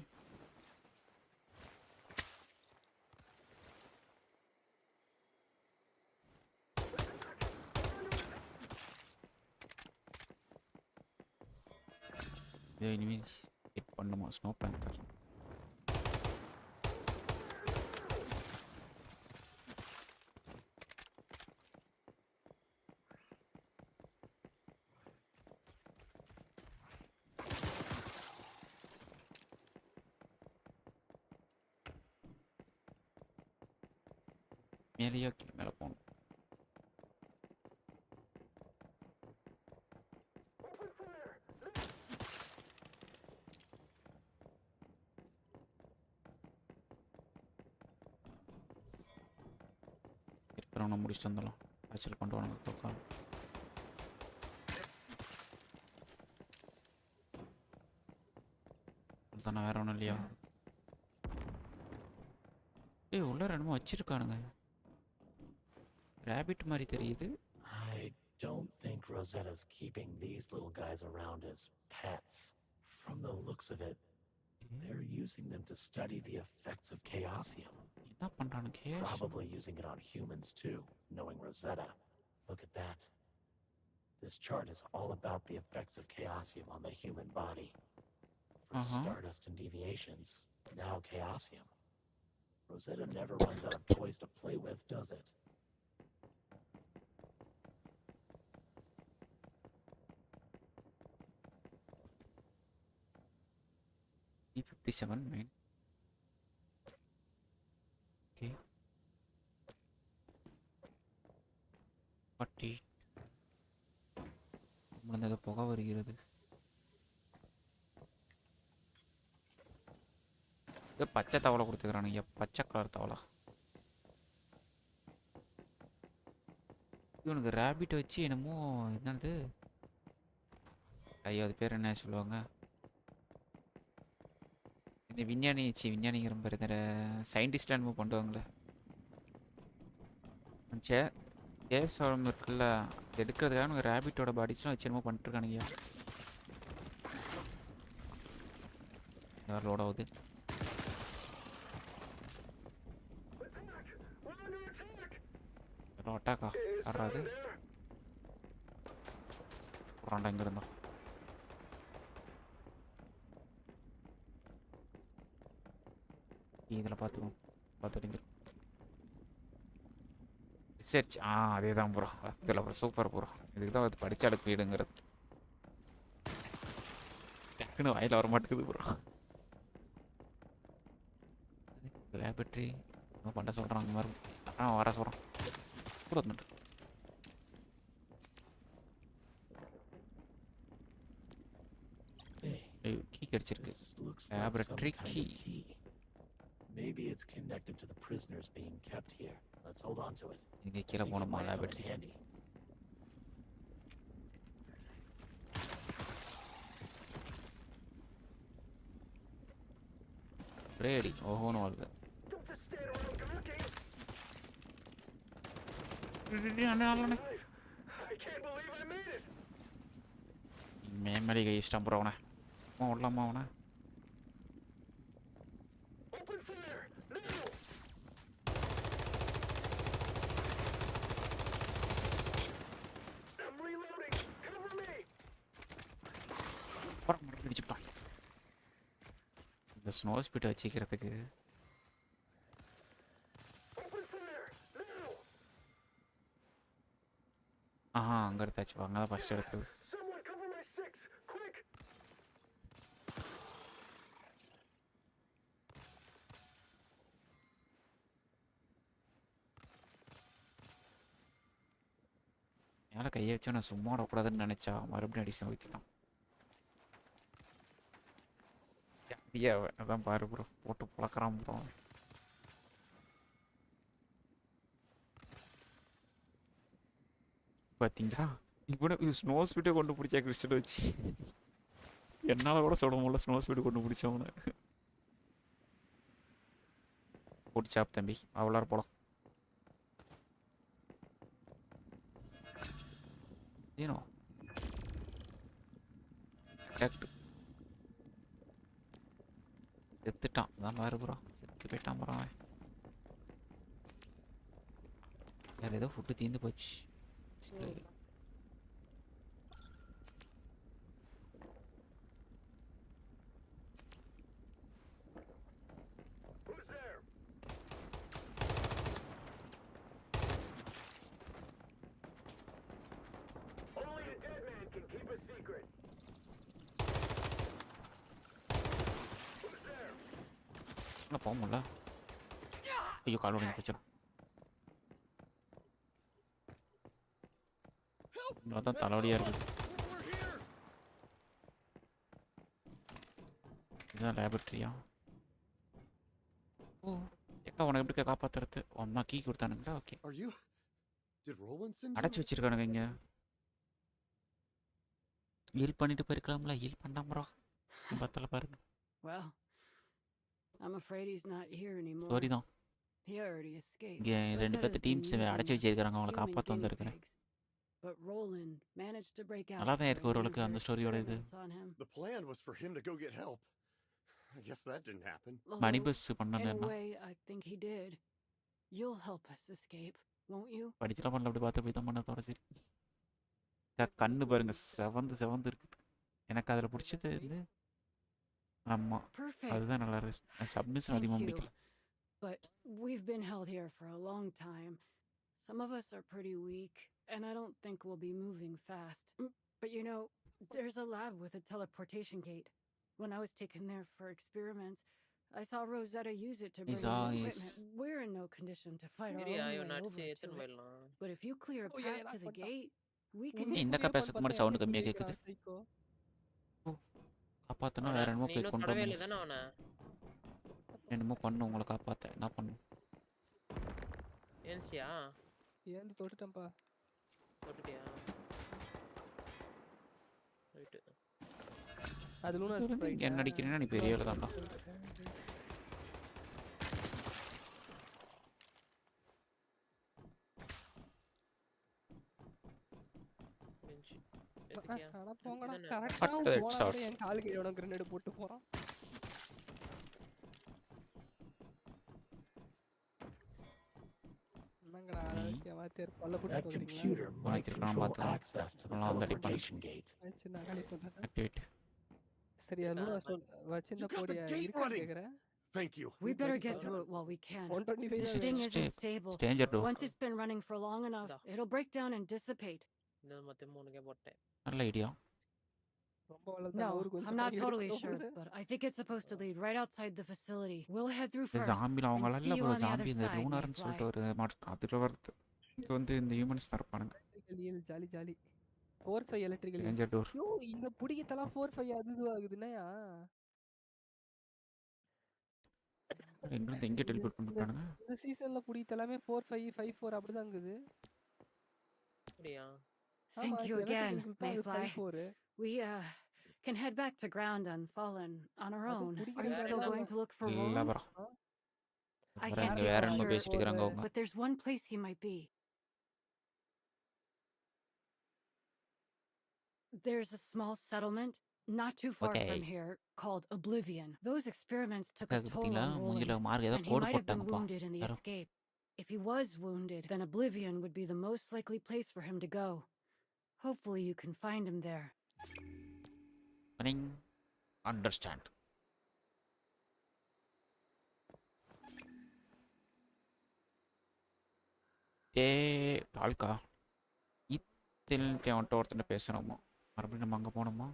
[SPEAKER 4] The enemies hit பண்ணனுமா ஸ்னோ பேந்தர். மேலேயே மேலே போகணும். இருக்கிறவனை முடிச்சுட்டு வந்துடலாம். ஆச்சல் கொண்டு வாங்க தோக்கால். அதுதானே வேற ஒன்றும் இல்லையா? ஏய் உள்ள ரெண்டுமோ வச்சிருக்கானுங்க. Rabbit மாதிரி தெரியுது.
[SPEAKER 9] I don't think Rosetta's keeping these little guys around as pets. From the looks of it, they're using them to study the effects of chaosium.
[SPEAKER 4] என்ன பண்றானு case?
[SPEAKER 9] Probably using it on humans too, knowing Rosetta. Look at that. This chart is all about the effects of chaosium on the human body. For stardust and deviations, now chaosium. Rosetta never runs out of toys to play with, does it?
[SPEAKER 4] E57 main. Okay. 40. நம்மளது புகை வருகிறது. இது பச்சை தவளை கொடுத்துக்கிறானுங்க. பச்சை colour தவளை. இவனுக்கு rapid வச்சு என்னமோ என்னது? ஐயோ அது பேர் என்ன சொல்லுவாங்க? இந்த விஞ்ஞானிங்கிற பேர் இந்த சயின்டிஸ்ட் என்னமோ பண்ணுவாங்களே. கேசவரம் இருக்குல்ல, எடுக்கிறதுக்காக உங்கள் ரேபிட்டோட பாடிஸ்லாம் வச்சு என்னமோ பண்ணிட்டுருக்கானுங்க. யார் லோட் ஆகுது? அட்டாக்கா வராது. போகிறான்டா இங்கே இருந்தோம். இதில் பார்த்துட்டு ரிசர்ச். அதே தான் ப்ரோ. இதில் ப்ரோ சூப்பர் ப்ரோ. இதுக்கு தான் அது படித்தாளுக்கு வீடுங்கிறது. டக்குன்னு வாயில் வர மாட்டேங்குது ப்ரோ. லேபரட்டரி இன்னும் பண்ண சொல்கிறாங்க மாதிரி. வர சொல்கிறான் கூட வந்துட்டு. கீ கிடச்சிருக்கு. Laboratory key.
[SPEAKER 9] Maybe it's connected to the prisoners being kept here. Let's hold on to it.
[SPEAKER 4] இங்கே கீழே போகணுமா லேபரட்டரி? ரெடி. ஓஹோன்னு வாழ்க. மேமலி கை இஷ்டம் ப்ரோ. அவனை விடலாமா? அவனை இந்த ஸ்னோ ஸ்பீட் வச்சுக்கிறதுக்கு அங்கே எடுத்தாச்சு. அங்கே தான் ஃபஸ்ட் எடுத்தது. மேலே கையை வச்சு நான் சும்மா விடக்கூடாதுன்னு நினச்சா மறுபடியும் அடிச்சு ஊற்றிட்டான். அதான் பாரு ப்ரோ, போட்டு பழக்கிறான் ப்ரோ. இப்போ பார்த்தீங்களா இப்போ ஸ்னோ ஸ்பீடை கொண்டு பிடிச்சா கிறிஸ்டல் வச்சு என்னால் கூட சொல்ல முடியல ஸ்னோ ஸ்பீடு கொண்டு பிடிச்சவனு பிடிச்சாப் தம்பி அவ்வளோ போலாம் ஏனோ கரெக்ட் செத்துட்டான் அதான் பாரு ப்ரோ செத்து போயிட்டான் ப்ரோ அவன் வேறு ஏதோ ஃபுட்டு தீர்ந்து போச்சு போக முடியல ஐயோ கால் உடனே போச்சிடும் தான் தலைவலியாக இருக்குது இதுதான் லேபரட்டரியா ஓ ஏக்கா உனக்கு எப்படி காப்பாற்றுறது அம்மா கீ கொடுத்தானுங்களா ஓகே அடைச்சி வச்சிருக்கானுங்க இங்கே ஹீல் பண்ணிட்டு போயிருக்கலாம்ல ஹீல் பண்ணாமரா பத்தல பாருங்க
[SPEAKER 16] I'm afraid he's not here anymore.
[SPEAKER 4] Sorry தான்.
[SPEAKER 16] He already escaped.
[SPEAKER 4] இங்க ரெண்டு பேத்து டீம்ஸ் அடைச்சு வச்சிருக்காங்க அவங்கள காப்பாத்த வந்திருக்கேன்.
[SPEAKER 16] But Roland managed to break out.
[SPEAKER 4] நல்லா தான் இருக்கு ஒருவளுக்கு அந்த ஸ்டோரியோட இது.
[SPEAKER 15] The plan was for him to go get help. I guess that didn't happen.
[SPEAKER 4] மணி பஸ் பண்ணல
[SPEAKER 16] என்ன? I think he did. You'll help us escape, won't you?
[SPEAKER 4] படிச்சல பண்ணல அப்படி பார்த்து போய் தான் பண்ணதோட சரி. கண்ணு பாருங்க செவந்து இருக்குது. எனக்கு அதுல பிடிச்சது இது ஆமா அதுதான் நல்லா இருக்கு சப்மிஷன் அதிகமாக பிடிக்கல
[SPEAKER 16] but we've been held here for a long time some of us are pretty weak and I don't think we'll be moving fast but you know there's a lab with a teleportation gate when I was taken there for experiments I saw Rosetta use it to bring in equipment we're in no condition to fight our own way over to it but if you clear a path to the gate we can
[SPEAKER 4] இந்த பேசுறது மாதிரி sound கம்மியா கேக்குது காப்பாத்தனா வேற என்னமோ போய் கொண்டு வரணும் என்னமோ பண்ணு உங்களை காப்பாத்த என்ன பண்ணு
[SPEAKER 7] ஏன்சியா
[SPEAKER 2] ஏன் தொட்டுட்டேன்ப்பா
[SPEAKER 7] தொட்டுட்டியா ரைட்
[SPEAKER 2] அது லூனா
[SPEAKER 4] என்ன அடிக்கிறேன்னா நீ பெரிய ஆளு தான்டா
[SPEAKER 2] அட போங்கடா கரெக்ட்டா போறானே என் கால் கீழ ஒரு கிரனேட் போட்டு போறான் என்னங்கடா கேவாத்தேர் பல்ல போட்டு போறீங்களா
[SPEAKER 9] control access to the teleportation gate
[SPEAKER 2] சின்ன காலி பண்றேன் சரி அதுல வச்சிருந்த போடியா இருக்கா கேக்குறேன்
[SPEAKER 15] Thank you.
[SPEAKER 16] We better get through it while we can. This thing isn't stable. Once it's been running for long enough, it'll break down and dissipate.
[SPEAKER 4] நல்ல idea
[SPEAKER 16] No, I'm not totally sure, but I think it's supposed to lead right outside the facility. We'll head through first.
[SPEAKER 4] Zombie அவங்கள இல்ல bro zombie இந்த லூனார்னு சொல்லிட்டு ஒரு அதுல வருது இது வந்து இந்த ஹியூமன்ஸ் தரப்பானுங்க
[SPEAKER 2] jolly jolly 45 electrical
[SPEAKER 4] danger door
[SPEAKER 2] yo இந்த புடியதெல்லாம் 45 அது ஆகுதுனயா
[SPEAKER 4] எங்க டெலிபோர்ட் பண்ணிட்டானுங்க
[SPEAKER 2] இந்த சீசன்ல புடியதெல்லாமே 4554 அப்படி தான் இருக்குது
[SPEAKER 7] அப்படியே
[SPEAKER 16] Thank you again, Mayfly. We can head back to ground and Fallen on our own. Are you still going to look for Roland? I can't say for sure, but there's one place he might be. There's a small settlement not too far from here called Oblivion. Those experiments took a toll on Roland, and he might have been wounded in the escape. If he was wounded, then Oblivion would be the most likely place for him to go. Hopefully you can find him there.
[SPEAKER 4] Understand. தாழ்கா இத்தில்ட்டே வந்துட்டு ஒருத்தன் பேசுகிறோமா மறுபடியும் நம்ம அங்கே போனோமா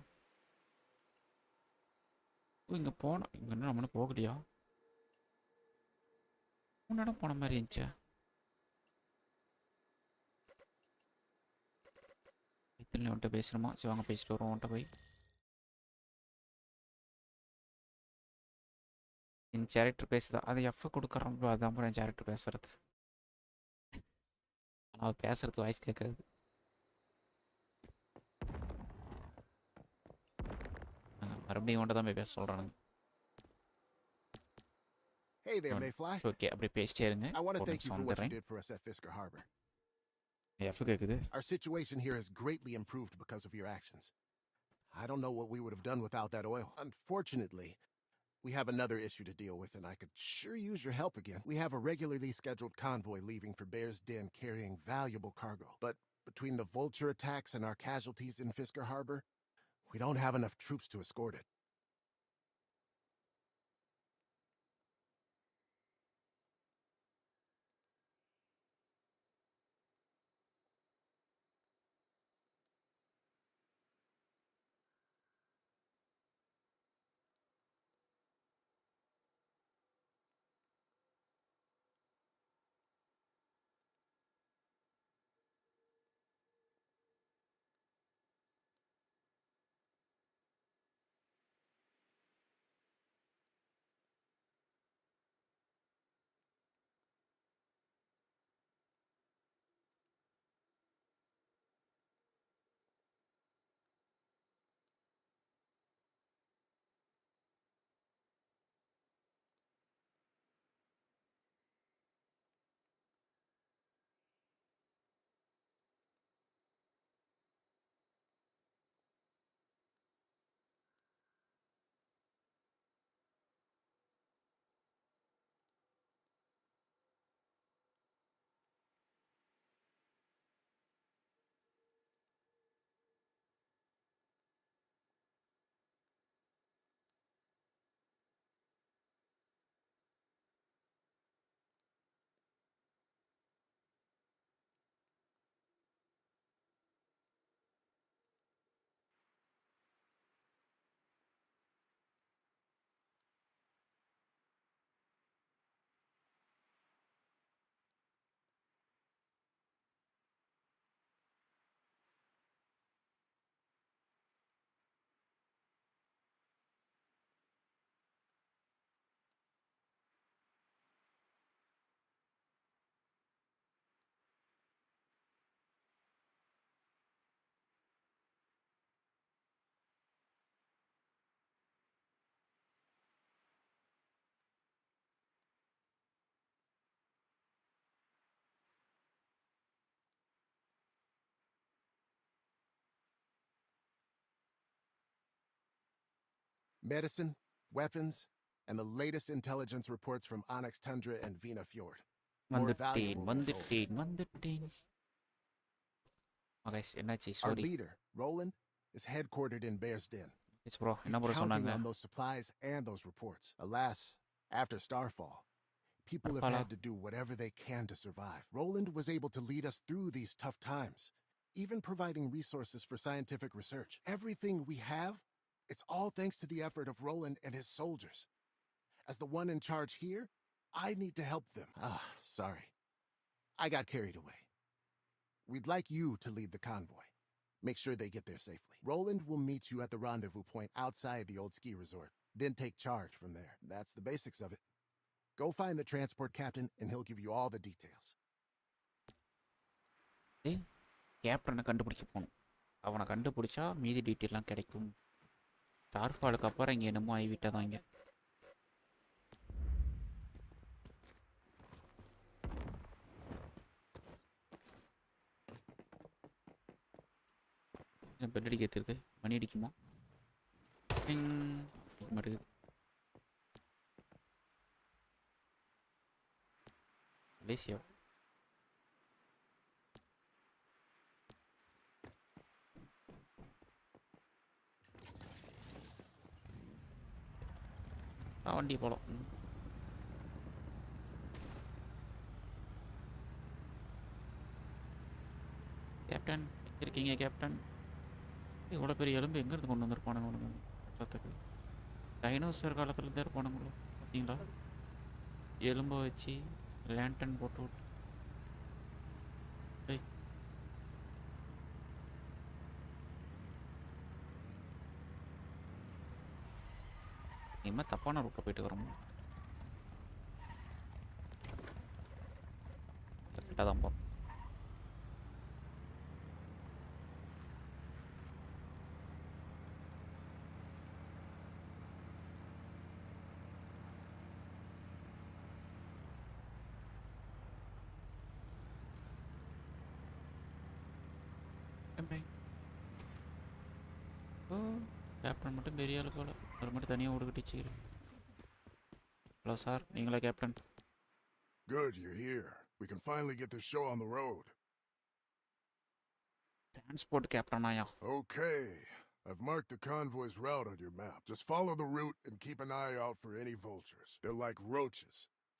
[SPEAKER 4] இங்கே போனோம் இங்கே என்ன நம்மளும் போகலையா முன்னாடி போன மாதிரி இருந்துச்சு இதில் வந்துட்டு பேசுகிறோமா சரி வாங்க பேசிட்டு வருவோம் வந்துட்டு போய் என் கேரக்டர் பேசுதா அது எஃப் கொடுக்குறோம் அதுதான் அப்புறம் என் கேரக்டர் பேசுறது அவர் பேசுறது வாய்ஸ் கேட்கறது மறுபடியும் ஒன்றை தான் போய் பேச சொல்கிறானுங்க.
[SPEAKER 15] Hey there, Mayfly.
[SPEAKER 4] ஓகே அப்படியே பேசிட்டே இருங்க.
[SPEAKER 15] I want to thank you for what you did for us at Fisker Harbor.
[SPEAKER 4] F கேட்குது.
[SPEAKER 15] Our situation here has greatly improved because of your actions. I don't know what we would have done without that oil. Unfortunately, we have another issue to deal with, and I could sure use your help again. We have a regularly scheduled convoy leaving for Bear's Den carrying valuable cargo. But between the vulture attacks and our casualties in Fisker Harbor, we don't have enough troops to escort it. Medicine, weapons, and the latest intelligence reports from Onyx Tundra and Vina Fjord.
[SPEAKER 4] வந்துட்டேன்.
[SPEAKER 15] Our leader, Roland, is headquartered in Bear's Den.
[SPEAKER 4] Yes, bro.
[SPEAKER 15] He's counting on those supplies and those reports. Alas, after Starfall, people have had to do whatever they can to survive. Roland was able to lead us through these tough times, even providing resources for scientific research. Everything we have, it's all thanks to the effort of Roland and his soldiers. As the one in charge here, I need to help them. Sorry. I got carried away. We'd like you to lead the convoy. Make sure they get there safely. Roland will meet you at the rendezvous point outside the old ski resort. Then take charge from there. That's the basics of it. Go find the transport captain and he'll give you all the details.
[SPEAKER 4] கேப்டனை கண்டுபிடிக்க போகணும். அவனை கண்டுபிடிச்சா மீதி டீட்டெயிலாம் கிடைக்கும். ஸ்டார்ஃபாலுக்கு அப்புறம் இங்கே என்னமோ ஆகிவிட்டதாங்க. பெல் அடிக்க எடுத்துருக்கு. மணி அடிக்குமா? அடிக்க மாட்டேங்குது. மலேசியா வண்டி போகலாம். கேப்டன் இருக்கீங்க கேப்டன்? இவ்வளோ பெரிய எலும்பு எங்கேருந்து கொண்டு வந்திருப்பானுங்க கட்டுறதுக்கு? டைனோசர் காலத்துலேருந்தே இருப்பானுங்களோ பார்த்தீங்களா? எலும்பை வச்சு லேண்டன் போட்டு விட்டு இனிமேல் தப்பான ரூட்டில் போயிட்டு வரோம். கரெக்டாக தான் போகிறோம். ஓ கேப்டன் மட்டும் பெரிய ஆளு போல. அவர் மட்டும் தனியாக ஓடுக்கிட்டு. ஹலோ சார், நீங்களா captain?
[SPEAKER 15] Good, you're here. We can finally get this show on the road.
[SPEAKER 4] Transport captain aya.
[SPEAKER 15] Okay. I've marked the convoy's route on your map. Just follow the route and keep an eye out for any vultures. They're like roaches.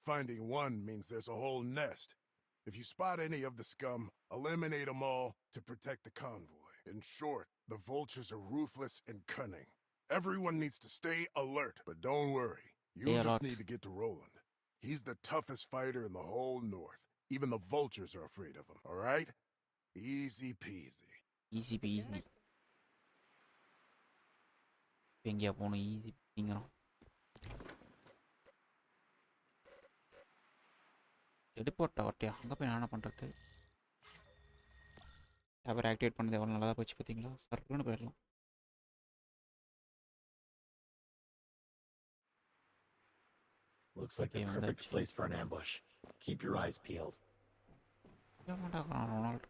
[SPEAKER 15] Finding one means there's a whole nest. If you spot any of the scum, eliminate them all to protect the convoy. In short, the vultures are ruthless and cunning. Everyone needs to stay alert, but don't worry. You just need to get to Roland. He's the toughest fighter in the whole north. Even the vultures are afraid of him, all right? Easy peasy.
[SPEAKER 4] Easy peasy. எங்கேயா போகணும்? Easy பீங்கிறோம். எடுப்போட்ட வட்டியா அங்கே போய் என்ன பண்ணுறது? Tower activate பண்ணது எவ்வளோ நல்லா போச்சு பார்த்தீங்களா? சர்க்குன்னு போயிடலாம்.
[SPEAKER 9] Looks like the perfect place for an ambush. Keep your eyes peeled.
[SPEAKER 4] Ronald.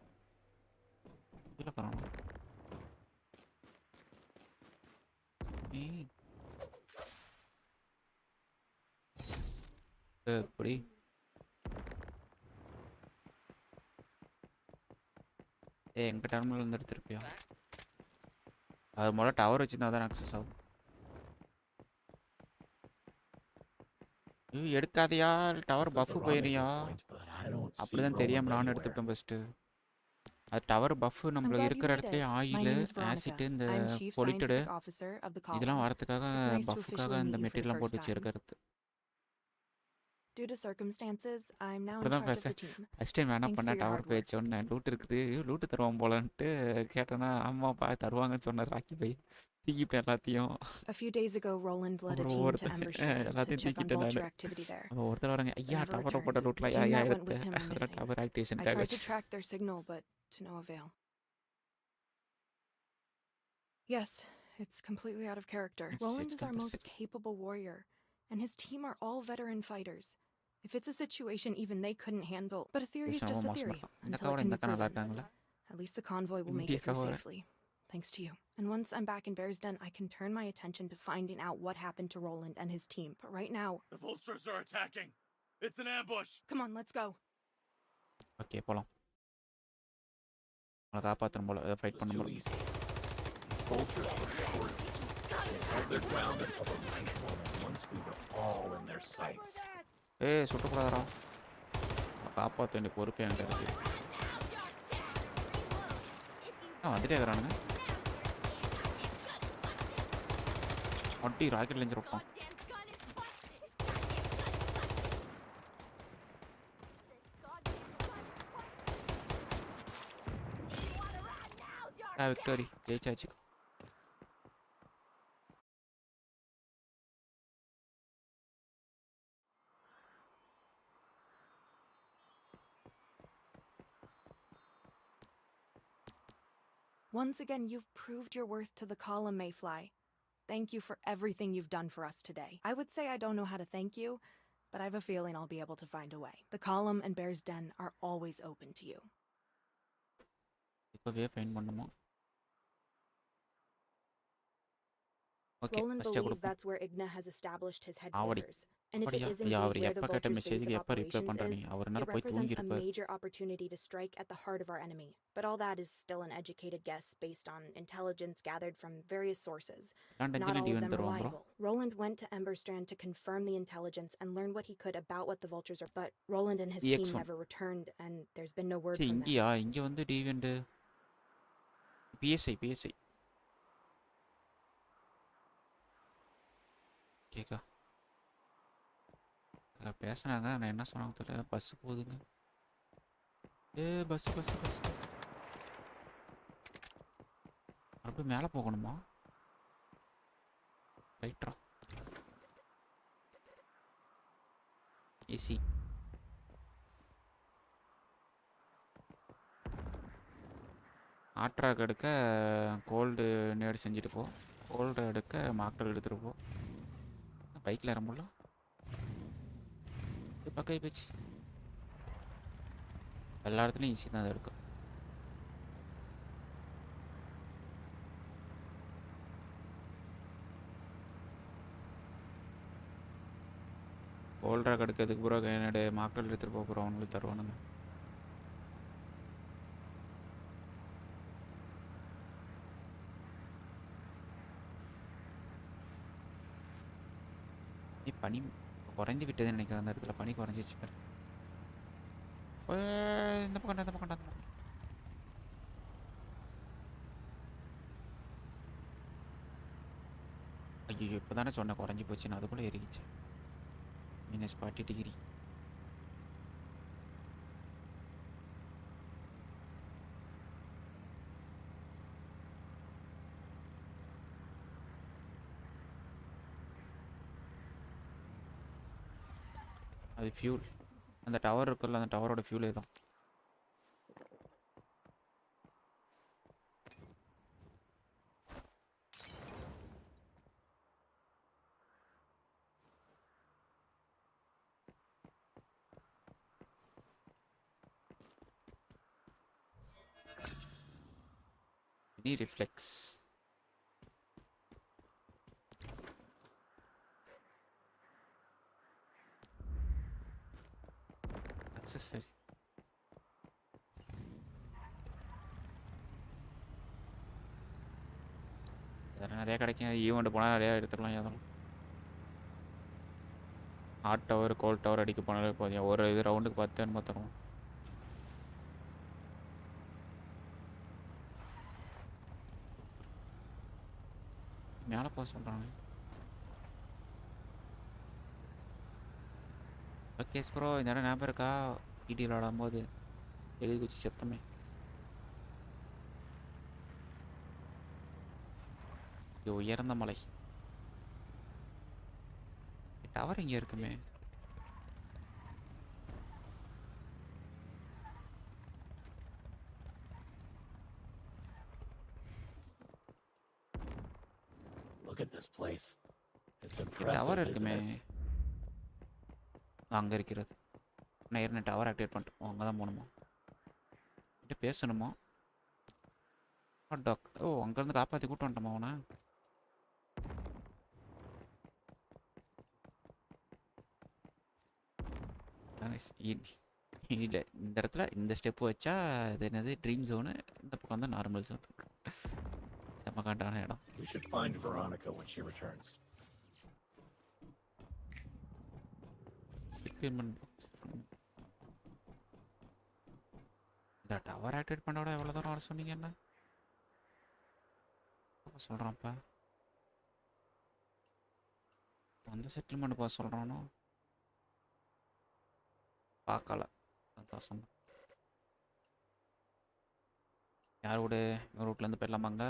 [SPEAKER 4] எப்படி எங்க டெர்மினல் இருந்து எடுத்துருப்பியா? அது முதல்ல டவர் வச்சுருந்தா தான் ஆக்சஸ் ஆகும். எடுக்காதையா டவர் பஃப் போயிறியா? அப்படிதான் தெரியாம நானும் எடுத்துட்டேன் ஃபர்ஸ்ட். அது டவர் பஃப் நம்மள இருக்கிற இடத்துலயே ஆயில் ஆசிட் இந்த பொலிட்டடு இதெல்லாம் வரதுக்காக பஃப்காக அந்த மெட்டீரியல்லாம் போட்டு வச்சிருக்கிறது.
[SPEAKER 18] Due to circumstances, I'm now in charge of the team.
[SPEAKER 4] First time என்ன பண்ண டவர் பேச்சு ஒன்று லூட் இருக்குது லூட் தருவான் போலன்ட்டு கேட்டேன்னா அம்மாப்பா தருவாங்கன்னு சொன்ன ராக்கி பை தீக்கிட்டு எல்லாத்தையும்.
[SPEAKER 18] A few days ago, Roland led a team to Ember Strand to check on vulture activity there.
[SPEAKER 4] ஒருத்தர் வராங்க ஐயா டவர் போட்ட லூட்ல ஐயா எடுத்து tower activation
[SPEAKER 18] I tried to track their signal, but to no avail. Yes, it's completely out of character. Roland is our most capable warrior, and his team are all veteran fighters. If it's a situation even they couldn't handle, but a theory is just a theory until it can be proven. At least the convoy will make it through safely, thanks to you. And once I'm back in Bear's Den, I can turn my attention to finding out what happened to Roland and his team. But right now,
[SPEAKER 14] the vultures are attacking. It's an ambush.
[SPEAKER 18] Come on, let's go.
[SPEAKER 4] Okay, போலாம். நான் காப்பாத்தணும் போல fight பண்ண போல.
[SPEAKER 9] Vultures were short. They held their ground until the night moment once we were all in their sights.
[SPEAKER 4] சுட்டக்கூடாதா? காப்பாற்ற வேண்டிய பொறுப்பு என்கிட்ட இருக்கு. வந்துட்டே இருக்கிறானுங்க. வண்டி ராக்கெட் லேஞ்சர் வைப்பான். Victory ஜெயிச்சாச்சு.
[SPEAKER 18] Once again, you've proved your worth to the column, Mayfly. Thank you for everything you've done for us today. I would say I don't know how to thank you, but I have a feeling I'll be able to find a way. The column and Bear's Den are always open to you. Roland believes that's where Igna has established his headquarters. And if it is indeed where the Vulture's base of operations is, it represents a major opportunity to strike at the heart of our enemy. But all that is still an educated guess based on intelligence gathered from various sources. Not all of them reliable. Roland went to Ember Strand to confirm the intelligence and learn what he could about what the Vultures are. But Roland and his team never returned, and there's been no word from them.
[SPEAKER 4] இங்க வந்து deviant PSI கேக்கா பேசுனாங்க. நான் என்ன சொன்னாங்க தெரியல. Bus போகுதுங்க. Bus அப்படியே மேலே போகணுமா? ரைட்ரா ஈஸி. ஆட்ராக் எடுக்க கோல்டு நேடு செஞ்சுட்டு போ. கோல்டு எடுக்க மாக்டல் எடுத்துகிட்டு போ. பைக்கில் இறம்பலாம். பக்கை போச்சு. எல்லா இடத்துலையும் ஈஸி தான் அது எடுக்கும். கோல்ட் ராக் எடுக்கிறதுக்கு ப்ரோ என்னோட மாக்டல் எடுத்துகிட்டு போக போகிறோம் அவங்களுக்கு தருவானுங்க. பனி குறைஞ்சி விட்டதுன்னு நினைக்கிறேன். அந்த இடத்துல பனி குறைஞ்சிச்சு பாரு. இந்த பக்கம் ஐயோ இப்போ தானே சொன்னேன் குறைஞ்சி போச்சுன்னு, அதுக்குள்ளே ஏறிக்கிச்சு. -40 டிகிரி. அது ஃபியூல். அந்த டவர் இருக்குல்ல, அந்த டவரோட ஃபியூலே தான். Any reflex. Accessory. இதெல்லாம் நிறையா கிடைக்கும். ஈவெண்ட் போனால் நிறையா எடுத்துக்கலாம். எதெல்லாம் ஹாட் டவர் கோல்ட் டவர் அடிக்க போனாலே போதும். ஒரு இது ரவுண்டுக்கு 10 என்னமோ தரும். மேலே போக சொல்கிறாங்க. ஓகே ப்ரோ, இந்த இடம் ஞாபகம் இருக்கா? இடியில் விளாடும்போது எகிரி குச்சி செத்தமே. இது உயர்ந்த மலை. டவர் இங்கே இருக்குமே.
[SPEAKER 9] Look at this place. It's impressive.
[SPEAKER 4] Tower இருக்குமே அங்கே இருக்கிறது. நான் ஏறின டவர் ஆக்டிவேட் பண்ணிட்டு அங்கே தான் போகணுமா? கிட்ட பேசணுமா? டாக். ஓ அங்கேருந்து காப்பாற்றி கூட்டு வந்துட்டோமா அவனை? இல்லை இந்த இடத்துல இந்த ஸ்டெப்பு வச்சா அது என்னது ட்ரீம் ஜோனு, இந்த பக்கம் தான் நார்மல் ஜோன். செம்ம காண்டான இடம்.
[SPEAKER 9] We should find Veronica when she returns.
[SPEAKER 4] இந்த டவர் ஆக்டிவேட் பண்ண விட எவ்வளோ தூரம் வர சொன்னீங்க? என்ன சொல்கிறான்ப்பா? அந்த செட்டில்மெண்ட் போக சொல்கிறானோ பார்க்கல. அதான் சொன்னேன். யார் வீடு? எங்கள் ரூட்லேருந்து போயிடலாமாங்க?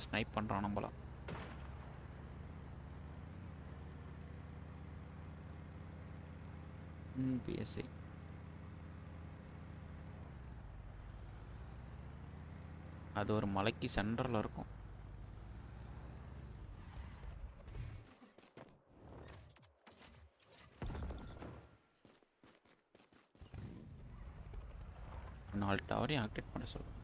[SPEAKER 4] ஸ்னைப் பண்ணுறான் நம்மள. பிஎஸ்ஐ அது ஒரு மலைக்கு சென்டரில் இருக்கும். நாலு டவரையும் ஆக்டிவேட் பண்ண சொல்லுவேன்.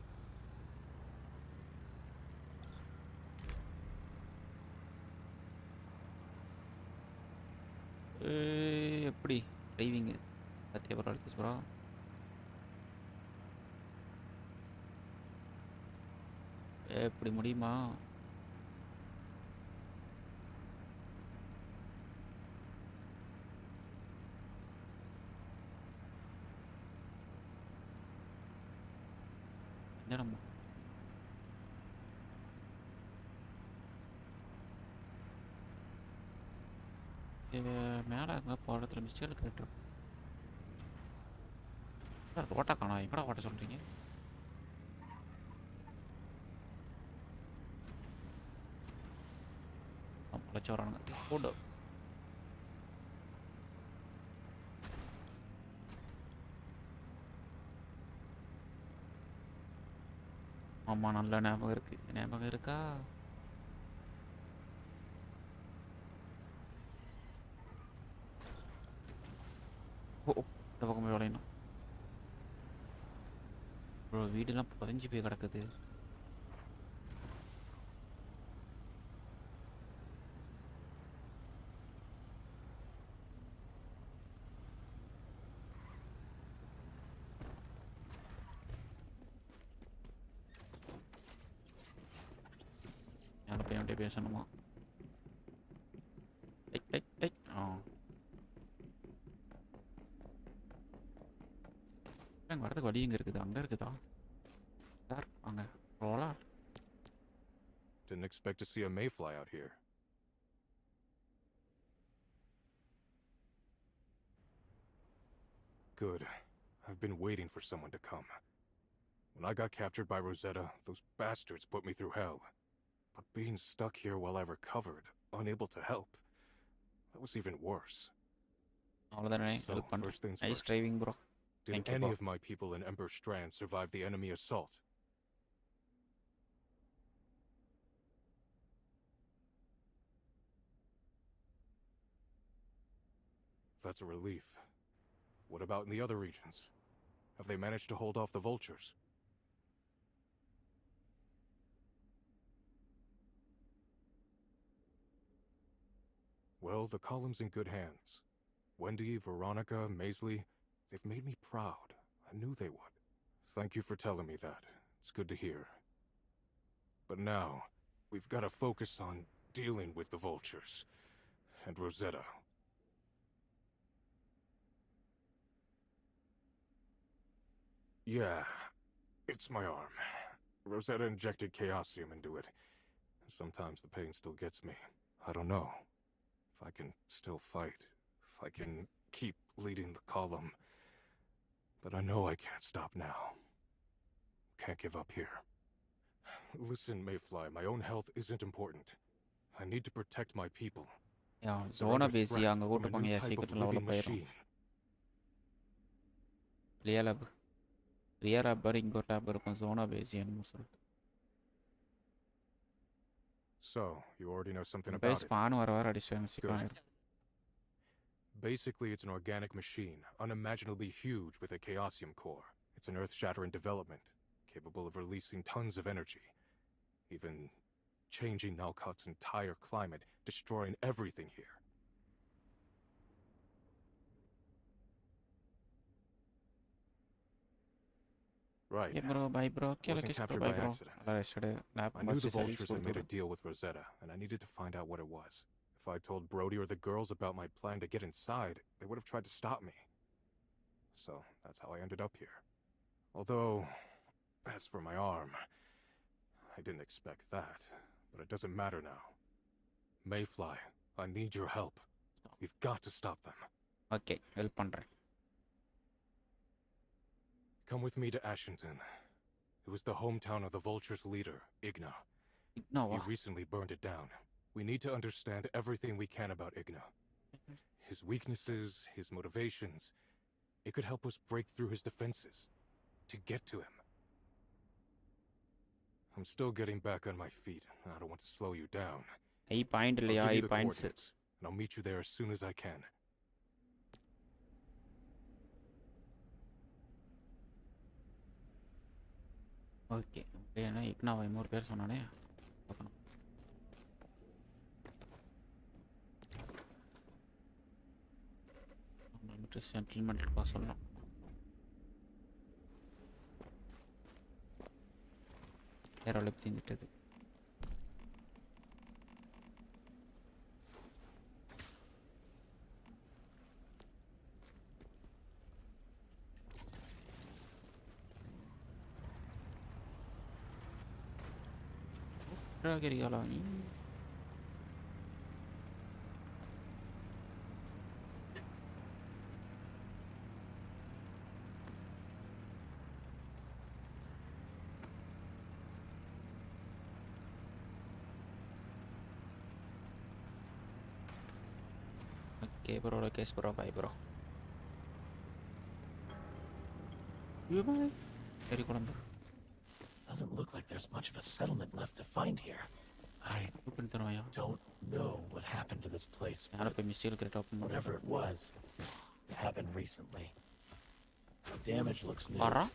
[SPEAKER 4] எப்படி டிரைவிங்கு பற்றிய பரவாயில்ல ப்ரோ. எப்படி முடியுமா? என்னம்மா மேலே அங்கே போகிறதுல மிஸ்டேக் கிரியேட்டர் ரோட்டா காணோம். எங்கடா ஓட்ட சொல்கிறீங்க? முளைச்சி வரானுங்க. போடு. ஆமாம், நல்ல ஞாபகம் இருக்குது. ஞாபகம் இருக்கா? ஓ, இந்த பக்கம் விளையணும். ப்ரோ, வீடெல்லாம் புதஞ்சு போய் கிடக்குது. யார்கிட்ட பேசணுமா? அங்கே வரதுக்கு வழி எங்கே இருக்குது? அங்கே இருக்குதா சார்? அங்கே ரோலா.
[SPEAKER 19] Didn't expect to see a mayfly out here. Good. I've been waiting for someone to come. When I got captured by Rosetta, those bastards put me through hell. But being stuck here while I recovered, unable to help, that was even worse.
[SPEAKER 4] So,
[SPEAKER 19] first things
[SPEAKER 4] nice
[SPEAKER 19] first.
[SPEAKER 4] driving, bro.
[SPEAKER 19] Did any of my people in Ember Strand survive the enemy assault? That's a relief. What about in the other regions? Have they managed to hold off the vultures? Well, the column's in good hands. Wendy, Veronica, Maisley, they've made me proud. I knew they would. Thank you for telling me that. It's good to hear. But now, we've got to focus on dealing with the vultures. And Rosetta. Yeah, it's my arm. Rosetta injected chaosium into it. Sometimes the pain still gets me. I don't know if I can still fight, if I can keep leading the column. But I know I can't stop now. Can't give up here. Listen, Mayfly, my own health isn't important. I need to protect my people.
[SPEAKER 4] Yeah, zona base anga kootupanga ya secret level போயிரும். Rear lab ingo lab இருக்கும் zona base ன்னு சொல்லிட்டு.
[SPEAKER 19] So, you already know something about it.
[SPEAKER 4] Spawn வர addition சிக்கான.
[SPEAKER 19] Basically, it's an organic machine, unimaginably huge with a chaosium core. It's an earth-shattering development, capable of releasing tons of energy, even changing Nalcot's entire climate, destroying everything here. Right.
[SPEAKER 4] Yeah, bro, bye, bro.
[SPEAKER 19] Wasn't captured by accident. I knew the vultures had made a deal with Rosetta, and I needed to find out what it was. If I told Brody or the girls about my plan to get inside, they would have tried to stop me. So, that's how I ended up here. Although, as for my arm, I didn't expect that. But it doesn't matter now. Mayfly, I need your help. We've got to stop them.
[SPEAKER 4] Okay, help பண்றேன்.
[SPEAKER 19] Come with me to Ashington. It was the hometown of the Vulture's leader, Igna.
[SPEAKER 4] Igna?
[SPEAKER 19] He recently burned it down. We need to understand everything we can about Igna. His weaknesses, his motivations. It could help us break through his defenses. To get to him. I'm still getting back on my feet. I don't want to slow you down.
[SPEAKER 4] I'll give you the
[SPEAKER 19] coordinates, and I'll meet you there as soon as I can.
[SPEAKER 4] Okay. ஏன்னா இக்னாவை இன்னொரு பேர் சொன்னானே. செட்டில்மெண்ட்க்கு சொல்லணும். ஏரோல தீந்துட்டது. Ragariala ni. Okay bro, okay bro, bye bro. You bye. Very good.
[SPEAKER 9] Doesn't look like there's much of a settlement left to find here. I don't know what happened to this place, but whatever it was, it happened recently. The damage looks new, but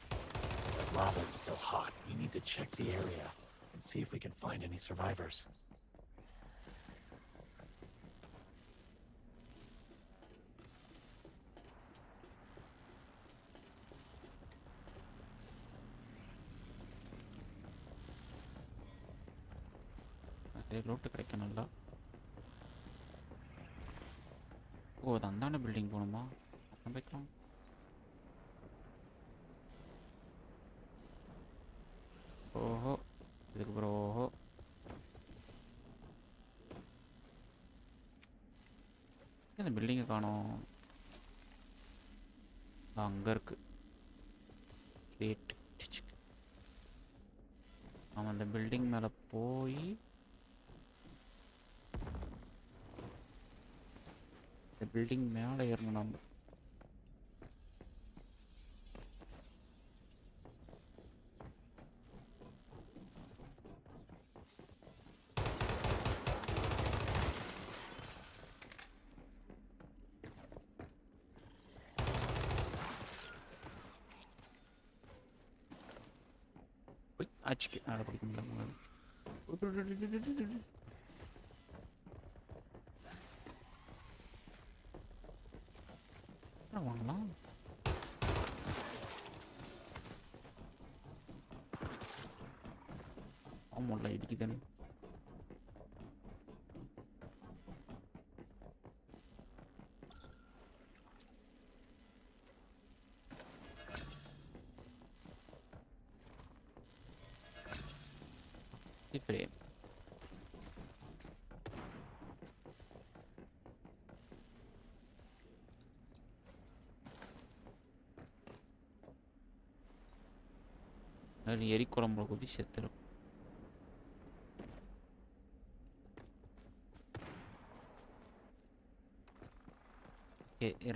[SPEAKER 9] lava is still hot. We need to check the area and see if we can find any survivors.
[SPEAKER 4] லோட்டு கிடைக்கணும்ல. ஓ அது அந்தாண்ட building போகணுமா? அப்புறம் போய்க்கலாம். ஓஹோ இதுக்கு அப்புறம் ஓஹோ இந்த பில்டிங்கை காணோம். அங்கே இருக்கு. அவன் அந்த பில்டிங் மேலே போய் இந்த பில்டிங் மேலே ஏறணும் நம்ம. ஆச்சுக்கு ஆட பிடிக்க முடியல. வாங்கலாம். ஆமாம்ல இடிக்குதானே. frame. எரி குழம்புல குதி செத்துரும்.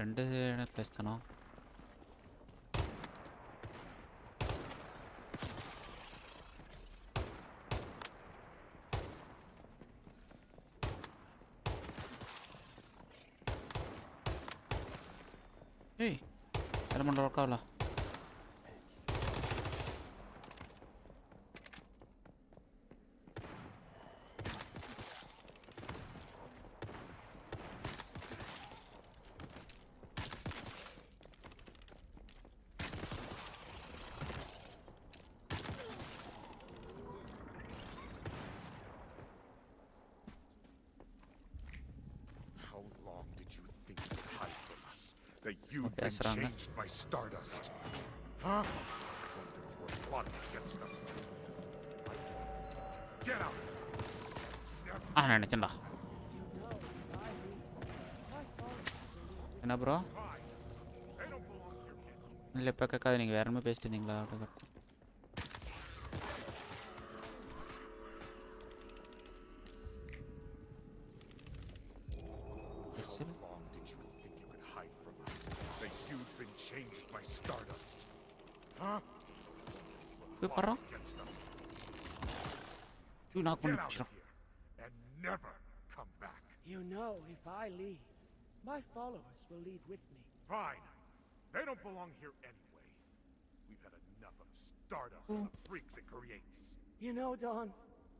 [SPEAKER 4] ரெண்டு பிளஸ் தானா? ஏய் என்ன பண்ற ஒர்க்காவல?
[SPEAKER 20] That you've been changed by stardust. Huh? You're plotting against us. Get out!
[SPEAKER 4] நினைச்சேன்டா. என்ன ப்ரோ? இல்லை இப்போ கேட்காது, நீங்கள் வேற மாதிரி பேசிட்டு இருந்தீங்களா?
[SPEAKER 13] You know, if I leave, my followers will leave with me.
[SPEAKER 20] Fine. They don't belong here anyway. We've had enough of stardust and the freaks it creates.
[SPEAKER 13] You know, Don,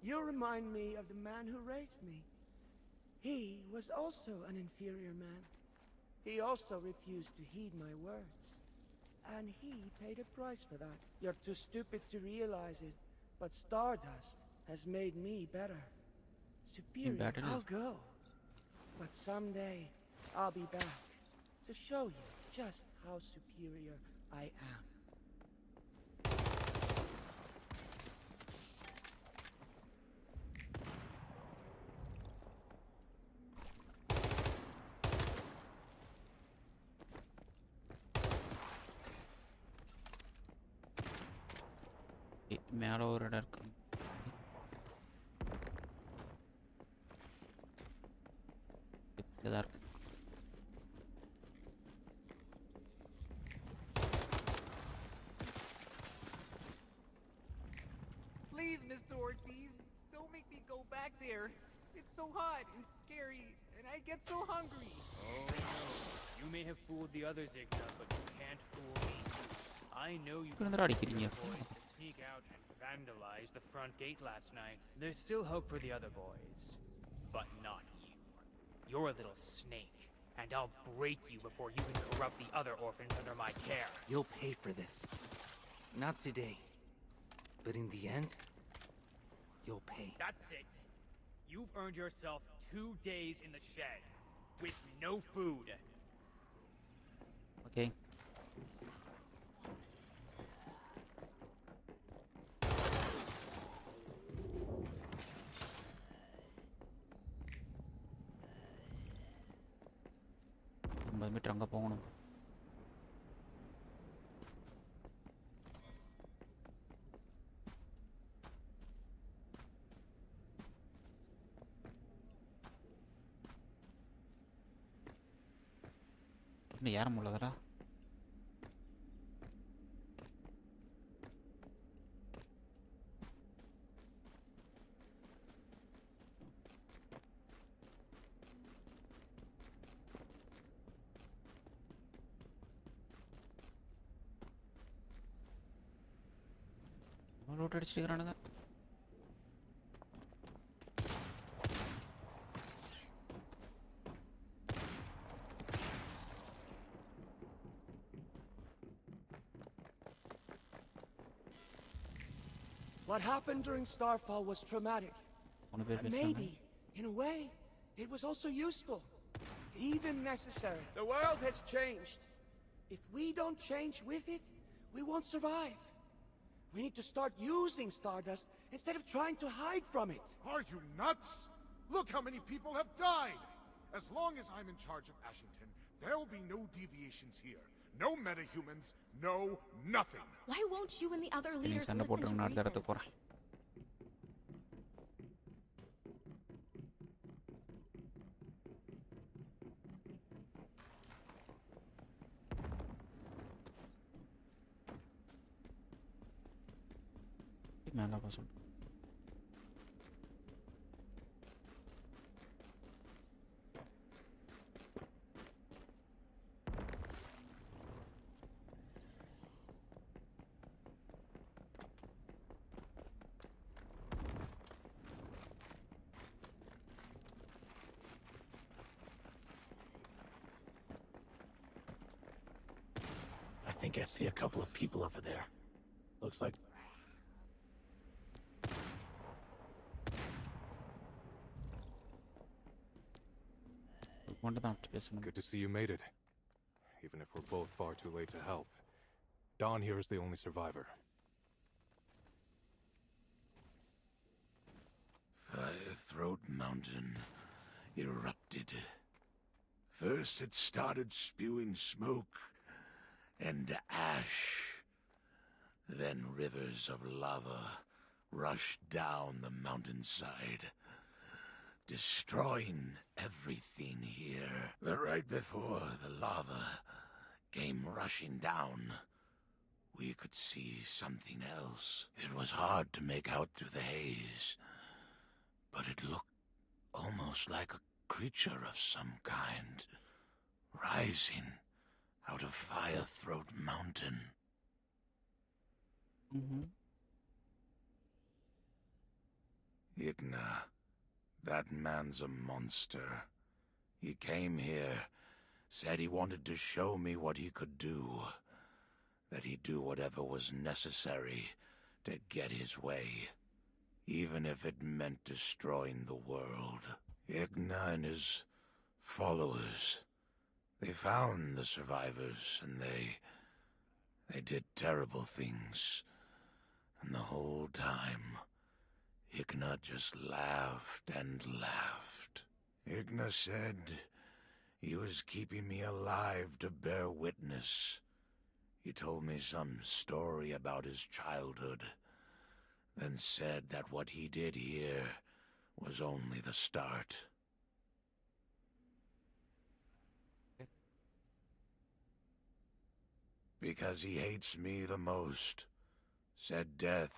[SPEAKER 13] you remind me of the man who raised me. He was also an inferior man. He also refused to heed my words. And he paid a price for that. You're too stupid to realize it, but stardust has made me better. Superior, I'll go. But someday, I'll be back to show you just how superior I am.
[SPEAKER 4] மேலே ஒரு இடம் இருக்கு. இதாக இருக்கு.
[SPEAKER 13] go back there. It's so hot and scary, and I get so hungry.
[SPEAKER 21] Oh no. You may have fooled the others, Igna, but you can't fool me. I know you boys to sneak out and vandalize the front gate last night. There's still hope for the other boys, but not you. You're a little snake, and I'll break you before you can corrupt the other orphans under my care.
[SPEAKER 22] You'll pay for this. Not today, but in the end, you'll pay.
[SPEAKER 21] That's it. You've earned yourself 2 days in the shed, with no food.
[SPEAKER 4] Okay. Meter அங்கே போகணும். இன்னும் ஏற முடியலடா. Loot அடிச்சிருக்கானுங்க.
[SPEAKER 13] What happened during Starfall was traumatic. But maybe, in a way, it was also useful. Even necessary. The world has changed. If we don't change with it, we won't survive. We need to start using Stardust instead of trying to hide from it.
[SPEAKER 20] Are you nuts? Look how many people have died! As long as I'm in charge of Ashington, there'll be no deviations here. No metahumans, no nothing.
[SPEAKER 6] Why won't you and the other leaders
[SPEAKER 4] சண்டை போட்டுருங்க, அடுத்த இடத்துக்கு போறேன். மேலே போ சொல்லு.
[SPEAKER 9] I think I see a couple of people over there. Looks like...
[SPEAKER 19] Good to see you made it. Even if we're both far too late to help. Don here is the only survivor.
[SPEAKER 23] Firethroat Mountain erupted. First it started spewing smoke and ash. Then rivers of lava rushed down the mountainside, destroying everything here. But right before the lava came rushing down, we could see something else. It was hard to make out through the haze, but it looked almost like a creature of some kind, rising out of Firethroat Mountain. Igna, that man's a monster. He came here, said he wanted to show me what he could do, that he'd do whatever was necessary to get his way, even if it meant destroying the world. Igna and his followers, they found the survivors, and they did terrible things. And the whole time, Igna just laughed and laughed. Igna said he was keeping me alive to bear witness. He told me some story about his childhood, then said that what he did here was only the start. Because he hates me the most. Said death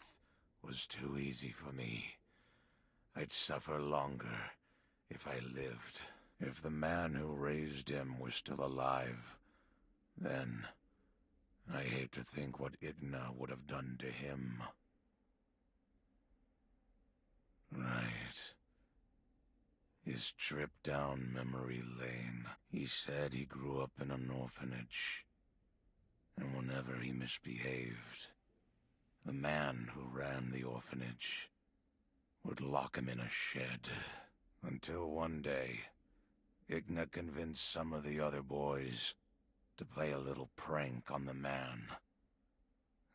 [SPEAKER 23] was too easy for me. I'd suffer longer if I lived. If the man who raised him was still alive, then I hate to think what Igna would have done to him. Right. His trip down memory lane. He said he grew up in an orphanage. And whenever he misbehaved, the man who ran the orphanage would lock him in a shed. Until one day, Igna convinced some of the other boys to play a little prank on the man.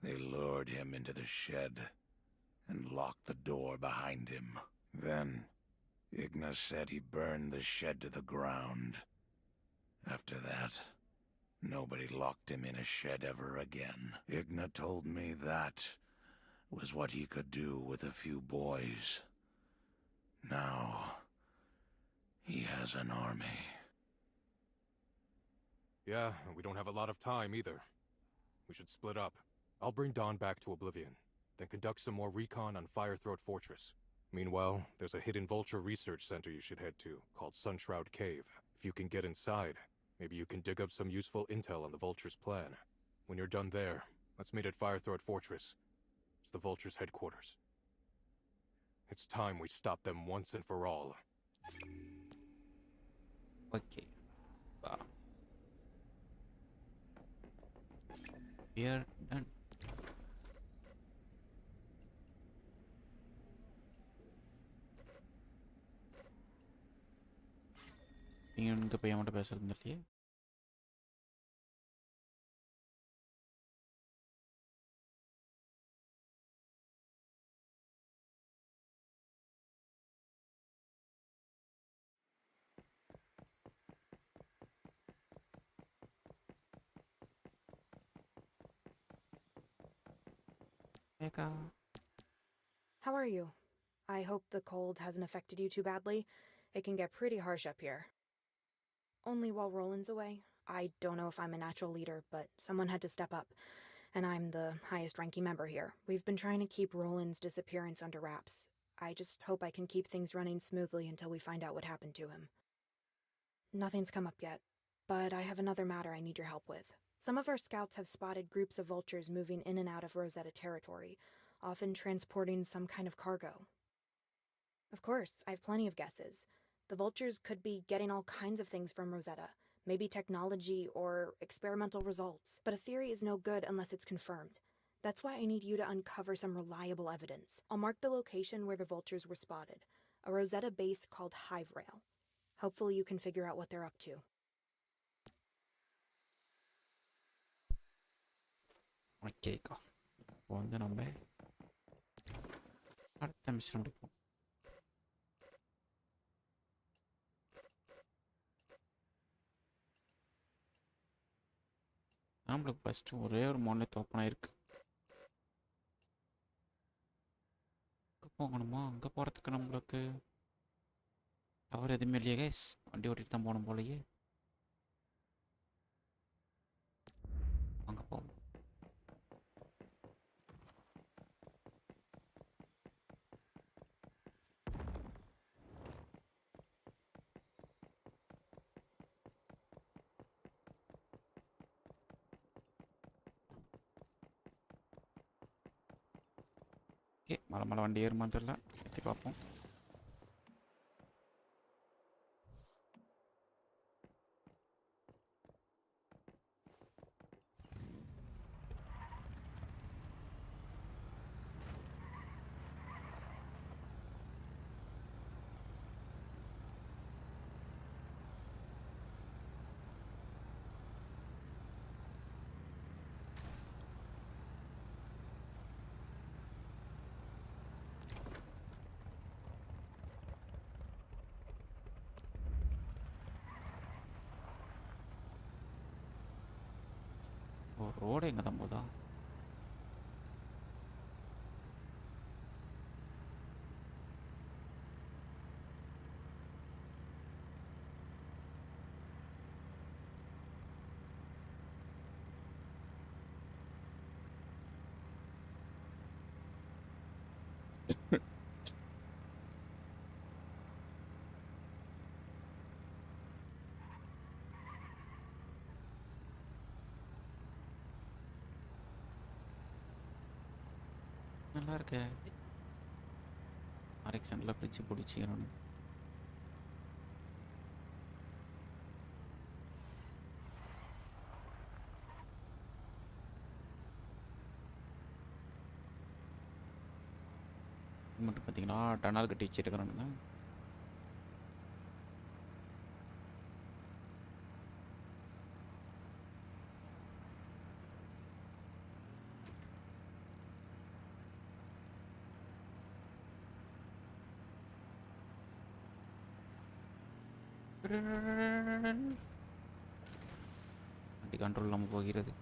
[SPEAKER 23] They lured him into the shed and locked the door behind him. Then, Igna said he burned the shed to the ground. After that, nobody locked him in a shed ever again. Igna told me that was what he could do with a few boys. Now, he has an army.
[SPEAKER 19] Yeah, we don't have a lot of time either. We should split up. I'll bring Dawn back to Oblivion, then conduct some more recon on Firethroat Fortress. Meanwhile, there's a hidden vulture research center you should head to, called Sunshroud Cave. If you can get inside, maybe you can dig up some useful intel on the vulture's plan. When you're done there, let's meet at Firethroat Fortress. It's the vulture's headquarters. It's time we stop them once and for all.
[SPEAKER 4] Okay. Wow. We are done. இங்கே போய் அவன்கிட்ட பேசுறது இல்லையே.
[SPEAKER 18] How are you? I hope the cold hasn't affected you too badly. It can get pretty harsh up here. Only while Roland's away. I don't know if I'm a natural leader, but someone had to step up. And I'm the highest ranking member here. We've been trying to keep Roland's disappearance under wraps. I just hope I can keep things running smoothly until we find out what happened to him. Nothing's come up yet, but I have another matter I need your help with. Some of our scouts have spotted groups of vultures moving in and out of Rosetta territory, often transporting some kind of cargo. Of course, I have plenty of guesses. The vultures could be getting all kinds of things from Rosetta, maybe technology or experimental results, but a theory is no good unless it's confirmed. That's why I need you to uncover some reliable evidence. I'll mark the location where the vultures were spotted, a Rosetta base called Hive Rail. Hopefully you can figure out what they're up to.
[SPEAKER 4] Okay, go. வந்து நம்ம அடுத்த mission முடிப்போம். நம்மளுக்கு first ஒரே ஒரு மானிட் open ஆயிருக்கு. அங்கே போகணுமா? அங்கே போகிறதுக்கு நம்மளுக்கு டவர் எதுவுமே இல்லையா கைஸ்? வண்டி ஓட்டிட்டு தான் போகணும் போலயே. அங்கே போவோம். ஓகே, மலை மலை வண்டி ஏறுமான்னு தெரியல, ஏற்றி பார்ப்போம். ரோடு எங்கே தான் போதா? நல்லா இருக்கே. ஆர்எக்ஸ்ல பிடிச்சி பிடிச்சிக்கிறோம். மட்டும் பார்த்தீங்கன்னா டனால் கட்டி வச்சுருக்கிறானுங்க. வண்டி கண்ட்ரோல் இல்லாமல் போகிறது.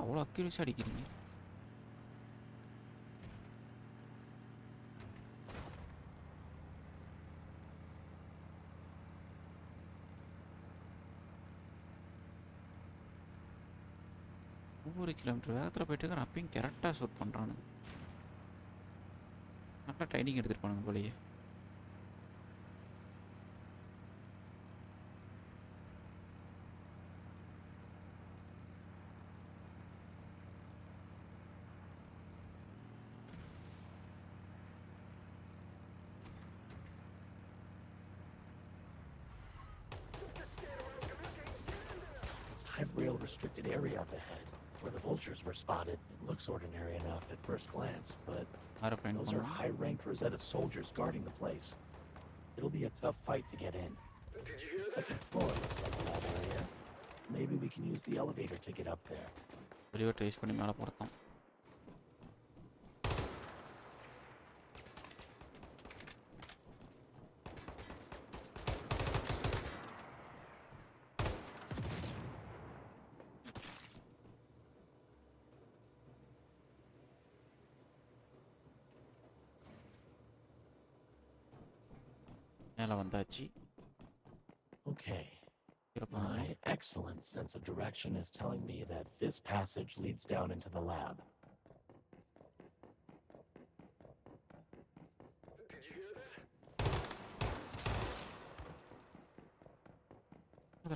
[SPEAKER 4] அவ்வளோ அக்யூரேஸாக அடிக்கிறீங்க. ஒவ்வொரு கிலோமீட்டர் வேகத்தில் போயிட்டு இருக்கான். அப்பயும் கரெக்டாக ஷூட் பண்ணுறானு. நல்லா ட்ரைனிங் எடுத்துருப்பானுங்க போலயே.
[SPEAKER 9] Real restricted area up ahead, where the vultures were spotted. It looks ordinary enough at first glance, but those are high-ranked Rosetta soldiers guarding the place. It'll be a tough fight to get in. The second floor looks like a lab area. Maybe we can use the elevator to get up there.
[SPEAKER 4] Video trace பண்ணி மேலே போறோம்.
[SPEAKER 9] Okay. My excellent sense of direction is telling me that this passage leads down into the lab. Did you hear that?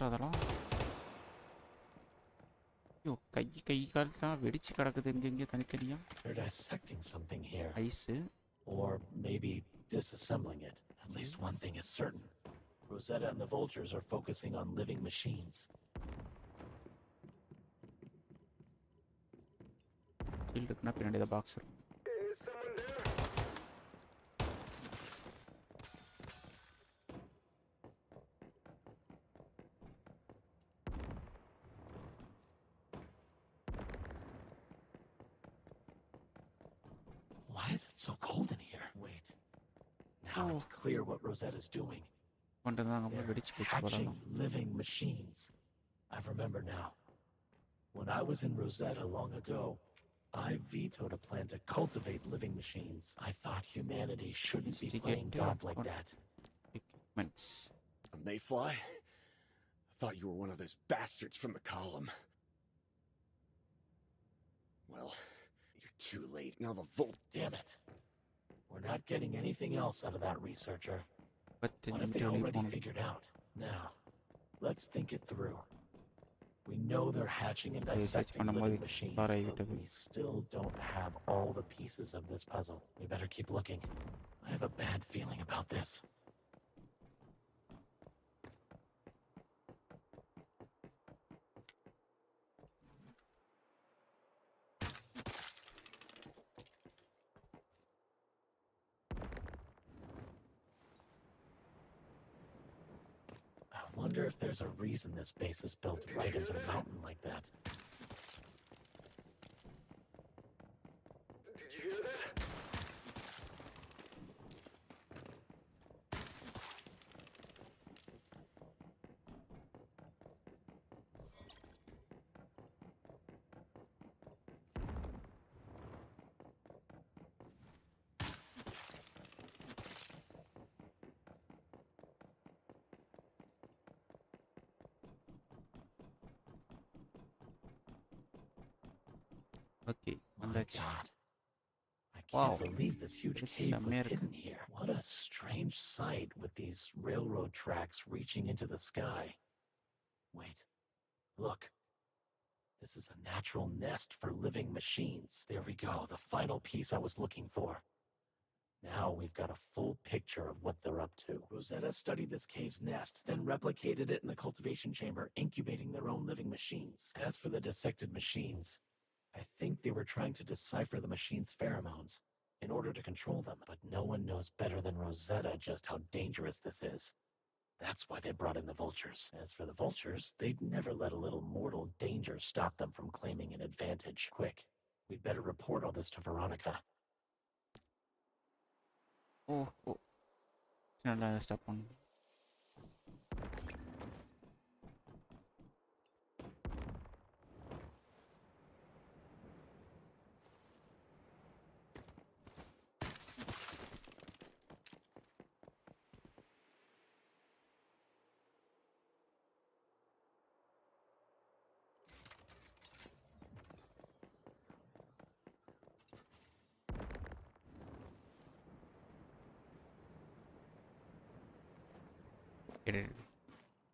[SPEAKER 4] அதெல்லாம் ஐயோ கை கால் தான் வெடிச்சு கிடக்குது எங்கெங்கே தனித்தனியா.
[SPEAKER 9] They're dissecting something here.
[SPEAKER 4] Ice.
[SPEAKER 9] Or maybe disassembling it. At least one thing is certain. Rosetta and the vultures are focusing on living machines.
[SPEAKER 4] Shieldukna pinadi the box.
[SPEAKER 9] Is someone there? Why is it so cold in here? Wait. Now it's clear what Rosetta's doing. They're hatching living machines. I remember now. When I was in Rosetta long ago, I vetoed a plan to cultivate living machines. I thought humanity shouldn't be playing God like that.
[SPEAKER 15] A mayfly? I thought you were one of those bastards from the column. Well, you're too late. Now the
[SPEAKER 9] Damn it. We're not getting anything else out of that researcher. What if they already figured out? Now, let's think it through. We know they're hatching and dissecting living machines, but we still don't have all the pieces of this puzzle. We better keep looking. I have a bad feeling about this. I wonder if there's a reason this base is built right into the mountain like that. Did you hear that?
[SPEAKER 4] Okay,
[SPEAKER 9] my God. I can't believe this huge cave was hidden here. What a strange sight with these railroad tracks reaching into the sky. Wait, look. This is a natural nest for living machines. There we go, the final piece I was looking for. Now we've got a full picture of what they're up to. Rosetta studied this cave's nest, then replicated it in the cultivation chamber, incubating their own living machines. As for the dissected machines, I think they were trying to decipher the machines' pheromones in order to control them, but no one knows better than Rosetta just how dangerous this is. That's why they brought in the vultures. As for the vultures, they'd never let a little mortal danger stop them from claiming an advantage. Quick, we'd better report all this to Veronica.
[SPEAKER 4] Oh. நல்லா stop பண்ணு.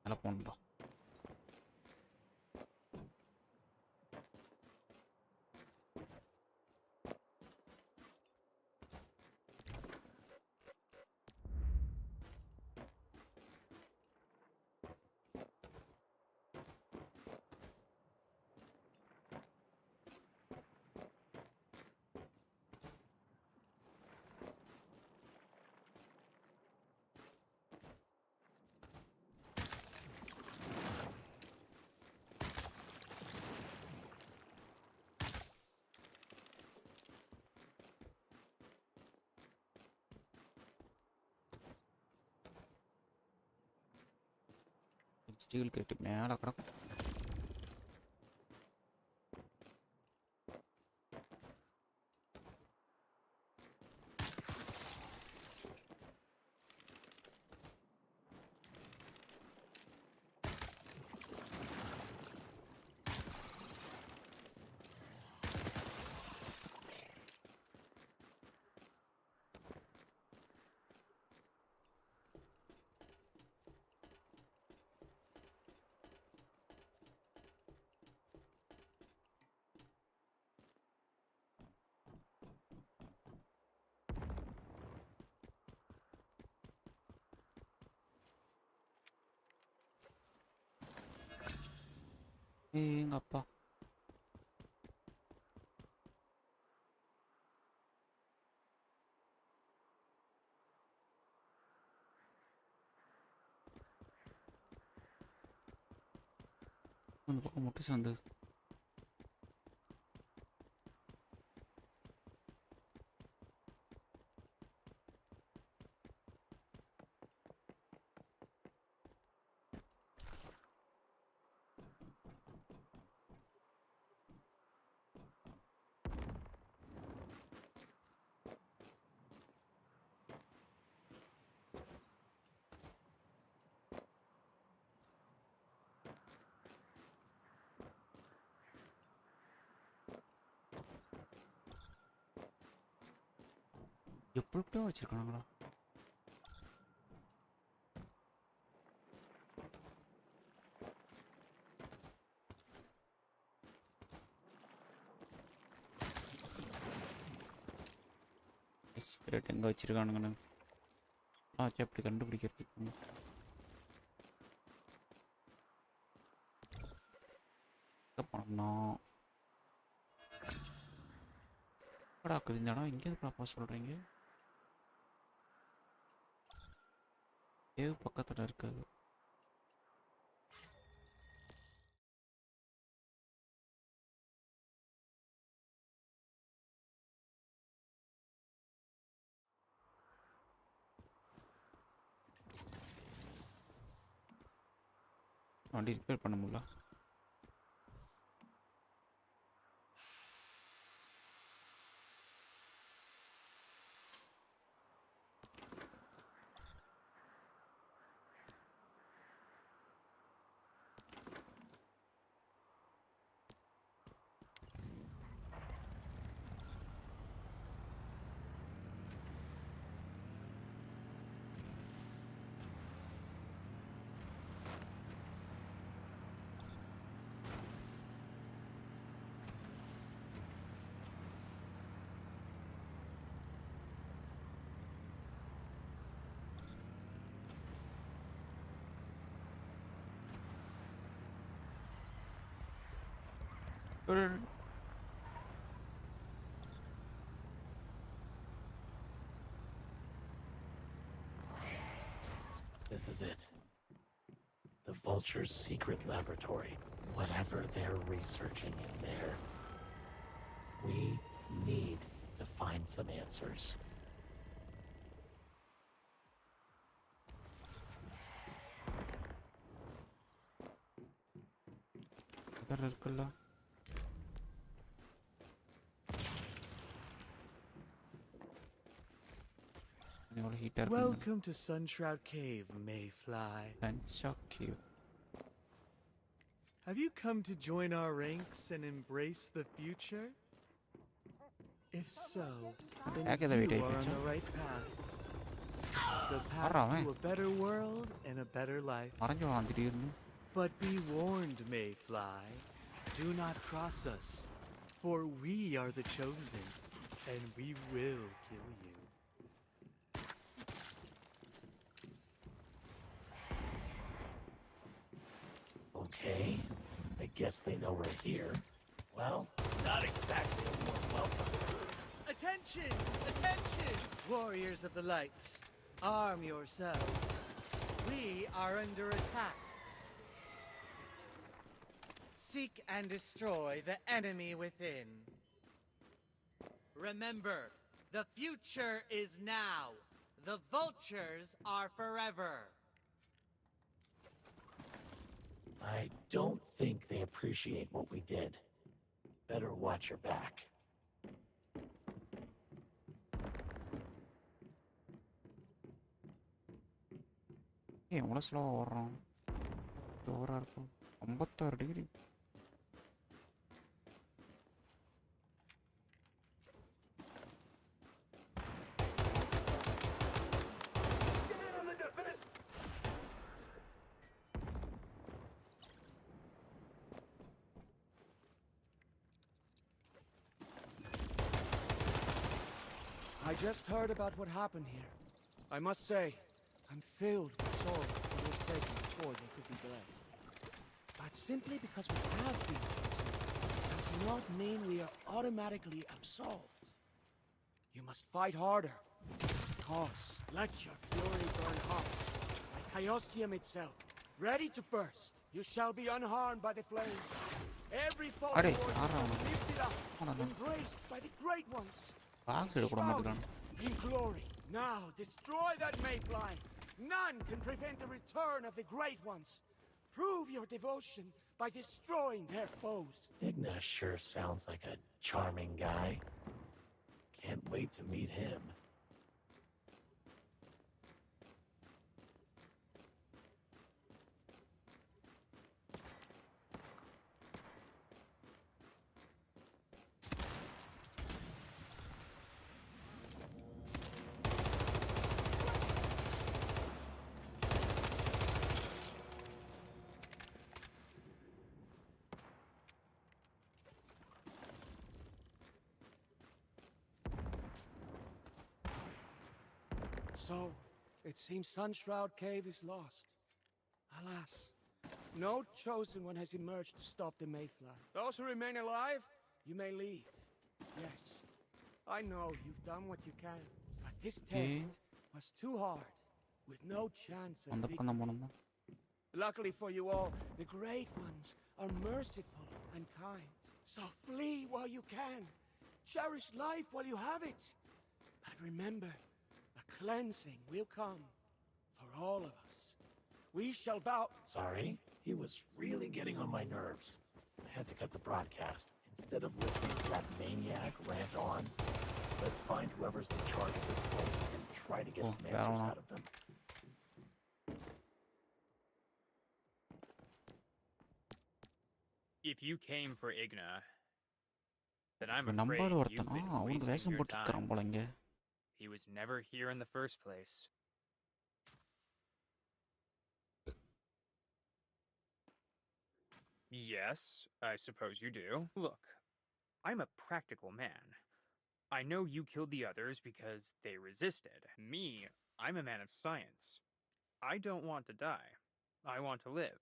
[SPEAKER 4] நல்லா போகணும்டா. Steel கேட்டு மேலே கிடக்கும். எங்கள் அப்பா அந்த பக்கம் முட்டை சேர்ந்து எப்படியோ வச்சிருக்காங்களா? எங்கே வச்சிருக்கானுங்கண்ணா? ஆச்சு அப்படி கண்டுபிடிக்கிறதுக்கு பண்ணோம். படாக்குது இந்த இடம். இங்கே பார்ப்பா சொல்கிறீங்க? கேவ் பக்கத்தில் இருக்காது. வண்டி ரிப்பேர் பண்ண முடியல.
[SPEAKER 9] This is it. The Vulture's secret laboratory. Whatever they're researching in there, we need to find some answers.
[SPEAKER 1] Welcome to Sunshroud Cave, Mayfly.
[SPEAKER 4] Sunshroud Cave.
[SPEAKER 1] Have you come to join our ranks and embrace the future? If so, then you are on the right path. The path to a better world and a better life. But be warned, Mayfly. Do not cross us, for we are the chosen, and we will kill you.
[SPEAKER 9] Okay, I guess they know we're here. Well, not exactly a warm welcome.
[SPEAKER 1] Attention! Attention! Warriors of the light, arm yourselves. We are under attack. Seek and destroy the enemy within. Remember, the future is now. The vultures are forever.
[SPEAKER 9] I don't think they appreciate what we did. Better watch your back.
[SPEAKER 4] எவ்வளோ ஸ்லோவாக ஓடுறோம் ஓவராக இருக்கும் 56 degree.
[SPEAKER 13] I just heard about what happened here. I must say, I'm filled with sorrow for those taken before they could be blessed. But simply because we have been chosen does not mean we are automatically absolved. You must fight harder. Because let your fury burn hot, like Chaosium itself, ready to burst. You shall be unharmed by the flames. Every fallen warrior lifted up, embraced by the great ones. In glory. Now destroy that mayfly. None can prevent the return of the great ones. Prove your devotion by destroying their foes.
[SPEAKER 9] Igna sure sounds like a charming guy. Can't wait to meet him.
[SPEAKER 13] So, it seems Sunshroud Cave is lost. Alas, no chosen one has emerged to stop the mayfly. Those who remain alive, you may leave. Yes, I know you've done what you can, but this test was too hard, with no chance of victory. Luckily for you all, the great ones are merciful and kind. So flee while you can. Cherish life while you have it. But remember, cleansing will come for all of us. We shall bow.
[SPEAKER 9] Sorry, he was really getting on my nerves. I had to cut the broadcast. Instead of listening to that maniac rant on, let's find whoever's in charge of this place and try to get some answers out of them.
[SPEAKER 21] If you came for Igna, then I'm afraid you've been wasting your time. He was never here in the first place. Yes, I suppose you do. Look, I'm a practical man. I know you killed the others because they resisted. Me, I'm a man of science. I don't want to die. I want to live.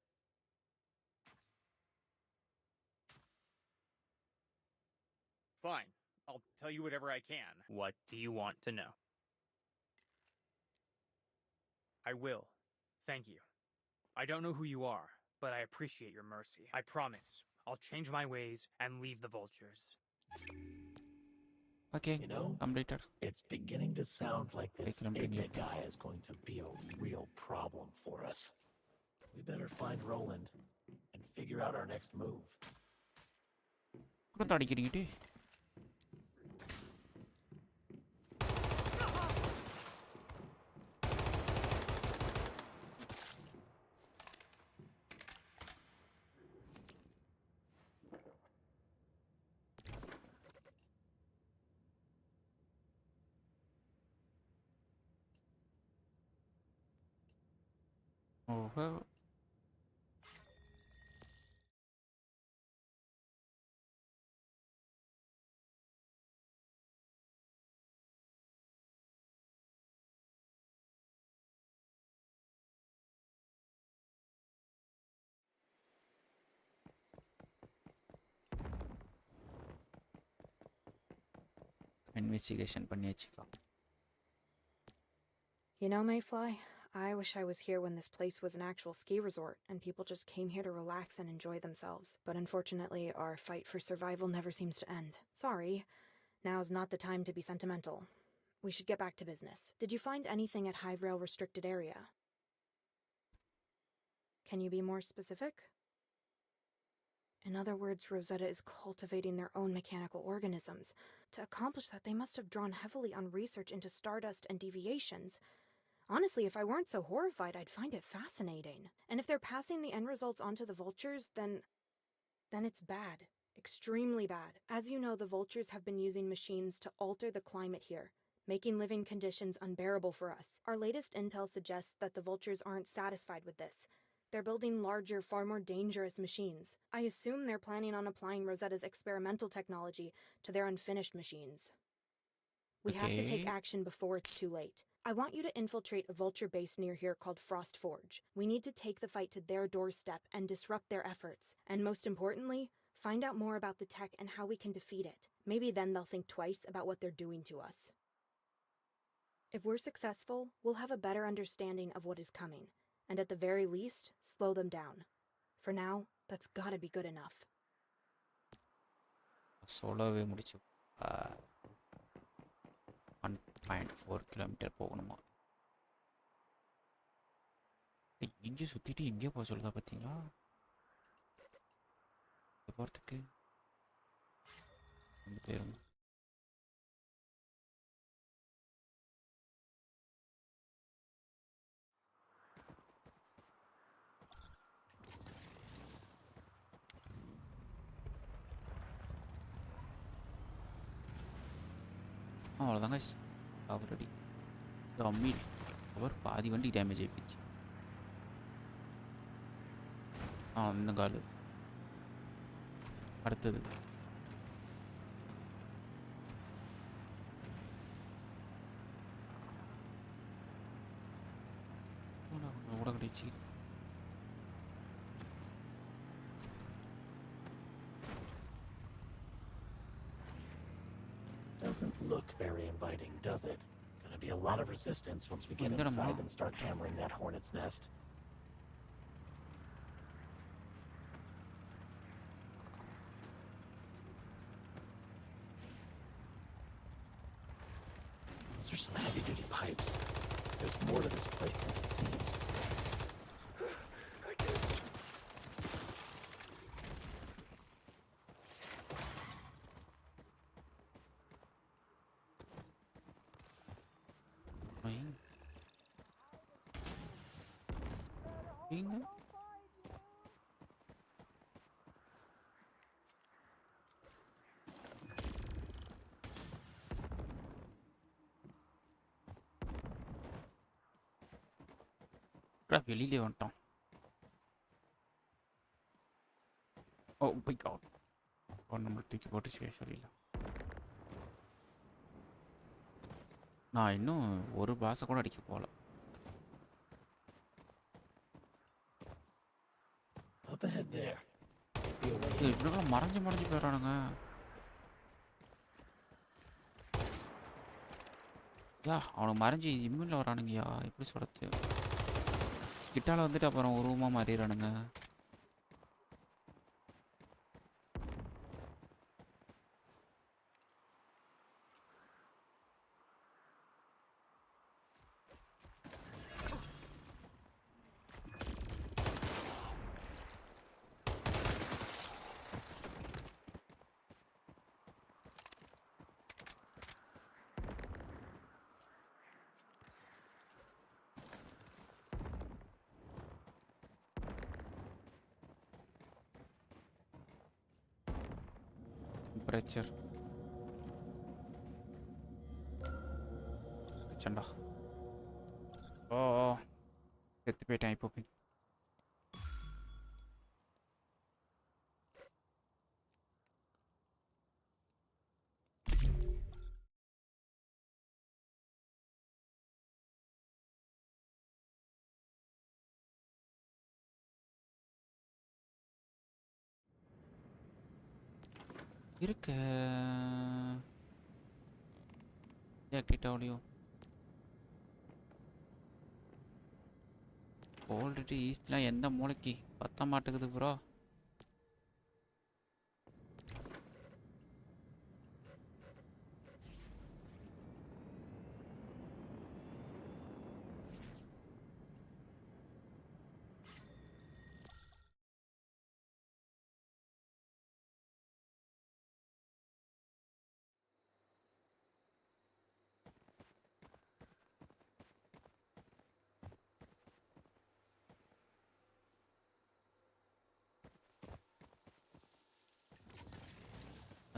[SPEAKER 21] Fine. I'll tell you whatever I can. What do you want to know? I will. Thank you. I don't know who you are, but I appreciate your mercy. I promise I'll change my ways and leave the vultures.
[SPEAKER 4] Okay,
[SPEAKER 9] you know,
[SPEAKER 4] completed.
[SPEAKER 9] It's beginning to sound like this Igna guy is going to be a real problem for us. We better find Roland and figure out our next move.
[SPEAKER 4] What are you getting? Oh, well. Investigation பண்ணியாச்சுக்கா.
[SPEAKER 18] You know, Mayfly, I wish I was here when this place was an actual ski resort and people just came here to relax and enjoy themselves. But unfortunately, our fight for survival never seems to end. Sorry. Now's not the time to be sentimental. We should get back to business. Did you find anything at Hive Rail restricted area? Can you be more specific? In other words, Rosetta is cultivating their own mechanical organisms. To accomplish that, they must have drawn heavily on research into stardust and deviations. Honestly, if I weren't so horrified, I'd find it fascinating. And if they're passing the end results on to the vultures, then it's bad. Extremely bad. As you know, the vultures have been using machines to alter the climate here, making living conditions unbearable for us. Our latest intel suggests that the vultures aren't satisfied with this. They're building larger, far more dangerous machines. I assume they're planning on applying Rosetta's experimental technology to their unfinished machines. We have to take action before it's too late. I want you to infiltrate a vulture base near here called Frost Forge. We need to take the fight to their doorstep and disrupt their efforts. And most importantly, find out more about the tech and how we can defeat it. Maybe then they'll think twice about what they're doing to us. If we're successful, we'll have a better understanding of what is coming. And at the very least, slow them down. For now, that's gotta be good enough.
[SPEAKER 4] சொல்லவே முடிச்சு 1.4 kilometre போகணுமா? இங்கே சுற்றிட்டு எங்கேயோ போக சொல்லுதா பார்த்தீங்களா? போகிறதுக்கு வந்து போயிடும். அவ்வளோதாங்க ஆல்ரெடி அம்மி அவர் பாதி வண்டி டேமேஜ் ஆகிடுச்சு. இந்த காலு அடுத்தது கூட கிடைச்சி
[SPEAKER 9] Doesn't look very inviting, does it? Gonna be a lot of resistance once we get inside and start hammering that hornet's nest. Those are some heavy-duty pipes. There's more to this place than it seems.
[SPEAKER 4] வெளியிலே வந்துட்டோம். ஓ by God, ஒரு number தூக்கி போட்டு சரியில்லை. நான் இன்னும் ஒரு பாஸை கூட அடிக்க போகல. இப்படிலாம் மறைஞ்சு போயிடறானுங்க. யா அவனுக்கு மறைஞ்சி இம்மில் வரானுங்கய்யா. எப்படி சொல்கிறது, கிட்டால வந்துட்டு அப்புறம் உருவமாக மாறிடுறானுங்க. Temperature. Chanda. Oh, get the bait I popping. இருக்கு. Activate audio. ஆல்ரெடி ஈஸ்ட்லாம் எந்த மூளைக்கு பத்த மாட்டேங்குது ப்ரோ.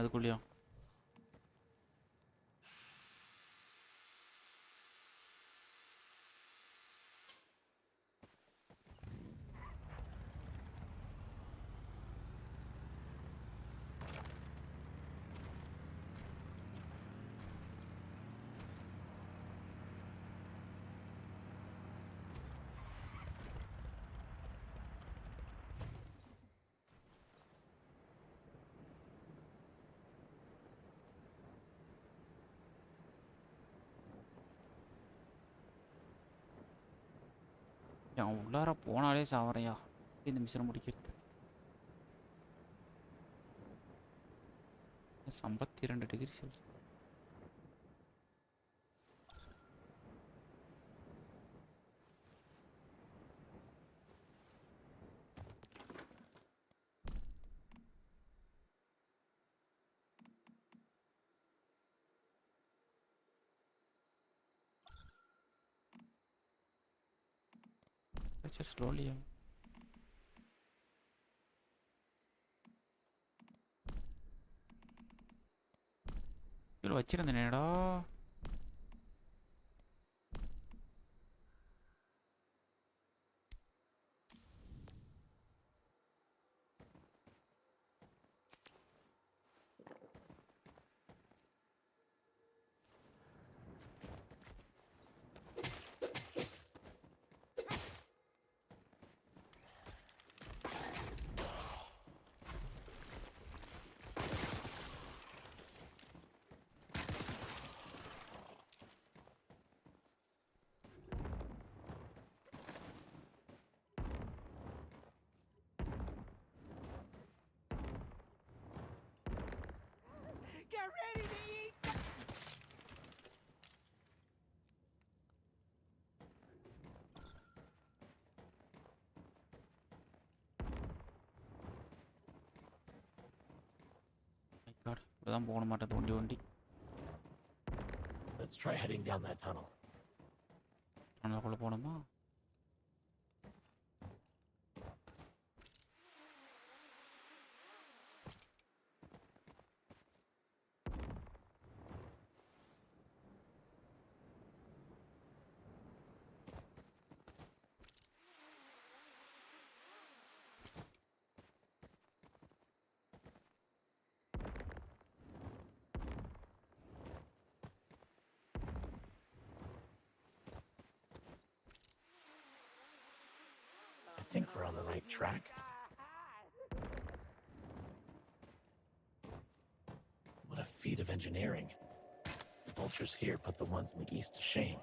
[SPEAKER 4] அதுக்குள்ளேயும் அவன் உள்ளார போனாலே சாவறையா இந்த மிஷினை முடிக்கிறது. 52 டிகிரி செல்சியஸ். Just slowly. இவ்வளோ வச்சிருந்தேனேடா.
[SPEAKER 13] Get ready to eat!
[SPEAKER 4] My God, இப்பதான் போக மாட்டேது வண்டி.
[SPEAKER 9] Let's try heading down that tunnel.
[SPEAKER 4] டனலுக்குள்ள போகணுமா?
[SPEAKER 9] I think we're on the right track. What a feat of engineering. Vultures here put the ones in the east to shame,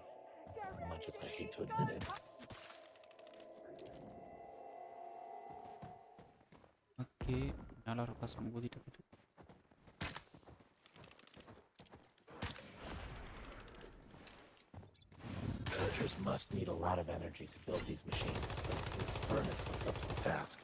[SPEAKER 9] much as I hate to admit it.
[SPEAKER 4] Okay, மேல இருக்க சங்கூதிட்டு இருக்குது.
[SPEAKER 9] Vultures must need a lot of energy to build these machines, but this furnace looks up to the task.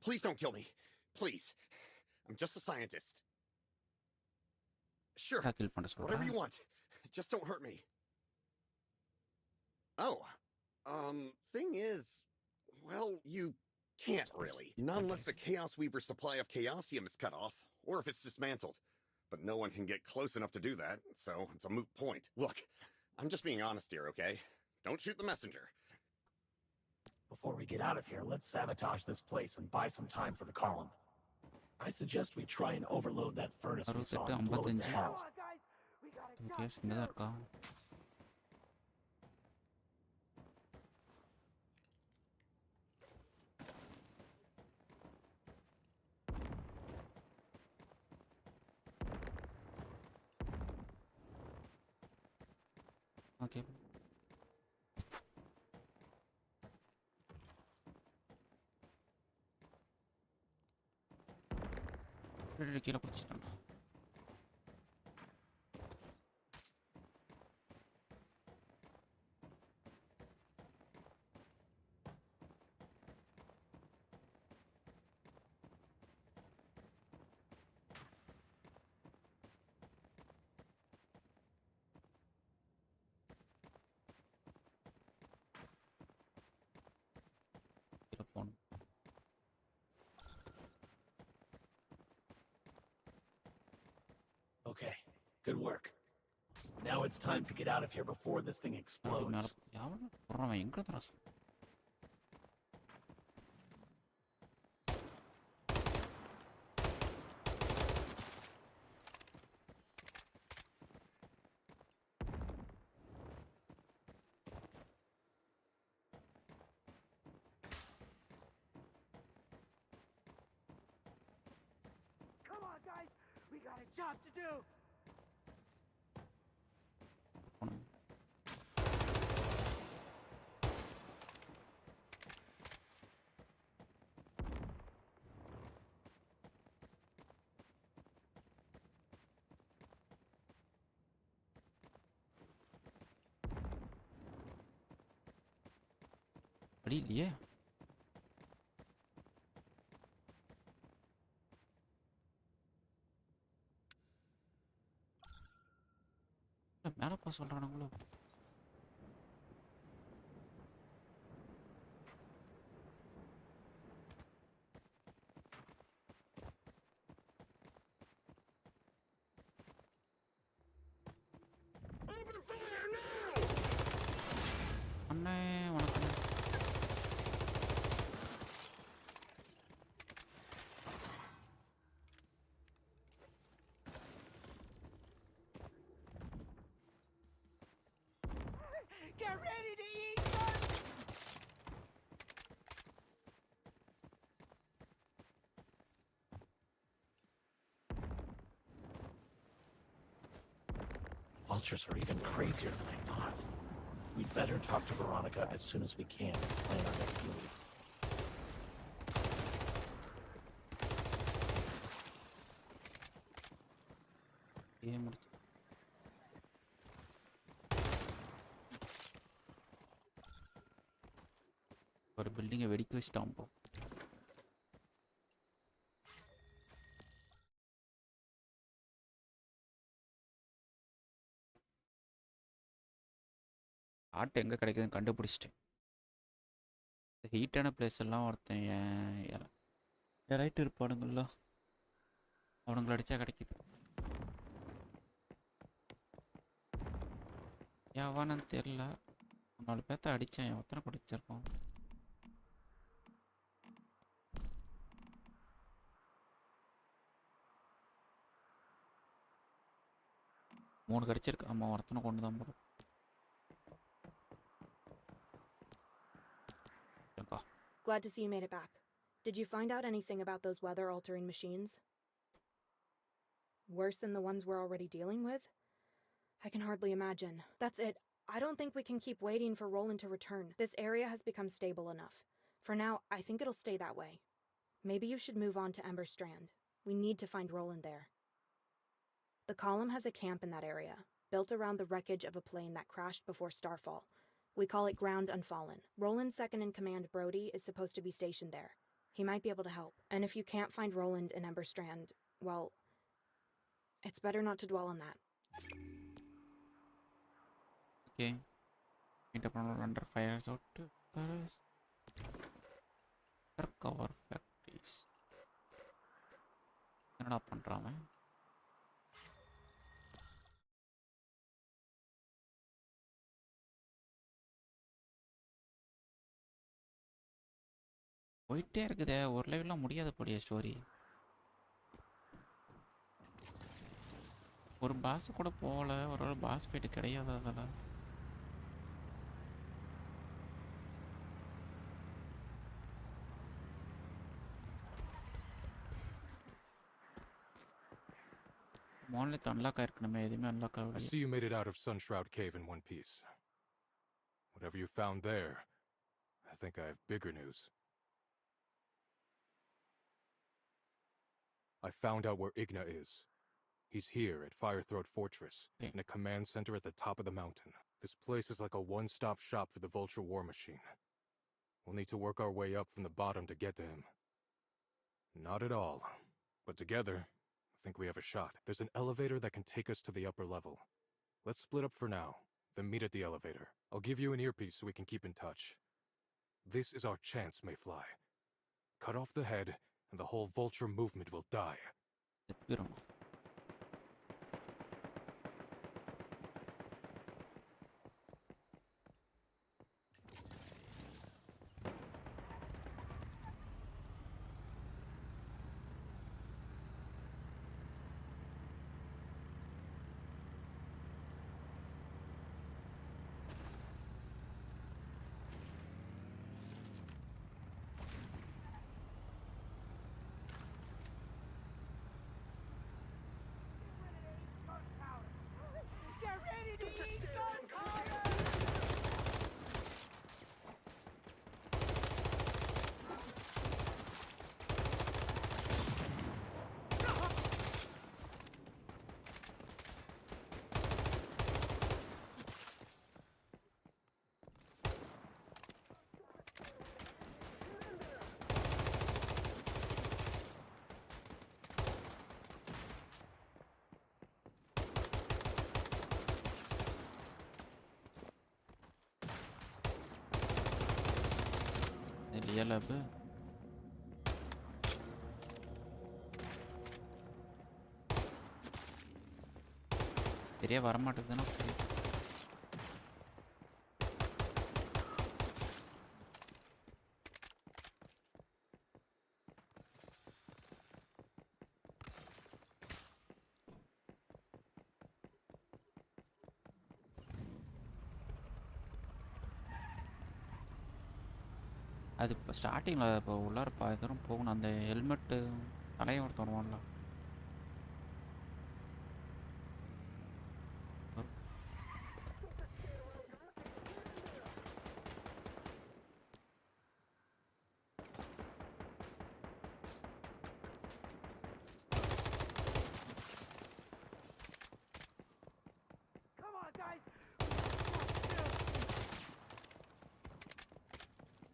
[SPEAKER 3] Please don't kill me. Please. I'm just a scientist. Sure. Whatever you want. Just don't hurt me. Oh. Thing is, well, you can't really. Not unless the Chaos Weaver's supply of Chaosium is cut off, or if it's dismantled. But no one can get close enough to do that, so it's a moot point. Look, I'm just being honest here, okay? Don't shoot the messenger.
[SPEAKER 9] Before we get out of here, let's sabotage this place and buy some time for the column. I suggest we try and overload that furnace we saw and blow it to hell.
[SPEAKER 4] Okay. கீழே பிடிச்சிட்டாங்க.
[SPEAKER 9] Okay, good work. Now it's time to get out of here before this thing explodes.
[SPEAKER 13] Come on, guys! We got a job to do!
[SPEAKER 4] வழி இல்லையே. மேலப்பா சொல்றானுங்களோ. அண்ணே வணக்கம்.
[SPEAKER 13] Get ready to eat them!
[SPEAKER 9] Vultures are even crazier than I thought. We'd better talk to Veronica as soon as we can and plan our next move.
[SPEAKER 4] ஒரு பில்டிங்கை வெடிக்க வச்சுட்டான் போ. ஆட்டு எங்கே கிடைக்குதுன்னு கண்டுபிடிச்சிட்டேன். இந்த ஹீட்டான பிளேஸ் எல்லாம் ஒருத்தன் யாராயிட்டு இருப்பானுங்களா, அவனுங்களை அடித்தா கிடைக்குது. எவனு தெரில, 4 பேர்த்த அடித்தேன். எத்தனை குடிச்சிருக்கோம்? 3 கடிச்சிருக்கு. ஆமா ஒருத்தனை கொண்டு தான் போகிறோம்.
[SPEAKER 18] Glad to see you made it back. Did you find out anything about those weather-altering machines? Worse than the ones we're already dealing with? I can hardly imagine. That's it. I don't think we can keep waiting for Roland to return. This area has become stable enough. For now, I think it'll stay that way. Maybe you should move on to Ember Strand. We need to find Roland there. The column has a camp in that area, built around the wreckage of a plane that crashed before Starfall. We call it Ground Unfallen. Roland's second-in-command, Brody, is supposed to be stationed there. He might be able to help. And if you can't find Roland in Ember Strand, well, it's better not to dwell on that.
[SPEAKER 4] Okay. Entrepreneur under fire out to cover factories. என்னடா பண்றான்? போயிட்டே இருக்குதே, ஒரு லெவல்லாம் முடியாத போடிய story. ஒரு pass கூட போகல, ஒரு பாஸ் ஃபைட் கிடையாது அதெல்லாம். மான்லெட் அன்லாக் ஆயிருக்கணுமே, எதுவுமே அன்லாக் ஆகல.
[SPEAKER 19] I see you made it out of Sunshroud Cave in one piece. Whatever you found there, I think I have bigger news. I found out where Igna is. He's here at Firethroat Fortress, in a command center at the top of the mountain. This place is like a one-stop shop for the Vulture war machine. We'll need to work our way up from the bottom to get to him. Not at all. But together, I think we have a shot. There's an elevator that can take us to the upper level. Let's split up for now, then meet at the elevator. I'll give you an earpiece so we can keep in touch. This is our chance, Mayfly. Cut off the head, and the whole Vulture movement will die.
[SPEAKER 4] Lab. சரியா வர மாட்டேங்குதுன்னா அது இப்போ ஸ்டார்டிங்கில் இப்போ உள்ளார தூரம் போகணும். அந்த ஹெல்மெட்டு தலையை ஒருத்தர் வருவான்ல,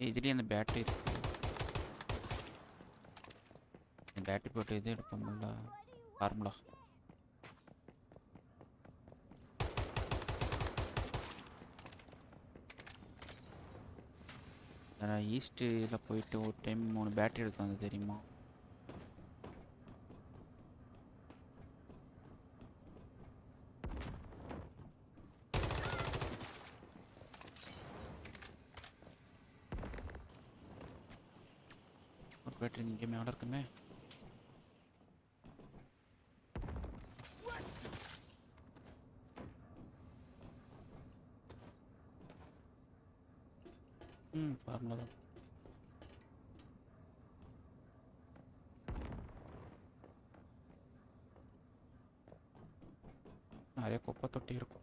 [SPEAKER 4] இதுலேயே அந்த பேட்டரி இருக்கு. பேட்டரி போட்டு இது எடுப்போம்ல ஃபார்முலா. நான் ஈஸ்ட்டில் போயிட்டு ஒரு டைம் 3 பேட்டரி எடுத்து வந்து தெரியுமா? பேட்டரி இங்கே மேலே இருக்குமே. பார்முலா நிறைய குப்பை தொட்டி இருக்கும்.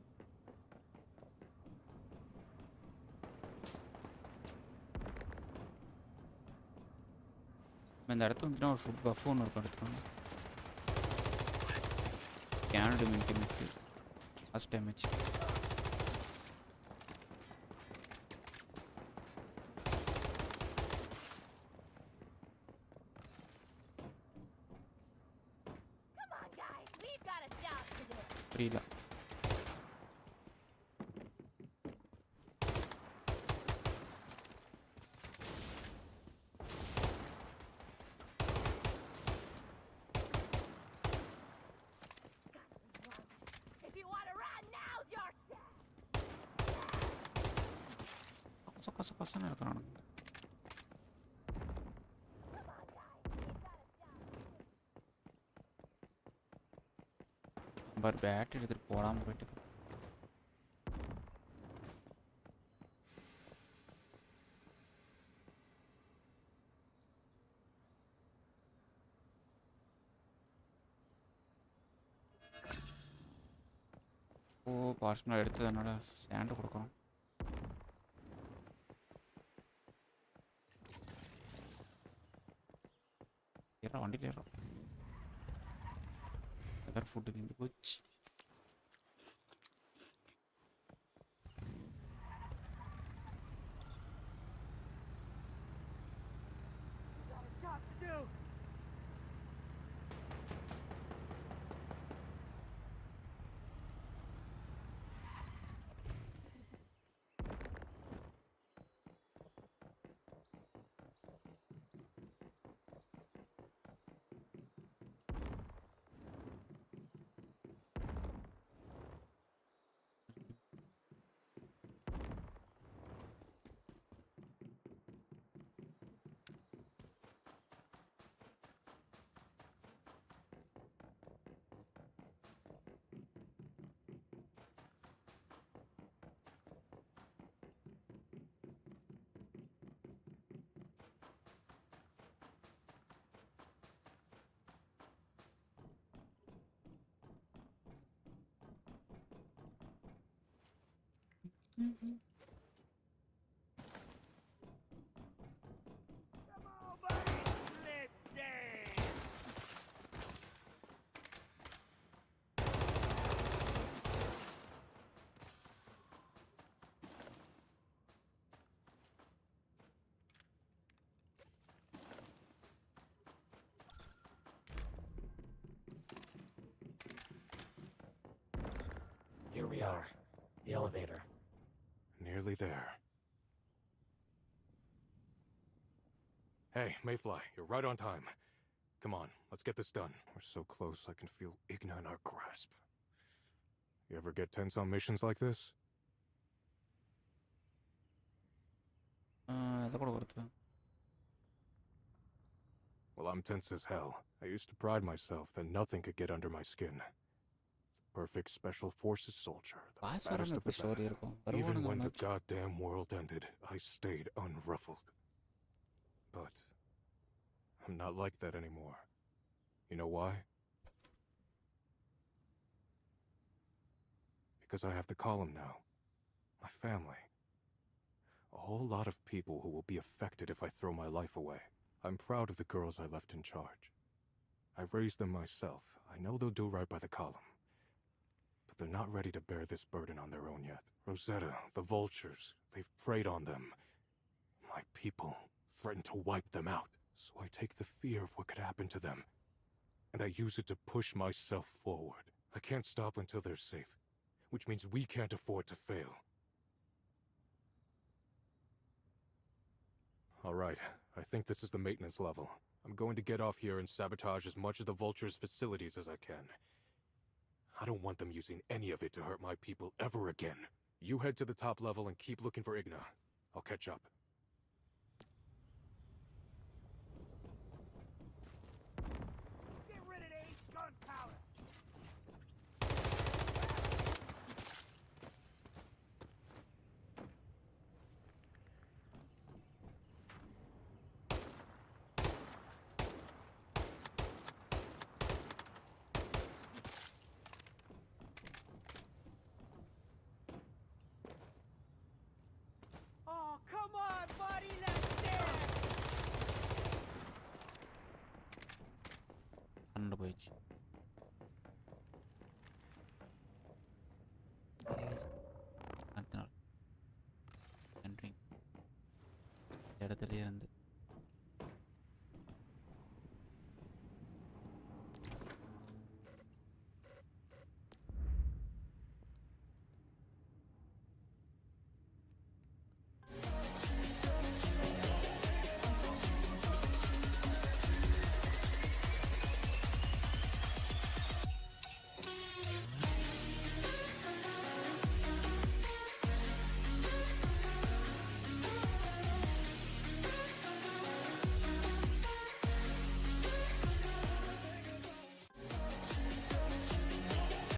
[SPEAKER 4] இந்த இடத்துல வந்துட்டு ஒரு ஃபுட் பஃப் ஒன்று இருக்கும் எடுத்துக்கோங்க. கேனடு மின்டி ஃபஸ்ட் டேமேஜ். புரியல. கொசன்னு இருக்கிறானுங்க. பர் பேட் எடுத்துட்டு போடாமல் போயிட்டு பார்சனல் எடுத்ததுனால ஸ்டாண்டு கொடுக்குறோம். ஏறா வண்டியில் ஏறோம். வேறு ஃபுட்டு தீர்ந்து போச்சு.
[SPEAKER 9] Here we are. The elevator.
[SPEAKER 19] Nearly there. Hey, Mayfly, you're right on time. Come on, let's get this done. We're so close I can feel Igna in our grasp. You ever get tense on missions like this? Well, I'm tense as hell. I used to pride myself that nothing could get under my skin. Perfect special forces soldier, the baddest of the bad. Even when the goddamn world ended, I stayed unruffled. But I'm not like that anymore. You know why? Because I have the column now. My family. A whole lot of people who will be affected if I throw my life away. I'm proud of the girls I left in charge. I raised them myself. I know they'll do right by the column. But they're not ready to bear this burden on their own yet. Rosetta, the vultures, they've preyed on them. My people threaten to wipe them out. So I take the fear of what could happen to them, and I use it to push myself forward. I can't stop until they're safe, which means we can't afford to fail. All right, I think this is the maintenance level. I'm going to get off here and sabotage as much of the vultures' facilities as I can. I don't want them using any of it to hurt my people ever again. You head to the top level and keep looking for Igna. I'll catch up.
[SPEAKER 13] Get rid of Ace gunpowder!
[SPEAKER 4] இதுலேருந்து